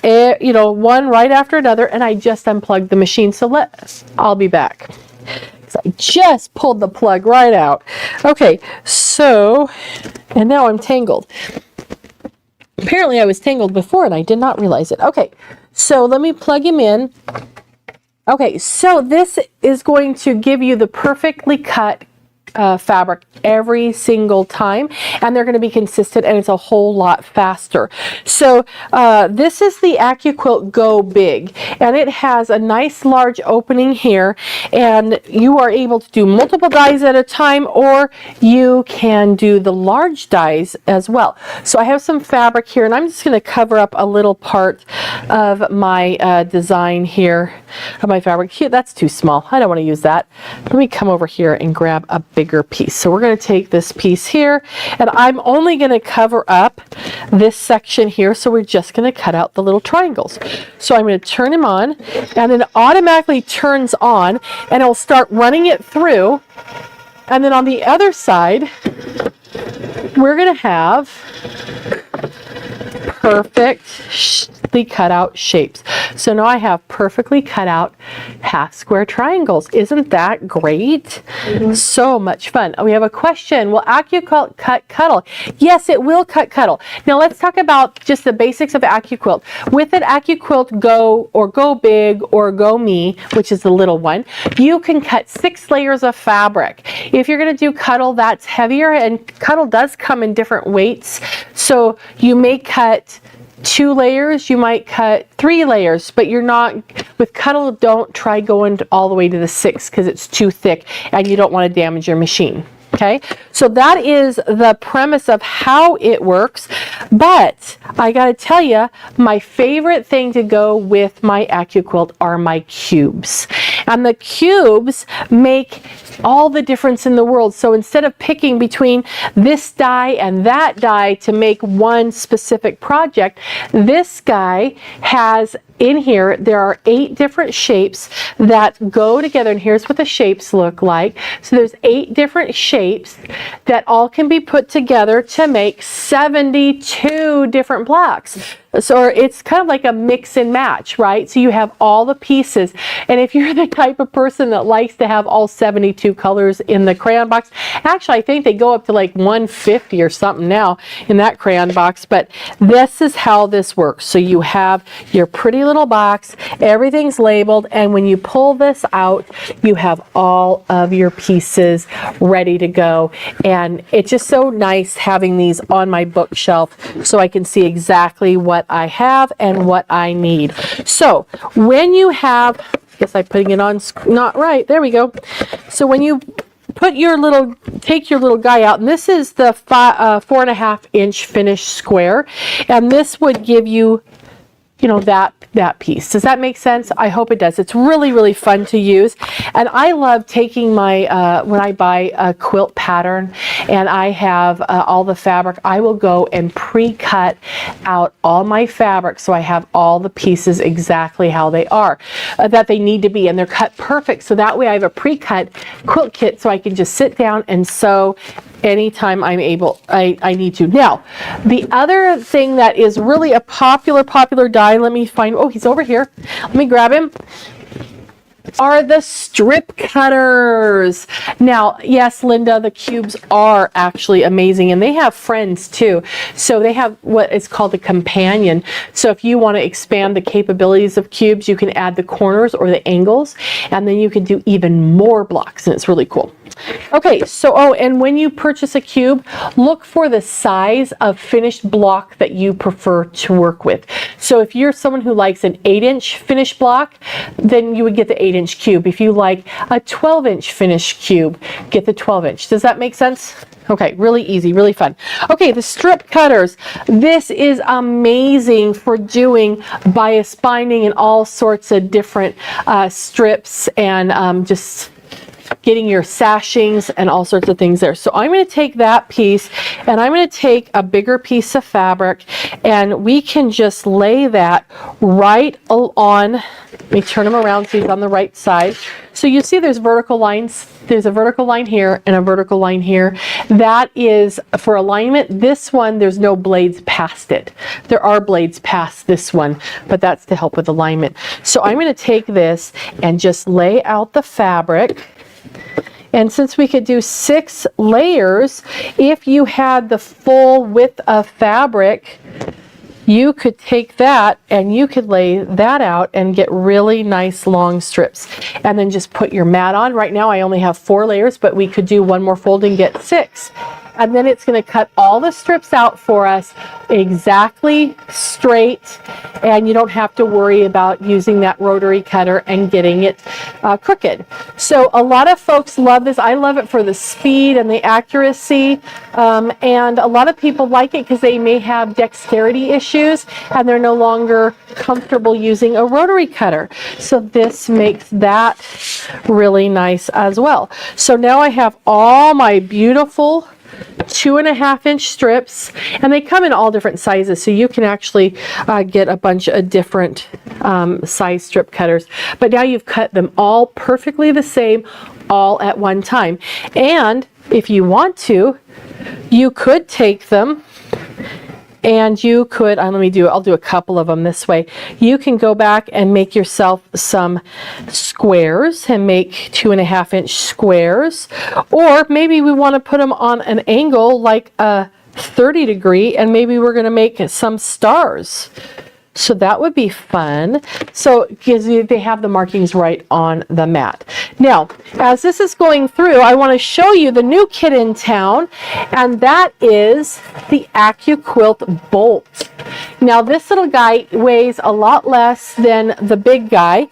One right after another, and I just unplugged the machine. So I'll be back. So I just pulled the plug right out. Okay, so, and now I'm tangled. Apparently I was tangled before and I did not realize it. Okay, so let me plug him in. Okay, so this is going to give you the perfectly cut fabric every single time, and they're going to be consistent, and it's a whole lot faster. So this is the AccuQuilt Go Big, and it has a nice large opening here, and you are able to do multiple dies at a time, or you can do the large dies as well. So I have some fabric here, and I'm just going to cover up a little part of my design here of my fabric. Here, that's too small. I don't want to use that. Let me come over here and grab a bigger piece. So we're going to take this piece here, and I'm only going to cover up this section here, so we're just going to cut out the little triangles. So I'm going to turn him on, and then it automatically turns on, and it'll start running it through, and then on the other side we're going to have perfectly cut out shapes. So now I have perfectly cut out half square triangles. Isn't that great? So much fun. We have a question. Will AccuQuilt cut cuddle? Yes, it will cut cuddle. Now let's talk about just the basics of AccuQuilt. With an AccuQuilt Go or Go Big or Go Me, which is the little one, you can cut 6 layers of fabric. If you're going to do cuddle, that's heavier, and cuddle does come in different weights. So you may cut 2 layers, you might cut 3 layers, but you're not, with cuddle, don't try going all the way to the 6 because it's too thick and you don't want to damage your machine. Okay, so that is the premise of how it works, but I gotta tell you, my favorite thing to go with my AccuQuilt are my cubes, and the cubes make all the difference in the world. So instead of picking between this die and that die to make one specific project, this guy has in here, there are 8 different shapes that go together, and here's what the shapes look like. So there's 8 different shapes that all can be put together to make 72 different blocks. So it's kind of like a mix and match, right? So you have all the pieces. And if you're the type of person that likes to have all 72 colors in the crayon box, actually I think they go up to like 150 or something now in that crayon box, but this is how this works. So you have your pretty little box, everything's labeled, and when you pull this out, you have all of your pieces ready to go. And it's just so nice having these on my bookshelf so I can see exactly what I have and what I need. So when you have, I guess I'm putting it on not right, there we go. So when you put your little, take your little guy out, and this is the 4.5 inch finished square, and this would give you, you know, that piece. Does that make sense? I hope it does. It's really, really fun to use. And I love taking my, when I buy a quilt pattern and I have all the fabric, I will go and pre-cut out all my fabric so I have all the pieces exactly how they are, that they need to be, and they're cut perfect. So that way I have a pre-cut quilt kit so I can just sit down and sew anytime I'm able, I need to. Now, the other thing that is really a popular dye, let me find, oh, he's over here. Let me grab him. Are the strip cutters. Now, yes, Linda, the cubes are actually amazing, and they have friends too. So they have what is called a companion. So if you want to expand the capabilities of cubes, you can add the corners or the angles, and then you can do even more blocks, and it's really cool. Okay, so, oh, and when you purchase a cube, look for the size of finished block that you prefer to work with. So if you're someone who likes an 8-inch finished block, then you would get the 8-inch cube. If you like a 12-inch finished cube, get the 12-inch. Does that make sense? Okay, really easy, really fun. Okay, the strip cutters. This is amazing for doing bias binding and all sorts of different strips, and just getting your sashings and all sorts of things there. So I'm going to take that piece, and I'm going to take a bigger piece of fabric, and we can just lay that right on. Let me turn him around so he's on the right side. So you see there's vertical lines. There's a vertical line here and a vertical line here. That is for alignment. This one, there's no blades past it. There are blades past this one, but that's to help with alignment. So I'm going to take this and just lay out the fabric. And since we could do 6 layers, if you had the full width of fabric, you could take that and you could lay that out and get really nice long strips. And then just put your mat on. Right now I only have 4 layers, but we could do one more fold and get 6. And then it's going to cut all the strips out for us exactly straight, and you don't have to worry about using that rotary cutter and getting it crooked. So a lot of folks love this. I love it for the speed and the accuracy, and a lot of people like it because they may have dexterity issues and they're no longer comfortable using a rotary cutter. So this makes that really nice as well. So now I have all my beautiful 2.5 inch strips, and they come in all different sizes, so you can actually get a bunch of different size strip cutters. But now you've cut them all perfectly the same, all at one time. And if you want to, you could take them and you could, I'll do a couple of them this way. You can go back and make yourself some squares and make 2.5 inch squares. Or maybe we want to put them on an angle like a 30 degree, and maybe we're going to make some stars. So that would be fun. So because they have the markings right on the mat. Now, as this is going through, I want to show you the new kit in town, and that is the AccuQuilt Bolt. Now, this little guy weighs a lot less than the big guy,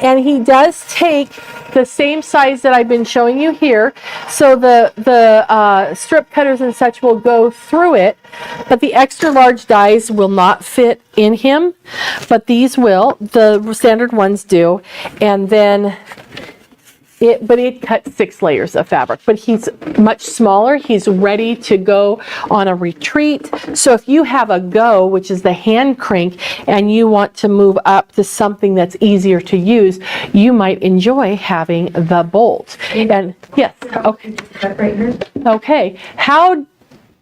and he does take the same size that I've been showing you here. So the strip cutters and such will go through it, but the extra large dies will not fit in him, but these will. The standard ones do. And then it cuts 6 layers of fabric, but he's much smaller. He's ready to go on a retreat. So if you have a go, which is the hand crank, and you want to move up to something that's easier to use, you might enjoy having the bolt. And yes, okay. Right here. Okay. How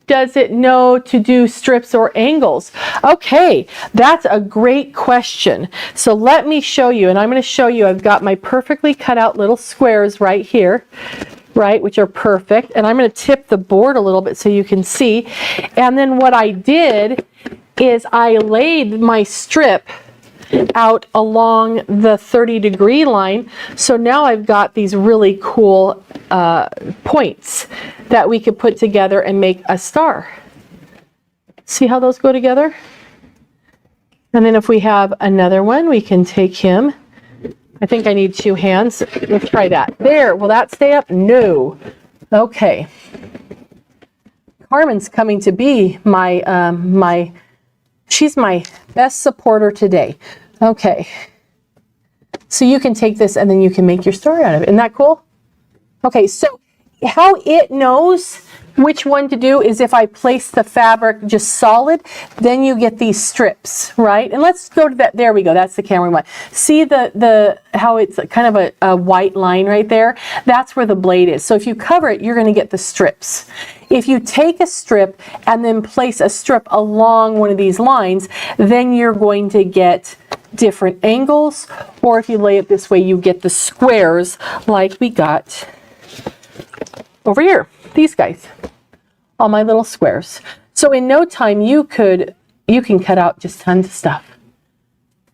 does it know to do strips or angles? Okay, that's a great question. So let me show you, and I'm going to show you, I've got my perfectly cut out little squares right here, right, which are perfect. And I'm going to tip the board a little bit so you can see. And then what I did is I laid my strip out along the 30-degree line. So now I've got these really cool points that we could put together and make a star. See how those go together? And then if we have another one, we can take him. I think I need 2 hands. Let's try that. There, will that stay up? No. Okay. Carmen's coming to be my, she's my best supporter today. Okay. So you can take this and then you can make your story out of it. Isn't that cool? Okay, so how it knows which one to do is if I place the fabric just solid, then you get these strips, right? And let's go to that. There we go. That's the camera one. See the how it's kind of a white line right there? That's where the blade is. So if you cover it, you're going to get the strips. If you take a strip and then place a strip along one of these lines, then you're going to get different angles, or if you lay it this way, you get the squares like we got over here, these guys, all my little squares. So in no time you can cut out just tons of stuff.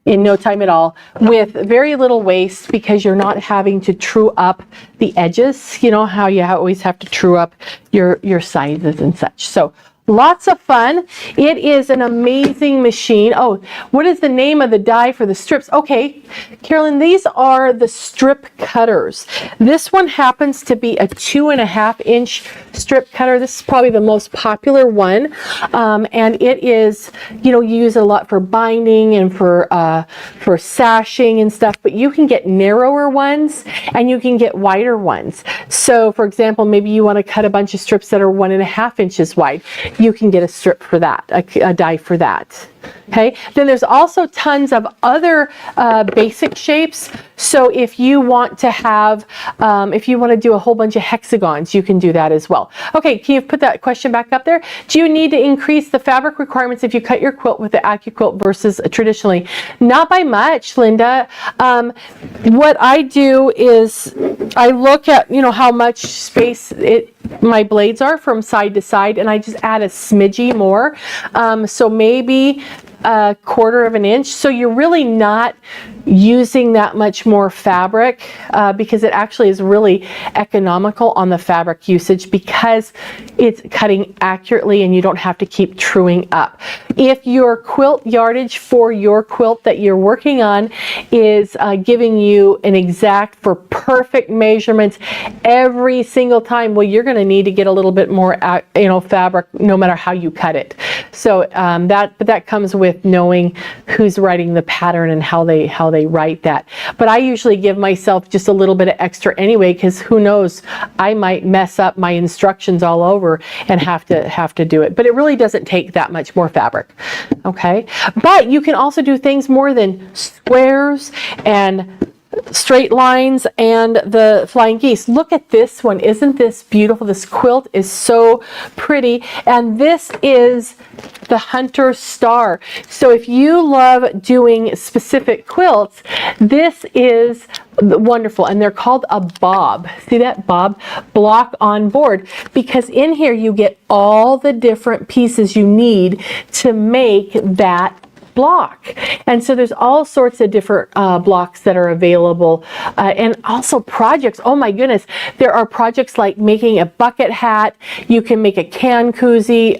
In no time at all, with very little waste, because you're not having to true up the edges. You know how you always have to true up your sizes and such. So lots of fun. It is an amazing machine. Oh, what is the name of the die for the strips? Okay, Carolyn, these are the strip cutters. This one happens to be a 2.5-inch strip cutter. This is probably the most popular one. And it is, you use it a lot for binding and for sashing and stuff, but you can get narrower ones and you can get wider ones. So for example, maybe you want to cut a bunch of strips that are 1.5 inches wide. You can get a strip for that, a die for that. Okay, then there's also tons of other basic shapes. So if you want to have, if you want to do a whole bunch of hexagons, you can do that as well. Okay, can you put that question back up there? Do you need to increase the fabric requirements if you cut your quilt with the AccuQuilt versus traditionally? Not by much, Linda. What I do is I look at, how much space my blades are from side to side, and I just add a smidgy more. So maybe 1/4 of an inch. So you're really not using that much more fabric because it actually is really economical on the fabric usage because it's cutting accurately and you don't have to keep truing up. If your quilt yardage for your quilt that you're working on is giving you an exact for perfect measurements every single time, well, you're going to need to get a little bit more fabric no matter how you cut it. So that comes with knowing who's writing the pattern and how they write that. But I usually give myself just a little bit of extra anyway, because who knows, I might mess up my instructions all over and have to do it. But it really doesn't take that much more fabric. Okay, but you can also do things more than squares and straight lines and the flying geese. Look at this one. Isn't this beautiful? This quilt is so pretty. And this is the Hunter Star. So if you love doing specific quilts, this is wonderful. And they're called a bob. See that bob? Block on board. Because in here you get all the different pieces you need to make that block. And so there's all sorts of different blocks that are available and also projects. Oh my goodness, there are projects like making a bucket hat. You can make a can koozie,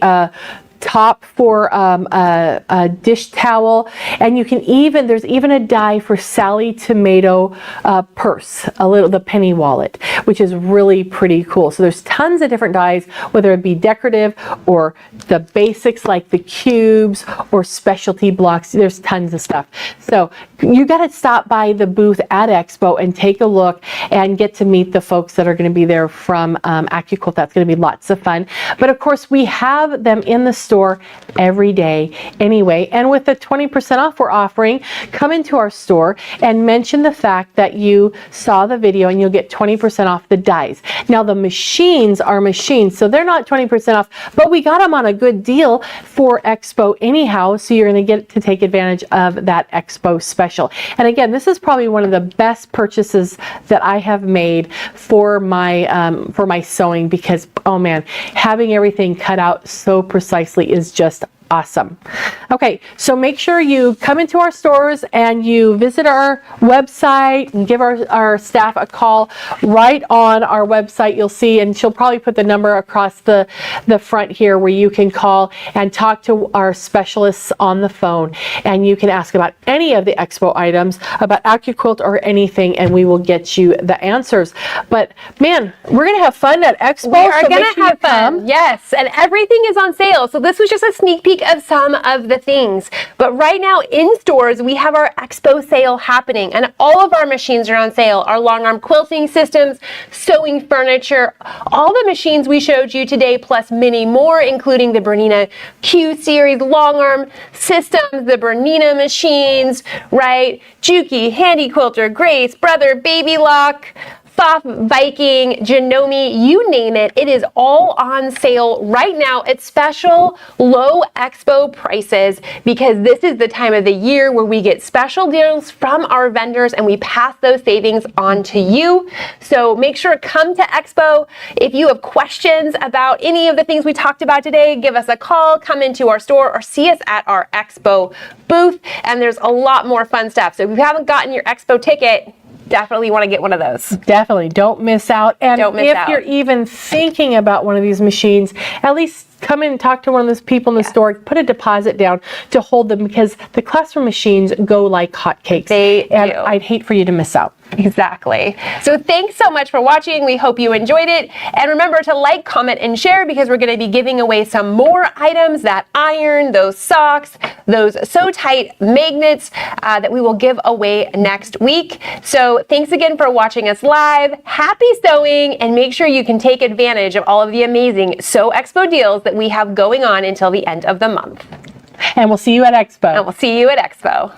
top for a dish towel, and you can there's even a die for Sally Tomato purse, the penny wallet, which is really pretty cool. So there's tons of different dies, whether it be decorative or the basics like the cubes or specialty blocks. There's tons of stuff. So you got to stop by the booth at Expo and take a look and get to meet the folks that are going to be there from AccuQuilt. That's going to be lots of fun. But of course, we have them in the store every day anyway. And with the 20% off we're offering, come into our store and mention the fact that you saw the video and you'll get 20% off the dies. Now the machines are machines, so they're not 20% off, but we got them on a good deal for Expo anyhow, so you're going to get to take advantage of that Expo special. And again, this is probably one of the best purchases that I have made for my sewing, because oh man, having everything cut out so precisely is just awesome. Okay, so make sure you come into our stores and you visit our website and give our staff a call. Right on our website you'll see, and she'll probably put the number across the front here where you can call and talk to our specialists on the phone, and you can ask about any of the Expo items, about AccuQuilt or anything, and we will get you the answers. But man, we're gonna have fun at Expo. We are gonna have fun. Yes, and everything is on sale. So this was just a sneak peek of some of the things, but right now in stores we have our Expo sale happening, and all of our machines are on sale. Our long arm quilting systems, sewing furniture, all the machines we showed you today, plus many more, including the Bernina Q series long arm systems, the Bernina machines, right? Juki, Handy Quilter, Grace, Brother, Baby Lock, Pfaff, Viking, Janome, you name it, it is all on sale right now at special low Expo prices, because this is the time of the year where we get special deals from our vendors and we pass those savings on to you. So make sure to come to Expo. If you have questions about any of the things we talked about today, give us a call, come into our store, or see us at our Expo booth, and there's a lot more fun stuff. So if you haven't gotten your Expo ticket, definitely want to get one of those. Definitely, don't miss out. And don't miss out. If you're even thinking about one of these machines, at least come in and talk to one of those people in the store, put a deposit down to hold them, because the classroom machines go like hotcakes. They do. I'd hate for you to miss out. Exactly. So thanks so much for watching. We hope you enjoyed it. And remember to like, comment, and share, because we're going to be giving away some more items, that iron, those socks, those SewTite magnets that we will give away next week. So thanks again for watching us live. Happy sewing, and make sure you can take advantage of all of the amazing Sew Expo deals that we have going on until the end of the month. And we'll see you at Expo. And we'll see you at Expo.